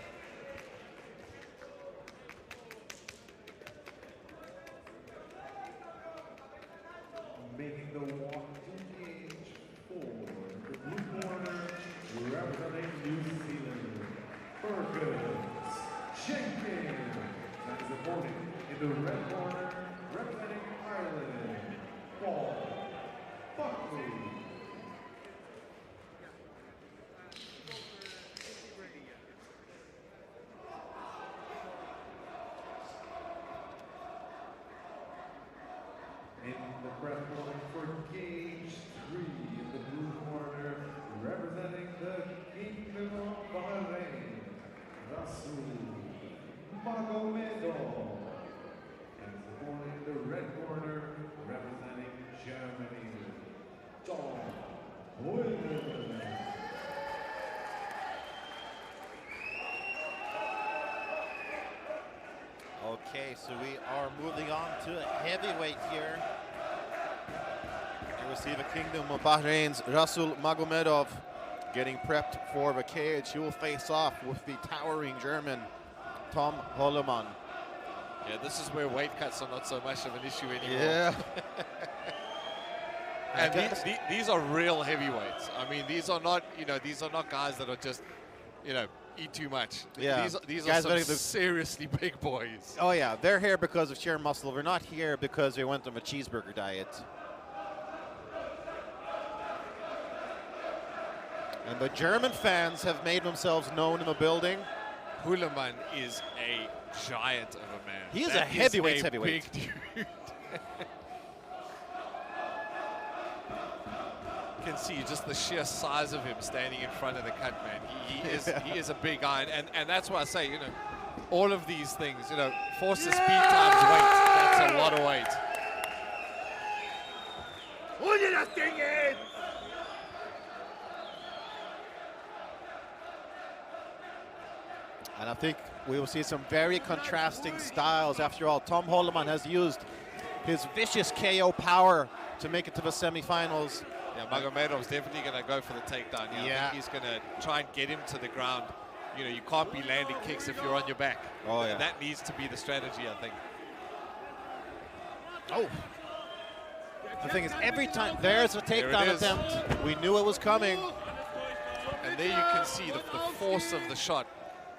Making the walk to cage 4, the blue corner, representing New Zealand, Fergus Jenkins. And his opponent in the red corner, representing Ireland, Paul Buckley. In the prep point for cage 3 in the blue corner, representing the Kingdom of Bahrain, Rasul Magomedov. And his opponent in the red corner, representing Germany, Tom Hoyland. Okay, so we are moving on to a heavyweight here. You will see the Kingdom of Bahrain's Rasul Magomedov getting prepped for the cage. He will face off with the towering German Tom Hollemann. Yeah, this is where weight cuts are not so much of an issue anymore. Yeah. And these are real heavyweights. I mean, these are not, these are not guys that are just, eat too much. Yeah. These Guys are some seriously big boys. Oh yeah, they're here because of sheer muscle. They're not here because they went on a cheeseburger diet. And the German fans have made themselves known in the building. Hollemann is a giant of a man. He is a heavyweight. Big dude. You can see just the sheer size of him standing in front of the cut man. He is a big guy, and that's why I say, all of these things, force the speed times weight. That's a lot of weight. And I think we will see some very contrasting styles. After all, Tom Hollemann has used his vicious KO power to make it to the semifinals. Yeah, Magomedov's definitely going to go for the takedown. I think he's going to try and get him to the ground. You can't be landing kicks if you're on your back. Oh, yeah. And that needs to be the strategy, I think. Oh. The thing is, every time there's a takedown attempt, we knew it was coming. And there you can see the force of the shot.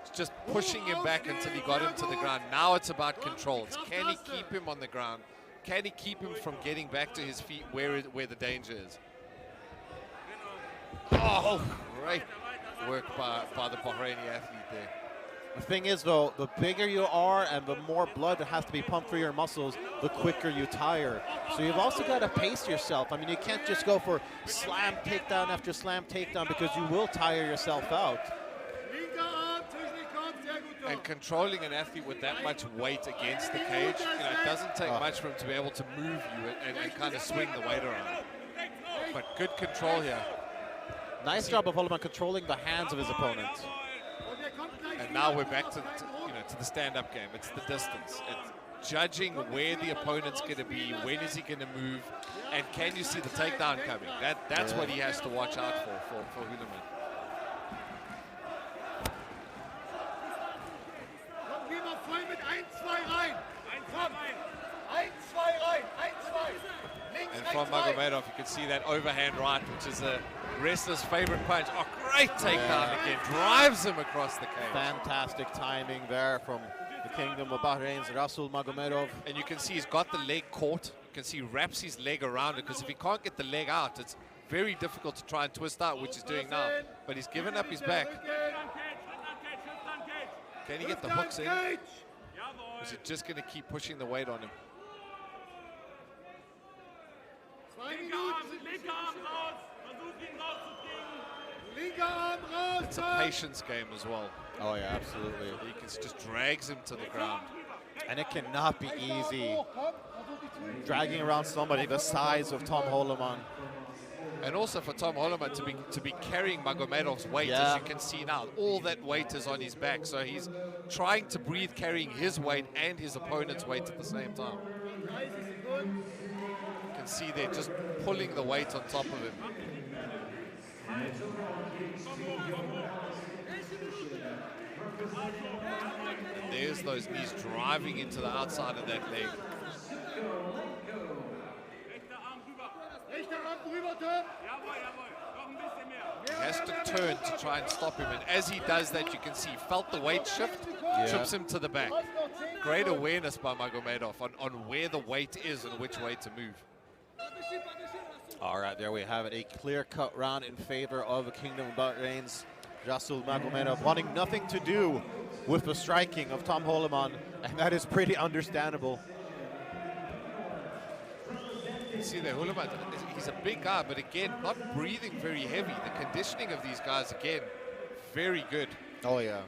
It's just pushing him back until he got him to the ground. Now it's about control. Can he keep him on the ground? Can he keep him from getting back to his feet where the danger is? Oh, great work by the Bahraini athlete there. The thing is, though, the bigger you are and the more blood that has to be pumped through your muscles, the quicker you tire. So you've also got to pace yourself. I mean, you can't just go for slam takedown after slam takedown because you will tire yourself out. And controlling an athlete with that much weight against the cage, it doesn't take much for him to be able to move you and kind of swing the weight around. But good control here. Nice job of Hollemann controlling the hands of his opponent. And now we're back to the stand-up game. It's the distance. It's judging where the opponent's going to be, when is he going to move, and can you see the takedown coming? That's what he has to watch out for Hollemann. And from Magomedov, you can see that overhand right, which is a wrestler's favorite punch. Oh, great takedown again. Drives him across the cage. Fantastic timing there from the Kingdom of Bahrain's Rasul Magomedov. And you can see he's got the leg caught. You can see he wraps his leg around it, because if he can't get the leg out, it's very difficult to try and twist out, which he's doing now. But he's given up his back. Can he get the hooks in? Or is he just going to keep pushing the weight on him? It's a patience game as well. Oh yeah, absolutely. He just drags him to the ground. And it cannot be easy dragging around somebody the size of Tom Hollemann. And also for Tom Holloman to be carrying Magomedov's weight, as you can see now. All that weight is on his back, so he's trying to breathe, carrying his weight and his opponent's weight at the same time. You can see they're just pulling the weight on top of him. There's those knees driving into the outside of that leg. He has to turn to try and stop him, and as he does that, you can see he felt the weight shift, trips him to the back. Great awareness by Magomedov on where the weight is and which way to move. All right, there we have it. A clear-cut round in favor of the Kingdom of Bahrain's Rasul Magomedov, wanting nothing to do with the striking of Tom Holloman, and that is pretty understandable. You see there, Holloman, he's a big guy, but again, not breathing very heavy. The conditioning of these guys, again, very good. Oh, yeah.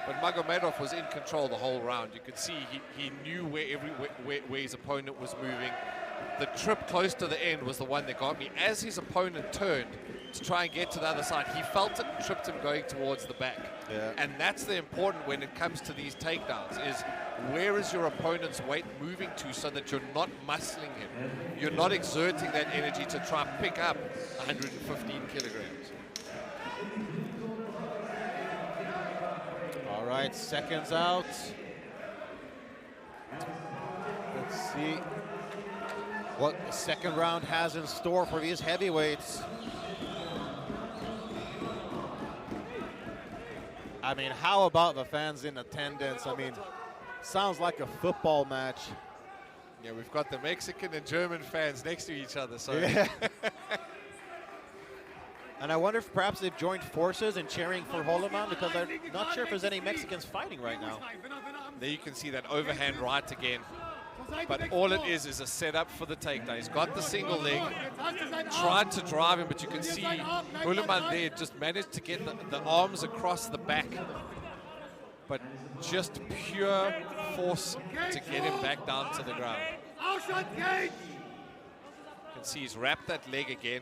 But Magomedov was in control the whole round. You could see he knew where his opponent was moving. The trip close to the end was the one that got me. As his opponent turned to try and get to the other side, he felt it and tripped him going towards the back. Yeah. And that's the important when it comes to these takedowns, is where is your opponent's weight moving to so that you're not muscling him. You're not exerting that energy to try and pick up 115 kilograms. All right, seconds out. Let's see what the second round has in store for these heavyweights. I mean, how about the fans in attendance? I mean, sounds like a football match. Yeah, we've got the Mexican and German fans next to each other. So yeah. And I wonder if perhaps they've joined forces in cheering for Holloman, because I'm not sure if there's any Mexicans fighting right now. There you can see that overhand right again. But all it is a setup for the takedown. He's got the single leg, tried to drive him, but you can see Holloman there just managed to get the arms across the back. But just pure force to get him back down to the ground. You can see he's wrapped that leg again.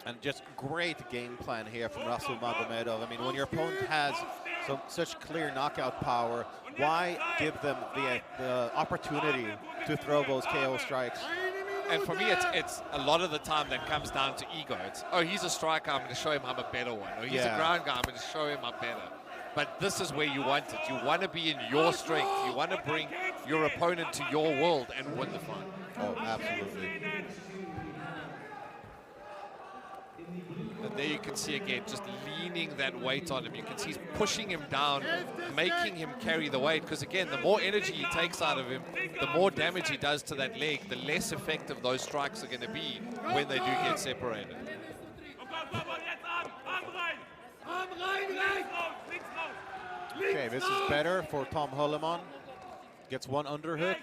And just great game plan here from Rasul Magomedov. I mean, when your opponent has such clear knockout power, why give them the opportunity to throw those KO strikes? And for me, it's a lot of the time that comes down to ego. It's, oh, he's a striker, I'm going to show him I'm a better one. Or he's a ground guy, I'm going to show him I'm better. But this is where you want it. You want to be in your strength. You want to bring your opponent to your world and win the fight. Oh, absolutely. And there you can see again, just leaning that weight on him. You can see he's pushing him down, making him carry the weight. Because again, the more energy he takes out of him, the more damage he does to that leg, the less effective those strikes are going to be when they do get separated. Okay, this is better for Tom Holloman. Gets one underhook.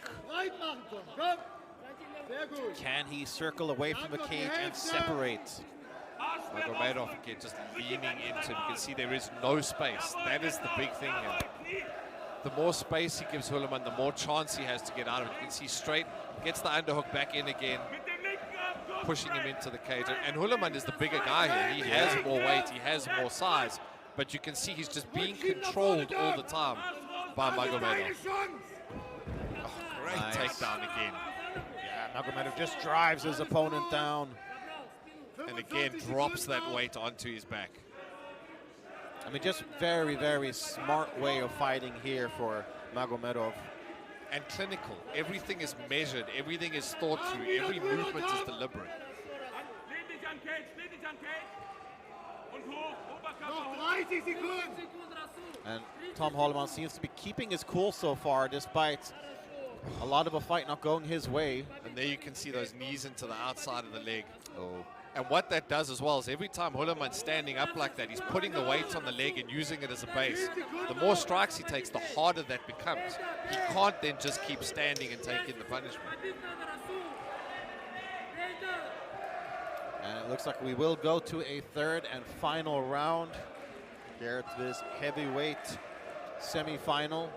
Can he circle away from the cage and separate? Magomedov again just leaning into him. You can see there is no space. That is the big thing here. The more space he gives Holloman, the more chance he has to get out of it. You can see straight, gets the underhook back in again, pushing him into the cage. And Holloman is the bigger guy here. He has more weight, he has more size, but you can see he's just being controlled all the time by Magomedov. Oh, great takedown again. Yeah, Magomedov just drives his opponent down. And again, drops that weight onto his back. I mean, just very, very smart way of fighting here for Magomedov. And clinical. Everything is measured. Everything is thought through. Every movement is deliberate. And Tom Holloman seems to be keeping his cool so far, despite a lot of a fight not going his way. And there you can see those knees into the outside of the leg. Oh. And what that does as well is every time Holloman's standing up like that, he's putting the weight on the leg and using it as a base. The more strikes he takes, the harder that becomes. He can't then just keep standing and taking the punishment. And it looks like we will go to a third and final round here at this heavyweight semi-final.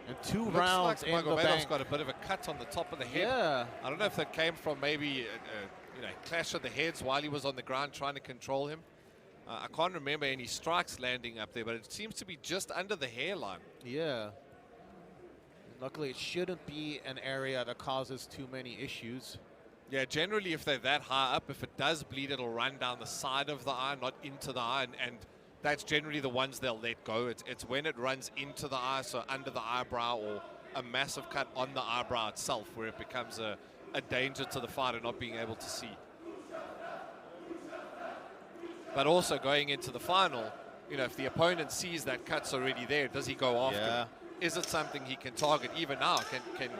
And 2 Looks rounds like in the Magomedov's bank. got a bit of a cut on the top of the head. Yeah. I don't know if that came from maybe a clash of the heads while he was on the ground trying to control him. I can't remember any strikes landing up there, but it seems to be just under the hairline. Yeah. Luckily, it shouldn't be an area that causes too many issues. Yeah, generally if they're that high up, if it does bleed, it'll run down the side of the eye, not into the eye, and that's generally the ones they'll let go. It's when it runs into the eye, so under the eyebrow, or a massive cut on the eyebrow itself, where it becomes a danger to the fighter not being able to see. But also going into the final, if the opponent sees that cut's already there, does he go after it? Is it something he can target even now? Can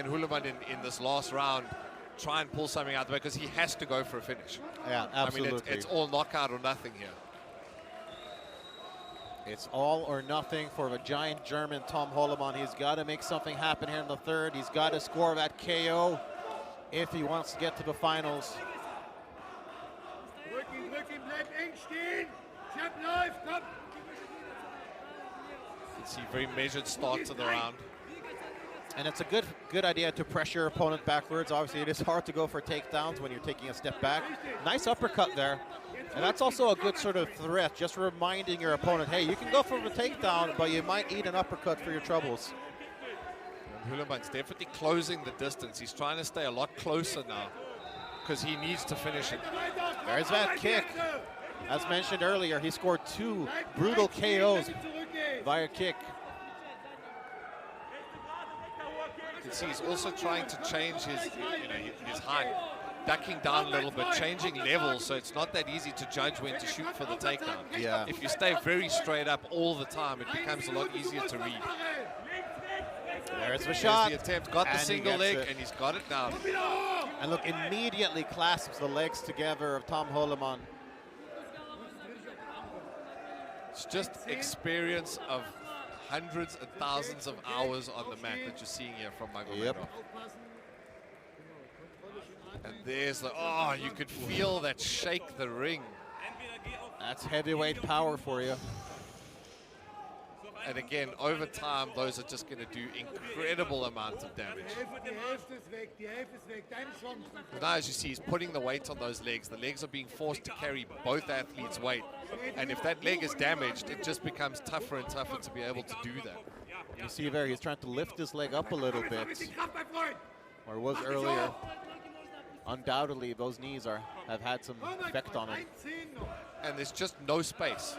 Hulaman in this last round try and pull something out of the way, because he has to go for a finish? Yeah, absolutely. I mean, it's all knockout or nothing here. It's all or nothing for the giant German Tom Hulaman. He's got to make something happen here in the third. He's got to score that KO if he wants to get to the finals. Drück ihn, bleib eng stehen. Chap läuft, komm. You can see very measured start to the round. And it's a good idea to pressure your opponent backwards. Obviously, it is hard to go for takedowns when you're taking a step back. Nice uppercut there. And that's also a good sort of threat, just reminding your opponent, hey, you can go for the takedown, but you might need an uppercut for your troubles. Hulaman's definitely closing the distance. He's trying to stay a lot closer now, because he needs to finish it. There's that kick. As mentioned earlier, he scored 2 brutal KOs via kick. You can see he's also trying to change his height, ducking down a little bit, changing levels, so it's not that easy to judge when to shoot for the takedown. Yeah. If you stay very straight up all the time, it becomes a lot easier to read. There's the shot. There's the attempt, got the And he single gets leg, it. and he's got it down. And look, immediately clasps the legs together of Tom Hulaman. It's just experience of hundreds and thousands of hours on the mat that you're seeing here from Magomedov. Yep. And there's you could feel that shake the ring. That's heavyweight power for you. And again, over time, those are just going to do incredible amounts of damage. Die Hälfte ist weg, die Hälfte ist weg. Deine Chance. But now, as you see, he's putting the weight on those legs. The legs are being forced to carry both athletes' weight. And if that leg is damaged, it just becomes tougher and tougher to be able to do that. You see there, he's trying to lift his leg up a little bit, or was earlier. Undoubtedly, those knees have had some effect on him. And there's just no space.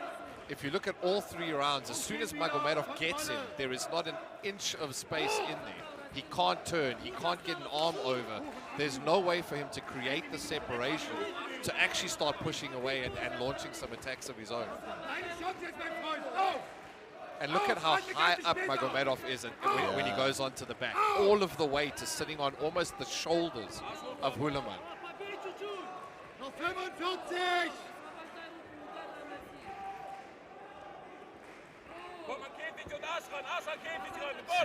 If you look at all 3 rounds, as soon as Magomedov gets in, there is not an inch of space in there. He can't turn, he can't get an arm over. There's no way for him to create the separation to actually start pushing away and launching some attacks of his own. And look at how high up Magomedov is when he goes onto the back. All of the weight is sitting on almost the shoulders of Hulaman. Noch 45!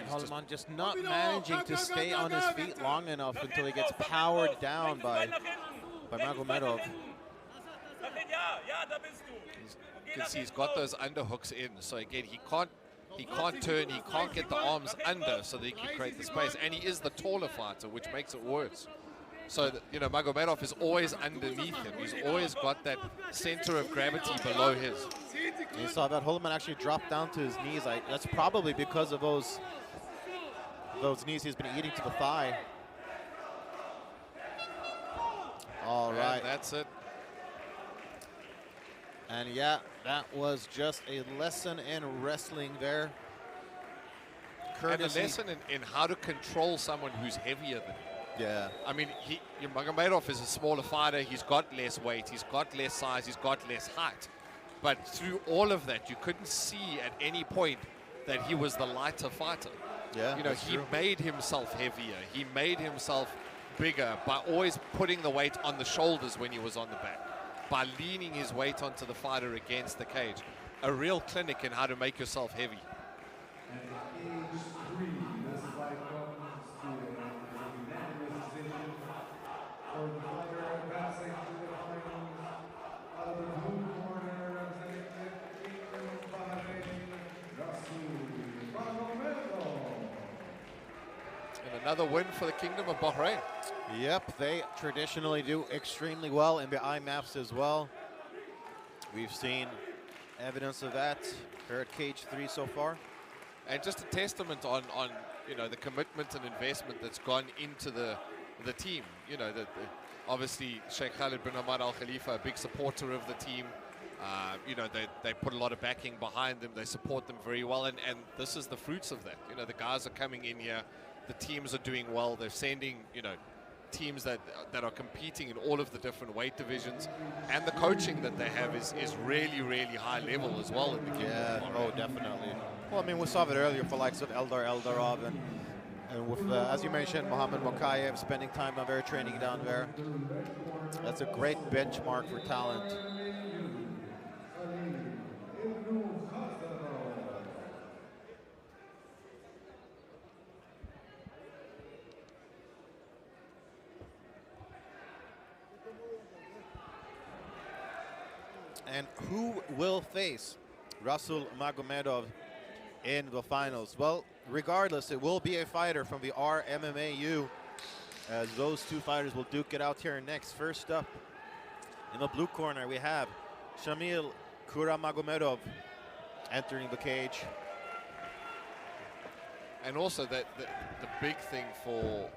Hulaman just not managing to stay on his feet long enough until he gets powered down by Magomedov. You can see he's got those underhooks in, so again he can't turn, he can't get the arms under so that he can create the space, and he is the taller fighter, which makes it worse. So that, Magomedov is always underneath him. He's always got that center of gravity below his. You saw that Hulaman actually dropped down to his knees. That's probably because of those knees he's been eating to the thigh. All right. And that's it. And yeah, that was just a lesson in wrestling there. And a lesson in how to control someone who's heavier than him. Yeah. I mean, Magomedov is a smaller fighter. He's got less weight. He's got less size. He's got less height. But through all of that, you couldn't see at any point that he was the lighter fighter. Yeah, he made himself heavier. He made himself bigger by always putting the weight on the shoulders when he was on the back, by leaning his weight onto the fighter against the cage. A real clinic in how to make yourself heavy. Another win for the Kingdom of Bahrain. Yep, they traditionally do extremely well in the IMMAFs as well. We've seen evidence of that here at Cage 3 so far. And just a testament on you know, the commitment and investment that's gone into the team. You know, obviously Sheikh Khalid bin Hamad Al Khalifa, a big supporter of the team. You know, they put a lot of backing behind them. They support them very well, and this is the fruits of that. You know, the guys are coming in here. The teams are doing well. They're sending, you know, teams that are competing in all of the different weight divisions, and the coaching that they have is really, really high level as well in the Kingdom. Yeah, oh, definitely. Well, I mean, we saw it earlier for likes of Eldar Eldarov and with, as you mentioned, Mohammed Mokayev spending time on their training down there. That's a great benchmark for talent. And who will face Rasul Magomedov in the finals? Well, regardless, it will be a fighter from the RMMAU, as those two fighters will duke it out here next. First up, in the blue corner, we have Shamil Kuramagomedov entering the cage. And also the big thing for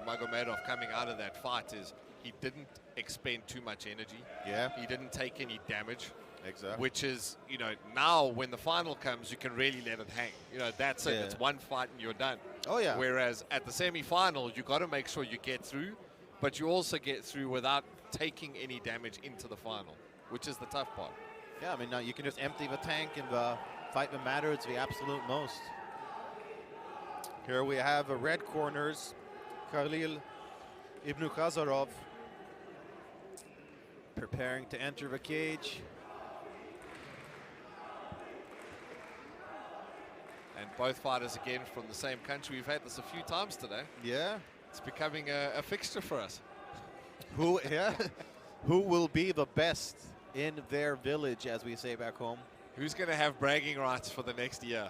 Magomedov coming out of that fight is he didn't expend too much energy. Yeah. He didn't take any damage. Exactly. Which is, you know, now when the final comes, you can really let it hang. You know, that's it. Yeah. It's one fight and you're done. Oh, yeah. Whereas at the semi-final, you got to make sure you get through, but you also get through without taking any damage into the final, which is the tough part. Yeah, I mean, now you can just empty the tank and the fight that matters the absolute most. Here we have a red corners, Khalil Ibn Khazarov preparing to enter the cage. And both fighters again from the same country. We've had this a few times today. Yeah. It's becoming a fixture for us. Who will be the best in their village, as we say back home? Who's going to have bragging rights for the next year?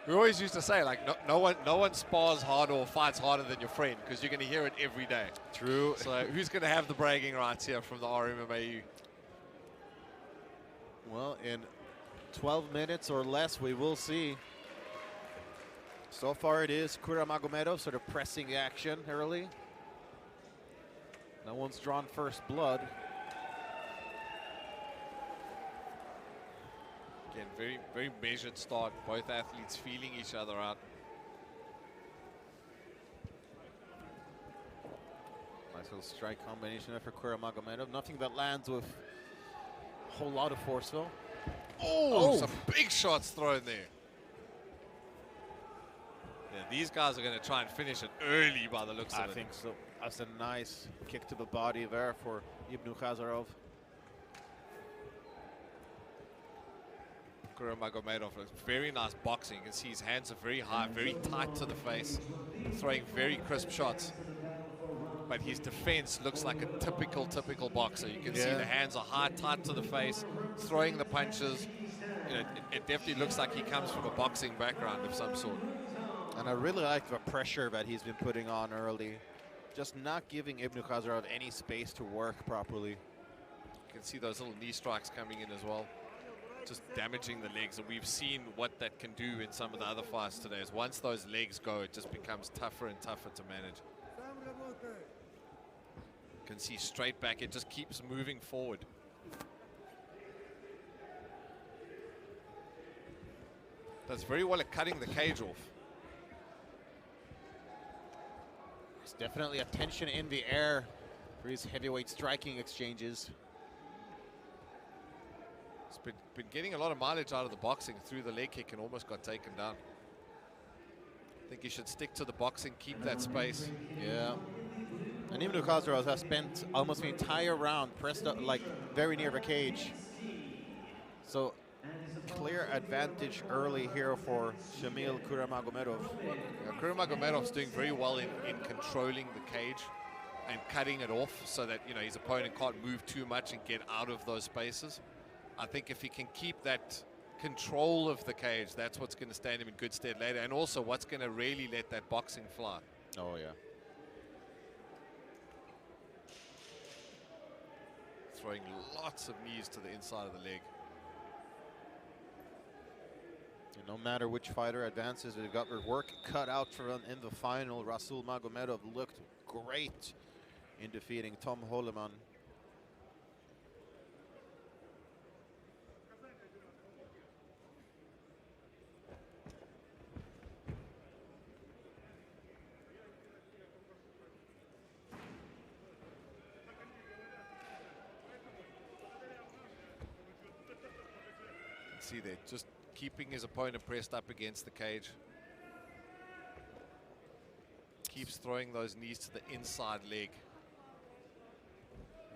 We always used to say, like, no one spars harder or fights harder than your friend, because you're going to hear it every day. True. So who's going to have the bragging rights here from the RMMAU? Well, in 12 minutes or less, we will see. So far it is Kuramagomedov sort of pressing the action early. No one's drawn first blood. Again, very, very measured start. Both athletes feeling each other out. Nice little strike combination there for Kuramagomedov. Nothing that lands with a whole lot of force, though. Oh, some big shots thrown there. Yeah, these guys are going to try and finish it early by the looks of it. I think so. That's a nice kick to the body there for Ibn Khazarov. Kuramagomedov, very nice boxing. You can see his hands are very high, very tight to the face, throwing very crisp shots. But his defense looks like a typical boxer. You can see the hands are high, tight to the face, throwing the punches. You know, it definitely looks like he comes from a boxing background of some sort. And I really like the pressure that he's been putting on early. Just not giving Ibn Khazarov any space to work properly. You can see those little knee strikes coming in as well. Just damaging the legs, and we've seen what that can do in some of the other fights today. Is once those legs go, it just becomes tougher and tougher to manage. You can see straight back, it just keeps moving forward. Does very well at cutting the cage off. There's definitely a tension in the air for his heavyweight striking exchanges. He's been getting a lot of mileage out of the boxing through the leg kick and almost got taken down. I think he should stick to the boxing, keep that space. Yeah. And Ibn Khazarov has spent almost the entire round pressed up, like very near the cage. So clear advantage early here for Shamil Kuramagomedov. Yeah, Kuramagomedov's doing very well in controlling the cage and cutting it off so that, you know, his opponent can't move too much and get out of those spaces. I think if he can keep that control of the cage, that's what's going to stand him in good stead later, and also what's going to really let that boxing fly. Oh, yeah. Throwing lots of knees to the inside of the leg. And no matter which fighter advances, they've got their work cut out for them in the final. Rasul Magomedov looked great in defeating Tom Holleman. See there, just keeping his opponent pressed up against the cage. Keeps throwing those knees to the inside leg.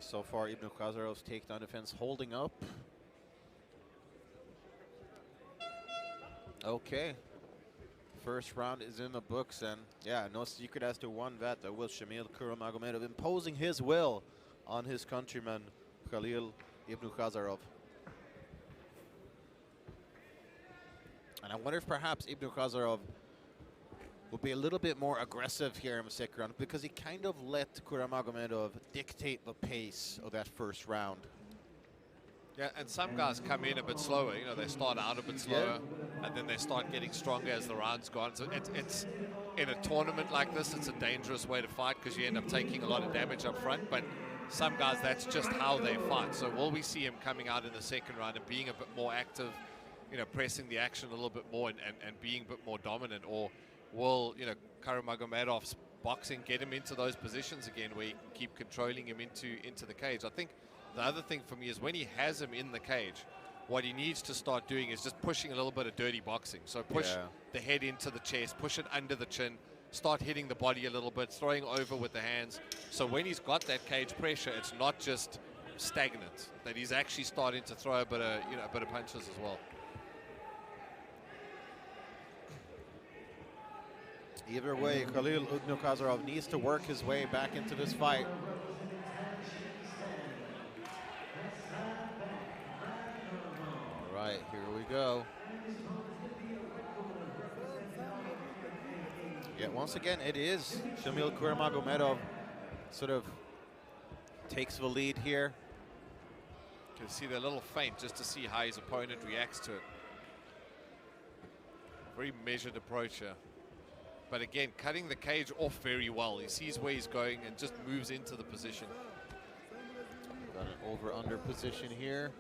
So far, Ibn Khazarov's takedown defense holding up. Okay. First round is in the books, and yeah, no secret as to one that was Shamil Kuramagomedov imposing his will on his countryman, Khalil Ibn Khazarov. And I wonder if perhaps Ibn Khazarov will be a little bit more aggressive here in the second round, because he kind of let Kuramagomedov dictate the pace of that first round. Yeah, and some guys come in a bit slower. You know, they start out a bit slower, and then they start getting stronger as the rounds go on. So it's in a tournament like this, it's a dangerous way to fight because you end up taking a lot of damage up front. But some guys, that's just how they fight. So will we see him coming out in the second round and being a bit more active, you know, pressing the action a little bit more and being a bit more dominant? Or will, you know, Kuramagomedov's boxing get him into those positions again where you can keep controlling him into the cage? I think the other thing for me is when he has him in the cage, what he needs to start doing is just pushing a little bit of dirty boxing. So push the head into the chest, push it under the chin, start hitting the body a little bit, throwing over with the hands. So when he's got that cage pressure, it's not just stagnant, that he's actually starting to throw a bit of punches as well. Either way, Khalil Ibn Khazarov needs to work his way back into this fight. All right, here we go. Yeah, once again, it is Shamil Kuramagomedov sort of takes the lead here. You can see the little feint just to see how his opponent reacts to it. Very measured approach here. But again, cutting the cage off very well. He sees where he's going and just moves into the position. Got an over-under position here.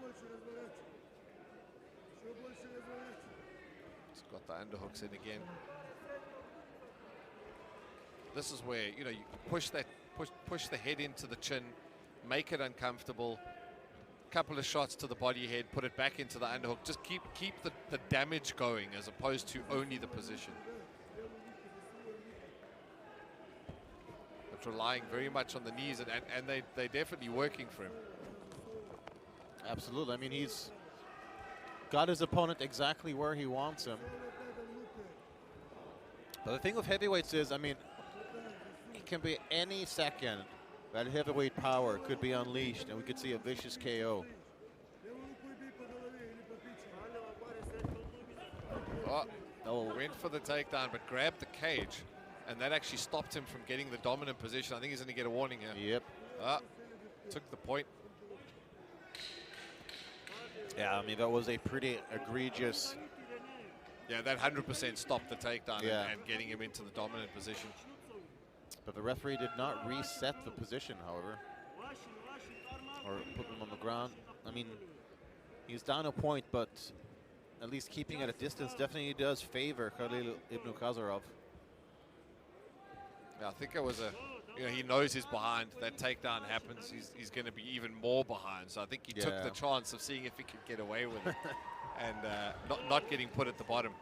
He's got the underhooks in again. This is where, you know, you push the head into the chin, make it uncomfortable. Couple of shots to the body head, put it back into the underhook. Just keep the damage going as opposed to only the position. Relying very much on the knees, and they're definitely working for him. Absolutely. I mean, he's got his opponent exactly where he wants him. But the thing with heavyweights is, I mean, it can be any second that heavyweight power could be unleashed, and we could see a vicious KO. Oh, went for the takedown, but grabbed the cage. And that actually stopped him from getting the dominant position. I think he's going to get a warning here. Yep. Took the point. Yeah, I mean, that was a pretty egregious... Yeah, that 100% stopped the takedown and getting him into the dominant position. But the referee did not reset the position, however. Or put him on the ground. I mean, he's down a point, but at least keeping at a distance definitely does favor Khalil Ibn Khazarov. Yeah, I think it was he knows he's behind. That takedown happens, he's going to be even more behind. So I think he took the chance of seeing if he could get away with it and not getting put at the bottom.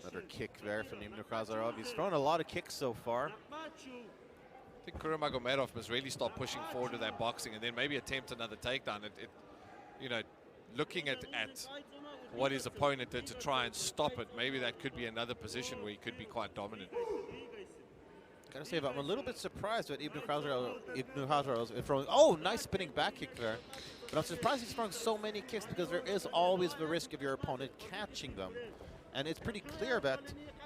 Another kick there from Ibn Khazarov. He's thrown a lot of kicks so far. I think Kuramagomedov must really start pushing forward to that boxing and then maybe attempt another takedown. You know, looking at what his opponent did to try and stop it, maybe that could be another position where he could be quite dominant. Gotta say, I'm a little bit surprised that Ibn Khazarov is throwing. Oh, nice spinning back kick there. But I'm surprised he's throwing so many kicks because there is always the risk of your opponent catching them. And it's pretty clear that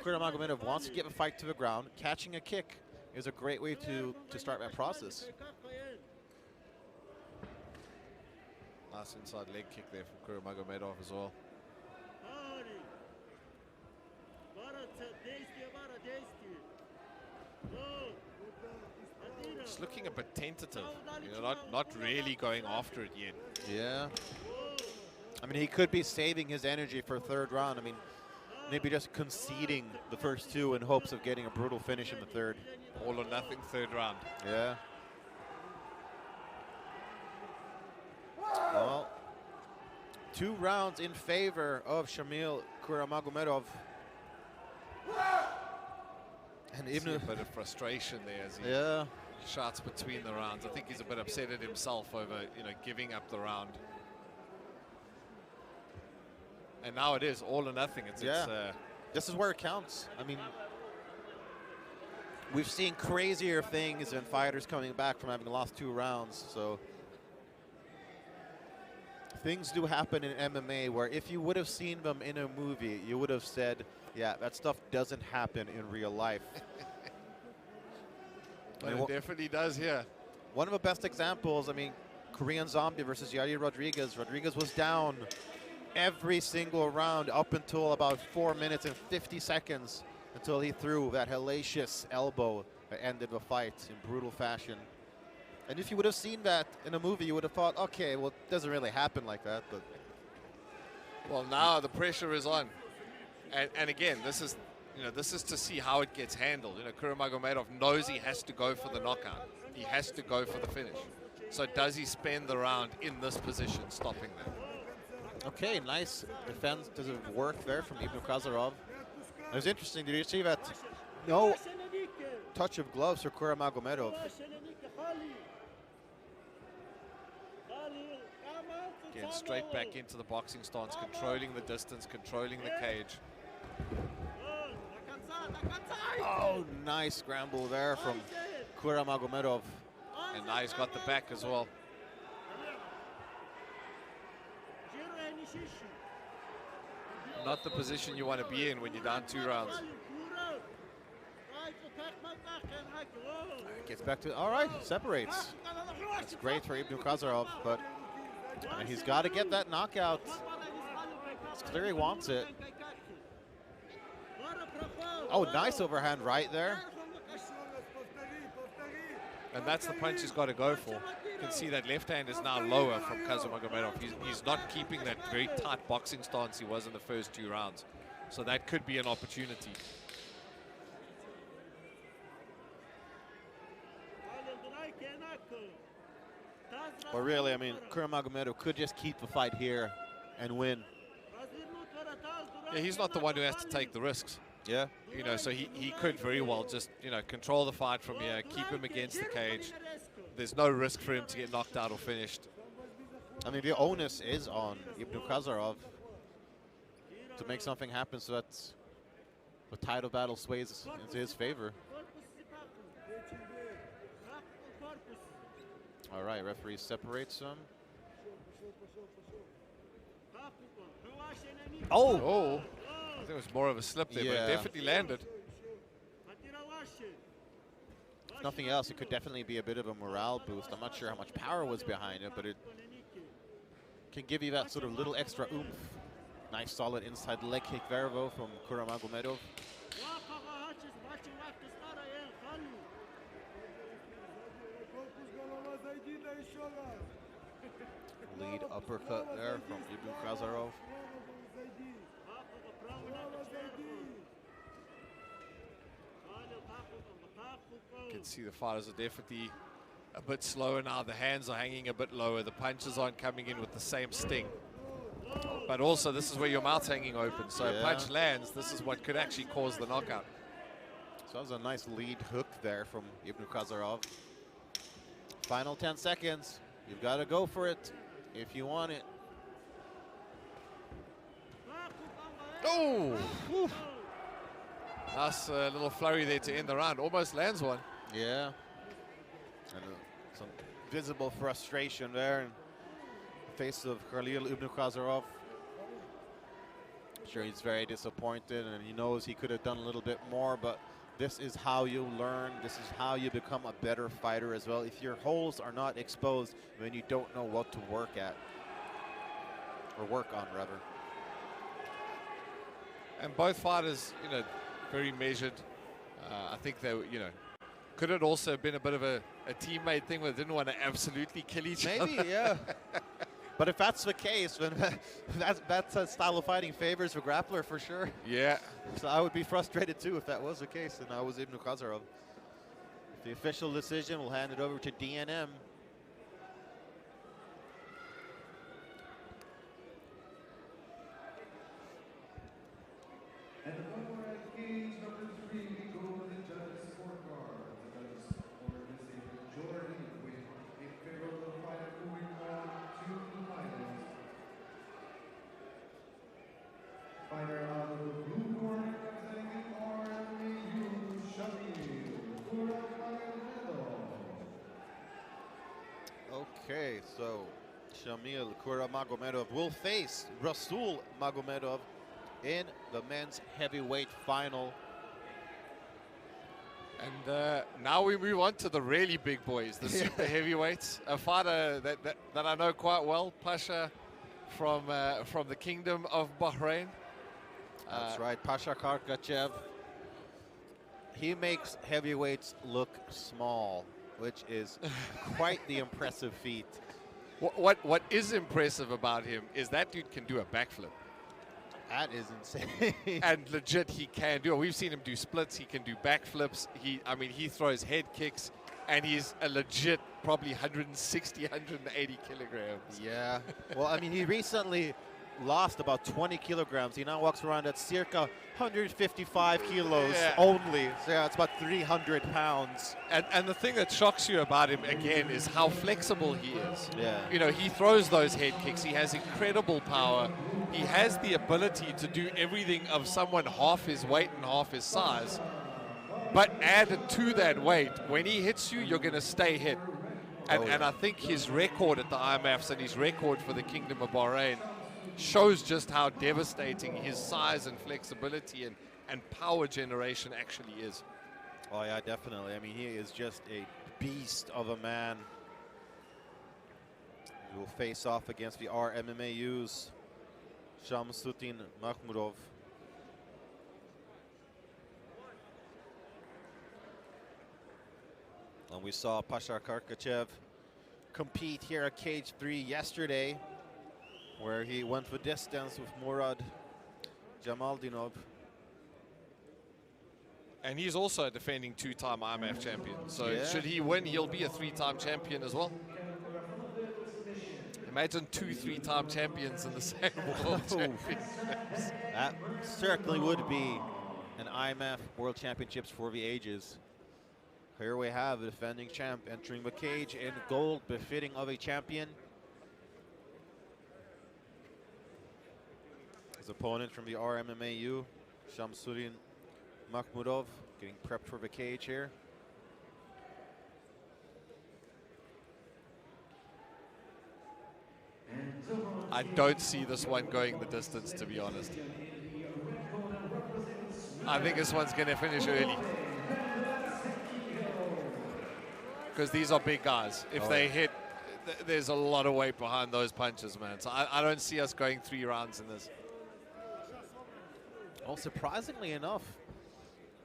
Kuramagomedov wants to get a fight to the ground. Catching a kick is a great way to start that process. Nice inside leg kick there from Kuramagomedov as well. It's looking a bit tentative, you know, not really going after it yet. Yeah. I mean, he could be saving his energy for third round. I mean, maybe just conceding the first two in hopes of getting a brutal finish in the third. All or nothing third round. Yeah. Well, 2 rounds in favor of Shamil Kuramagomedov. And Ibn a bit of frustration there as he shouts between the rounds. I think he's a bit upset at himself over, you know, giving up the round. And now it is all or nothing. This is where it counts. I mean, we've seen crazier things than fighters coming back from having lost 2 rounds. So things do happen in MMA where if you would have seen them in a movie, you would have said, yeah, that stuff doesn't happen in real life. But it definitely does here. One of the best examples, I mean, Korean Zombie versus Yair Rodriguez. Rodriguez was down every single round up until about 4 minutes and 50 seconds until he threw that hellacious elbow that ended the fight in brutal fashion. And if you would have seen that in a movie, you would have thought, okay, well, it doesn't really happen like that. But well, now the pressure is on. And again, this is to see how it gets handled. You know, Kuramagomedov knows he has to go for the knockout. He has to go for the finish. So does he spend the round in this position, stopping them? Okay, nice defensive work there from Ibn Khazarov. It was interesting. Did you see that? No touch of gloves for Kuramagomedov. Again, straight back into the boxing stance, controlling the distance, controlling the cage. Oh, nice scramble there from Kuramagomedov. And now he's got the back as well. Not the position you want to be in when you're down 2 rounds. Gets back to, all right, separates. That's great for Ibn Khazarov, but I mean, he's got to get that knockout. It's clear he wants it. Oh, nice overhand right there. And that's the punch he's got to go for. You can see that left hand is now lower from Kuramagomedov. He's not keeping that very tight boxing stance he was in the first 2 rounds. So that could be an opportunity. But really, I mean, Kuramagomedov could just keep the fight here and win. Yeah, he's not the one who has to take the risks. Yeah. You know, so he could very well just, you know, control the fight from here, keep him against the cage. There's no risk for him to get knocked out or finished. I mean, the onus is on Ibn Khazarov to make something happen so that the title battle sways into his favor. All right, referee separates them. Oh! I think it was more of a slip there, but it definitely landed. If nothing else, it could definitely be a bit of a morale boost. I'm not sure how much power was behind it, but it can give you that sort of little extra oomph. Nice solid inside leg kick there, though, from Kuramagomedov. Lead uppercut there from Ibn Khazarov. You can see the fighters are definitely a bit slower now. The hands are hanging a bit lower. The punches aren't coming in with the same sting. But also, this is where your mouth's hanging open. So a punch lands, this is what could actually cause the knockout. So that was a nice lead hook there from Ibn Khazarov. Final 10 seconds. You've got to go for it if you want it. Oh! Nice little flurry there to end the round. Almost lands one. Yeah. And some visible frustration there in the face of Khalil Ibn Khazarov. I'm sure he's very disappointed, and he knows he could have done a little bit more, but this is how you learn. This is how you become a better fighter as well. If your holes are not exposed, then you don't know what to work at, or work on, rather. And both fighters, you know, very measured. I think they, you know, could it also have been a bit of a teammate thing where they didn't want to absolutely kill each other? Maybe, yeah. But if that's the case, then that style of fighting favors the grappler for sure. Yeah. So I would be frustrated too if that was the case, and I was Ibn Khazarov. The official decision, we'll hand it over to DNM. And the former at cage number 3, we go to the judges' scorecard. The judges scored this a majority win in favor of the fighter moving on to the finals. Fighter out of the blue corner representing the RMAU, Shamil Kuramagomedov. Okay, so Shamil Kuramagomedov will face Rasul Magomedov in the men's heavyweight final. And now we move on to the really big boys, the super heavyweights. A fighter that I know quite well, Pasha from the Kingdom of Bahrain. That's right, Pasha Karkachev. He makes heavyweights look small, which is quite the impressive feat. What is impressive about him is that dude can do a backflip. That is insane. And legit, he can do it. We've seen him do splits. He can do backflips. I mean, he throws head kicks, and he's a legit probably 160, 180 kilograms. Yeah. Well, I mean, he recently lost about 20 kilograms. He now walks around at circa 155 kilos only. So yeah, it's about 300 pounds. And the thing that shocks you about him, again, is how flexible he is. Yeah. You know, he throws those head kicks. He has incredible power. He has the ability to do everything of someone half his weight and half his size. But added to that weight, when he hits you, you're going to stay hit. And I think his record at the IMMAFs and his record for the Kingdom of Bahrain shows just how devastating his size and flexibility and power generation actually is. Oh, yeah, definitely. I mean, he is just a beast of a man. He will face off against the RMMAU's Shamsuddin Makhmudov. And we saw Pasha Karkachev compete here at Cage 3 yesterday, where he went the distance with Murad Jamaldinov. And he's also a defending two-time IMMAF champion. So should he win, he'll be a three-time champion as well. Imagine 2 3-time champions in the same world championships. That certainly would be an IMMAF World Championships for the ages. Here we have the defending champ entering the cage in gold, befitting of a champion. His opponent from the RMMAU, Shamsuddin Makhmudov, getting prepped for the cage here. I don't see this one going the distance, to be honest. I think this one's going to finish early. Because these are big guys. If they hit, there's a lot of weight behind those punches, man. So I don't see us going 3 rounds in this. Well, surprisingly enough,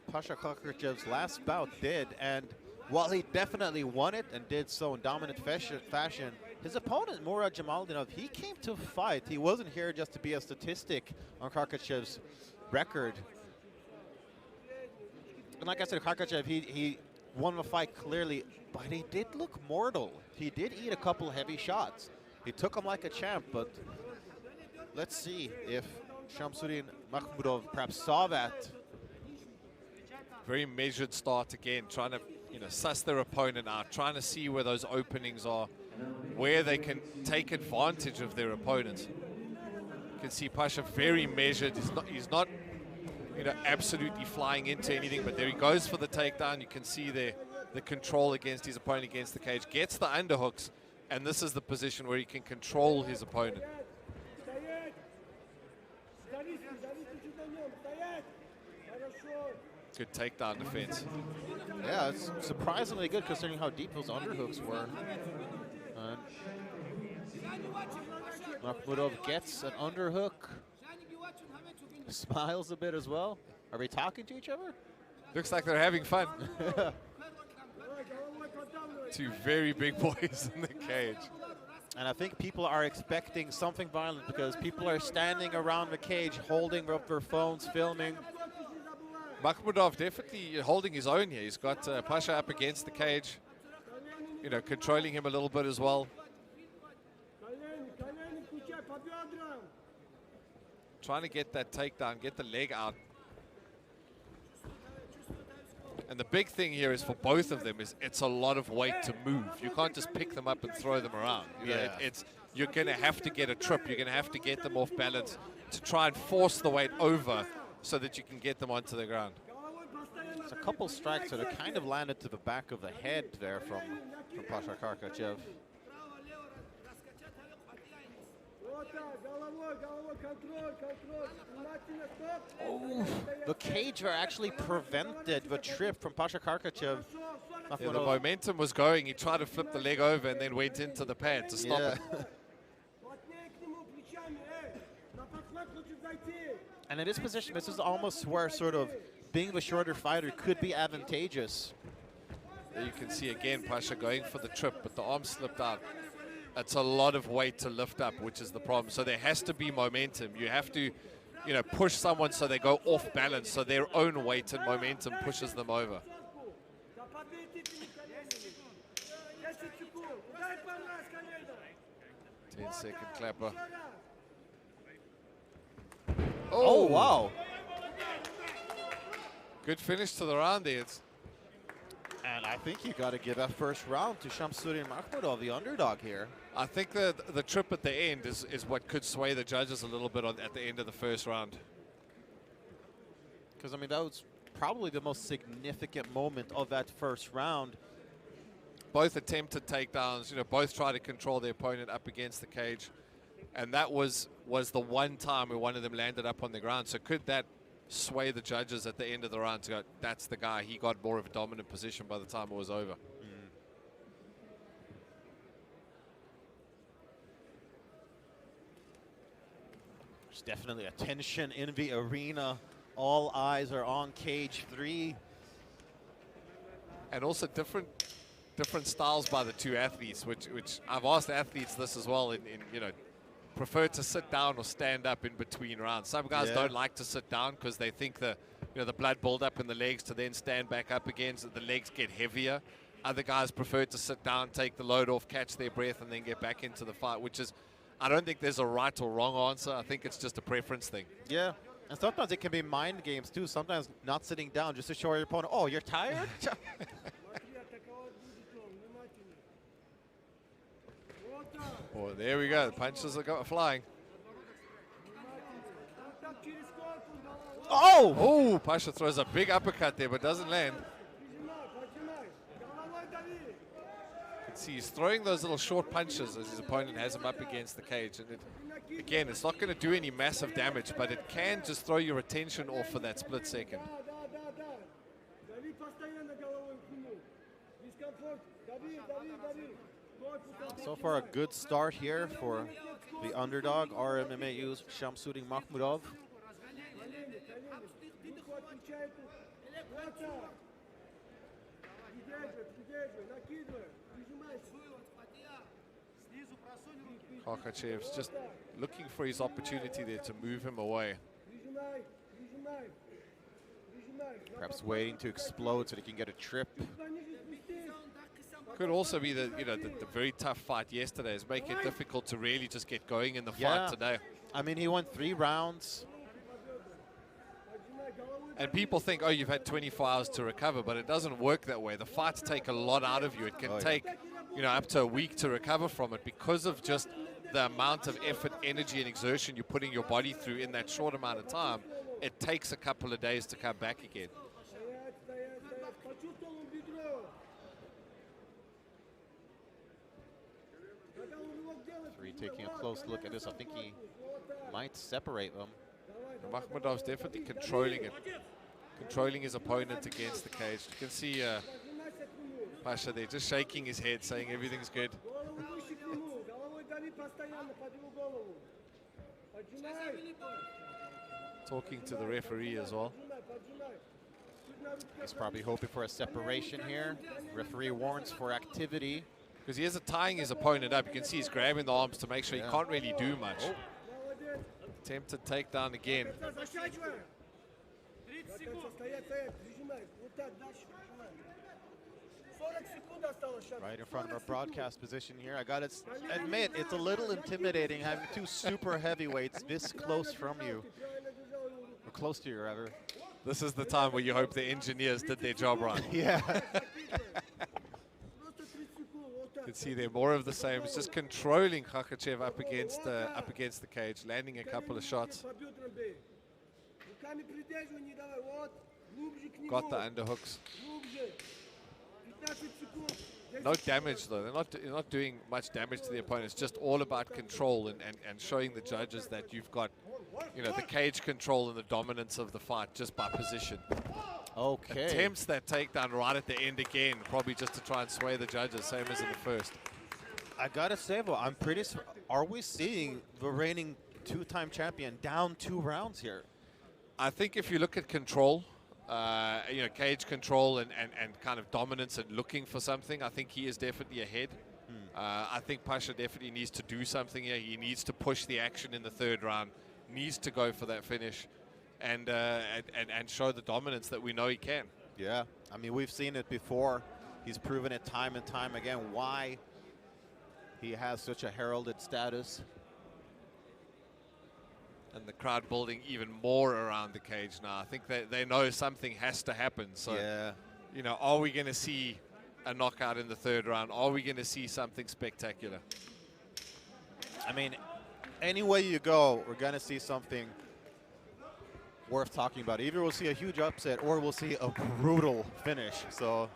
Pasha Karkachev's last bout did, and while he definitely won it and did so in dominant fashion, his opponent, Murad Jamaldinov, he came to fight. He wasn't here just to be a statistic on Karkachev's record. And like I said, Karkachev, he won the fight clearly, but he did look mortal. He did eat a couple heavy shots. He took him like a champ, but let's see if Shamsuddin Makhmudov perhaps saw that. Very measured start again, trying to suss their opponent out, trying to see where those openings are, where they can take advantage of their opponents. You can see Pasha very measured. He's not you know, absolutely flying into anything, but there he goes for the takedown. You can see there the control against his opponent against the cage. Gets the underhooks, and this is the position where he can control his opponent. Good takedown defense. Yeah, it's surprisingly good considering how deep those underhooks were. Makhmudov gets an underhook. Smiles a bit as well. Are we talking to each other? Looks like they're having fun. Two very big boys in the cage. And I think people are expecting something violent because people are standing around the cage holding up their phones, filming. Makhmudov definitely holding his own here. He's got Pasha up against the cage, you know, controlling him a little bit as well. Trying to get that takedown, get the leg out. And the big thing here is for both of them is it's a lot of weight to move. You can't just pick them up and throw them around. You know, you're going to have to get a trip. You're going to have to get them off balance to try and force the weight over so that you can get them onto the ground. It's a couple strikes that are kind of landed to the back of the head there from Pasha Karkachev. Oh, the cager actually prevented the trip from Pasha Karkachev. Yeah, the momentum was going. He tried to flip the leg over and then went into the pad to stop it. And in this position, this is almost where sort of being the shorter fighter could be advantageous. There you can see again Pasha going for the trip, but the arm slipped out. It's a lot of weight to lift up, which is the problem. So there has to be momentum. You have to, you know, push someone so they go off balance, so their own weight and momentum pushes them over. Ten-second clapper. Oh, wow. Good finish to the round there. And I think you got to give that first round to Shamsuddin Makhmudov, the underdog here. I think the trip at the end is what could sway the judges a little bit at the end of the first round. Because, I mean, that was probably the most significant moment of that first round. Both attempted takedowns, you know, both try to control their opponent up against the cage. And that was the one time where one of them landed up on the ground. So could that sway the judges at the end of the round to go, that's the guy, he got more of a dominant position by the time it was over. There's definitely a tension in the arena. All eyes are on cage 3. And also different styles by the two athletes, which I've asked athletes this as well in you know, prefer to sit down or stand up in between rounds. Some guys don't like to sit down because they think the blood build up in the legs to then stand back up again, so the legs get heavier. Other guys prefer to sit down, take the load off, catch their breath, and then get back into the fight, which is, I don't think there's a right or wrong answer. I think it's just a preference thing. Yeah, and sometimes it can be mind games too. Sometimes not sitting down just to show your opponent, oh, you're tired? Oh, there we go. The punches are flying. Oh! Oh, Pasha throws a big uppercut there, but doesn't land. You can see he's throwing those little short punches as his opponent has him up against the cage. And again, it's not going to do any massive damage, but it can just throw your attention off for that split second. So far, a good start here for the underdog, RMMAU's Shamsuddin Makhmudov. Karkachev's just looking for his opportunity there to move him away. Perhaps waiting to explode so they can get a trip. Could also be the very tough fight yesterday is making it difficult to really just get going in the fight today. I mean, he went 3 rounds. And people think, oh, you've had 24 hours to recover, but it doesn't work that way. The fights take a lot out of you. It can take, up to a week to recover from it because of just the amount of effort, energy, and exertion you're putting your body through in that short amount of time. it takes a couple of days to come back again. Three taking a close look at this. I think he might separate them. Makhmudov's definitely controlling it. Controlling his opponent against the cage. You can see Pasha there just shaking his head, saying everything's good. Talking to the referee as well. He's probably hoping for a separation here. Referee warns for activity. Because he is tying his opponent up. You can see he's grabbing the arms to make sure he can't really do much. Attempted takedown again. Right in front of our broadcast position here. I gotta admit, it's a little intimidating having two super heavyweights this close from you. Or close to you, rather. This is the time where you hope the engineers did their job right. Yeah. You can see there more of the same. It's just controlling Khakhachev up against the cage, landing a couple of shots. Got the underhooks. No damage though. They're not doing much damage to the opponent. It's just all about control and showing the judges that you've got, you know, the cage control and the dominance of the fight just by position. Okay. Attempts that takedown right at the end again, probably just to try and sway the judges, same as in the first. I gotta say, though, I'm pretty. Are we seeing the reigning two-time champion down 2 rounds here? I think if you look at control, you know, cage control and kind of dominance and looking for something, I think he is definitely ahead. I think Pasha definitely needs to do something here. He needs to push the action in the 3rd round, needs to go for that finish, and show the dominance that we know he can. Yeah, I mean, we've seen it before. He's proven it time and time again why he has such a heralded status. And the crowd building even more around the cage now. I think they know something has to happen. So, yeah, you know, are we going to see a knockout in the 3rd round? Are we going to see something spectacular? I mean, any way you go, we're going to see something worth talking about. Either we'll see a huge upset or we'll see a brutal finish. So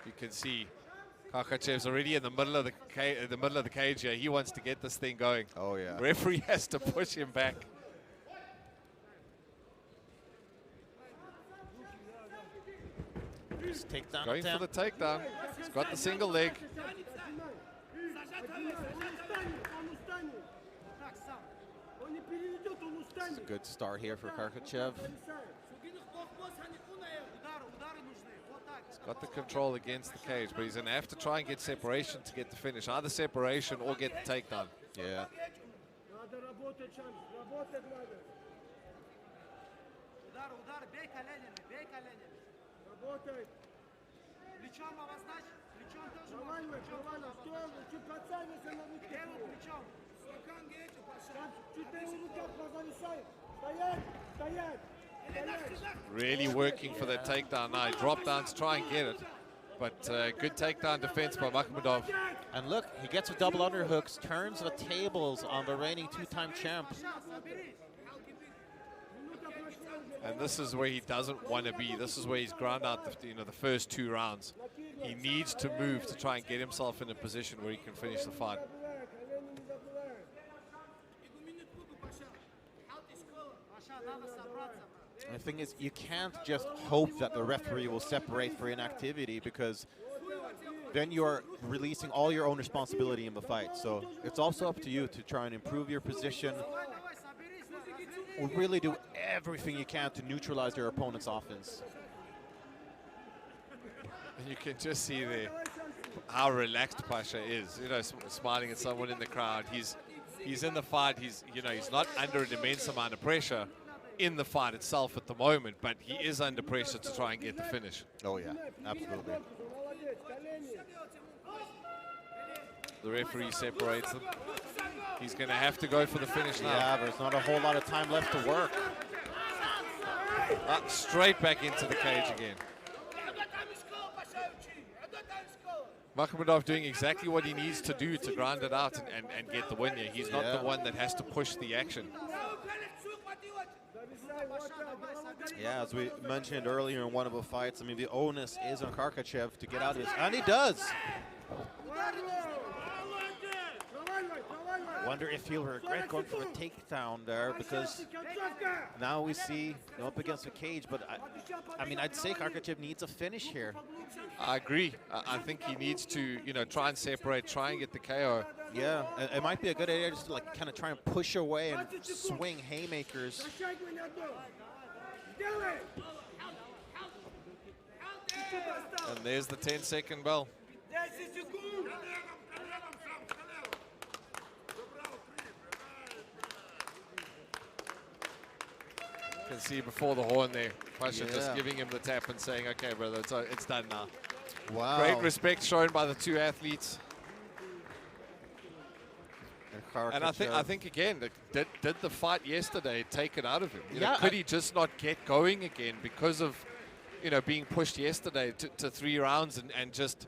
you can see Khakachev's already in the middle of the cage here. He wants to get this thing going. Oh yeah. Referee has to push him back. Just takedown. Going for the takedown. He's got the single leg. It's a good start here for Khakhachev. He's got the control against the cage, but he's going to have to try and get separation to get the finish. Either separation or get the takedown. Yeah. Really working for that takedown now. He dropped down to try and get it. But good takedown defense by Makhmudov. And look, he gets a double underhooks, turns the tables on the reigning two-time champ. And this is where he doesn't want to be. This is where he's ground out the first 2 rounds. He needs to move to try and get himself in a position where he can finish the fight. And the thing is, you can't just hope that the referee will separate for inactivity, because then you're releasing all your own responsibility in the fight. So it's also up to you to try and improve your position, or really do everything you can to neutralize your opponent's offense. And you can just see there how relaxed Pasha is, you know, smiling at someone in the crowd. He's in the fight. He's not under an immense amount of pressure in the fight itself at the moment, but he is under pressure to try and get the finish. Oh yeah, absolutely. The referee separates them. He's going to have to go for the finish now. Yeah, there's not a whole lot of time left to work. Straight back into the cage again. Makhmudov doing exactly what he needs to do to grind it out and get the win here. He's not the one that has to push the action. Yeah, as we mentioned earlier in one of the fights, I mean, the onus is on Kharkachev to get out of this, and he does. Wonder if he'll regret going for a takedown there, because now we see up against the cage. But I mean, I'd say Kharkachev needs a finish here. I agree. I think he needs to, try and separate, try and get the KO. Yeah, it might be a good idea just to like kind of try and push away and swing haymakers. And there's the 10-second bell. You can see before the horn there, Pasha just giving him the tap and saying, okay, brother, it's done now. Wow. Great respect shown by the two athletes. And I think again, did the fight yesterday take it out of him? Could he just not get going again because of, being pushed yesterday to 3 rounds and just,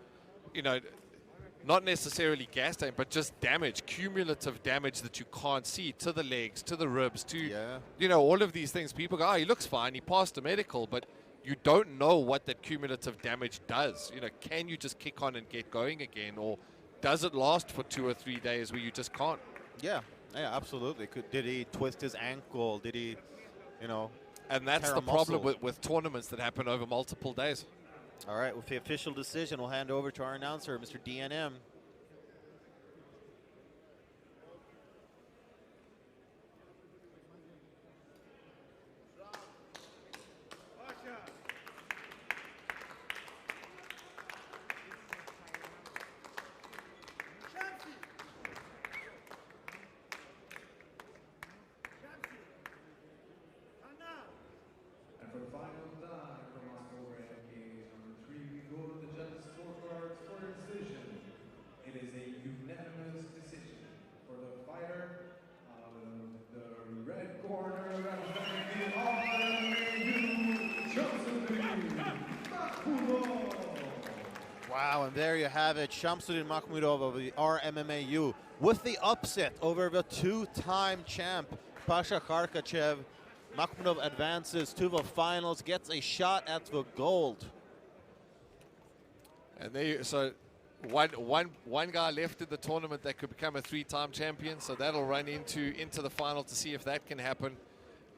not necessarily gas tank, but just damage, cumulative damage that you can't see to the legs, to the ribs, to, all of these things. People go, oh, he looks fine, he passed a medical, but you don't know what that cumulative damage does. Can you just kick on and get going again, or does it last for 2 or 3 days where you just can't? Yeah, absolutely. Did he twist his ankle? Did he, And that's the problem with tournaments that happen over multiple days. All right, with the official decision, we'll hand over to our announcer, Mr. DNM. And for the final die from October cage number 3, we go to the judges' scorecards for a decision. It is a unanimous decision for the fighter of the red corner representing the IMMAF Makhmudov. Wow, and there you have it, Shamsuddin Makhmudov of the RMMAU with the upset over the 2-time champ, Pasha Kharkachev. Makhmudov advances to the finals, gets a shot at the gold. And so one guy left in the tournament that could become a 3-time champion, so that'll run into the final to see if that can happen.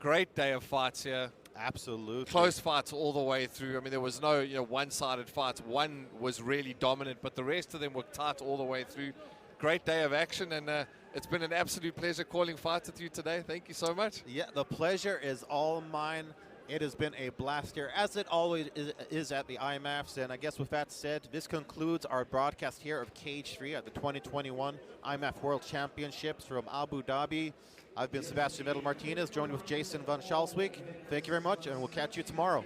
Great day of fights here. Absolutely. Close fights all the way through. I mean, there was no one-sided fights. One was really dominant, but the rest of them were tight all the way through. Great day of action, and it's been an absolute pleasure calling fights with you today. Thank you so much. Yeah, the pleasure is all mine. It has been a blast here, as it always is at the IMMAFs. And I guess with that said, this concludes our broadcast here of Cage 3 at the 2021 IMMAF World Championships from Abu Dhabi. I've been Sebastian Vettel Martinez, joined with Jason Van Schalswyk. Thank you very much, and we'll catch you tomorrow.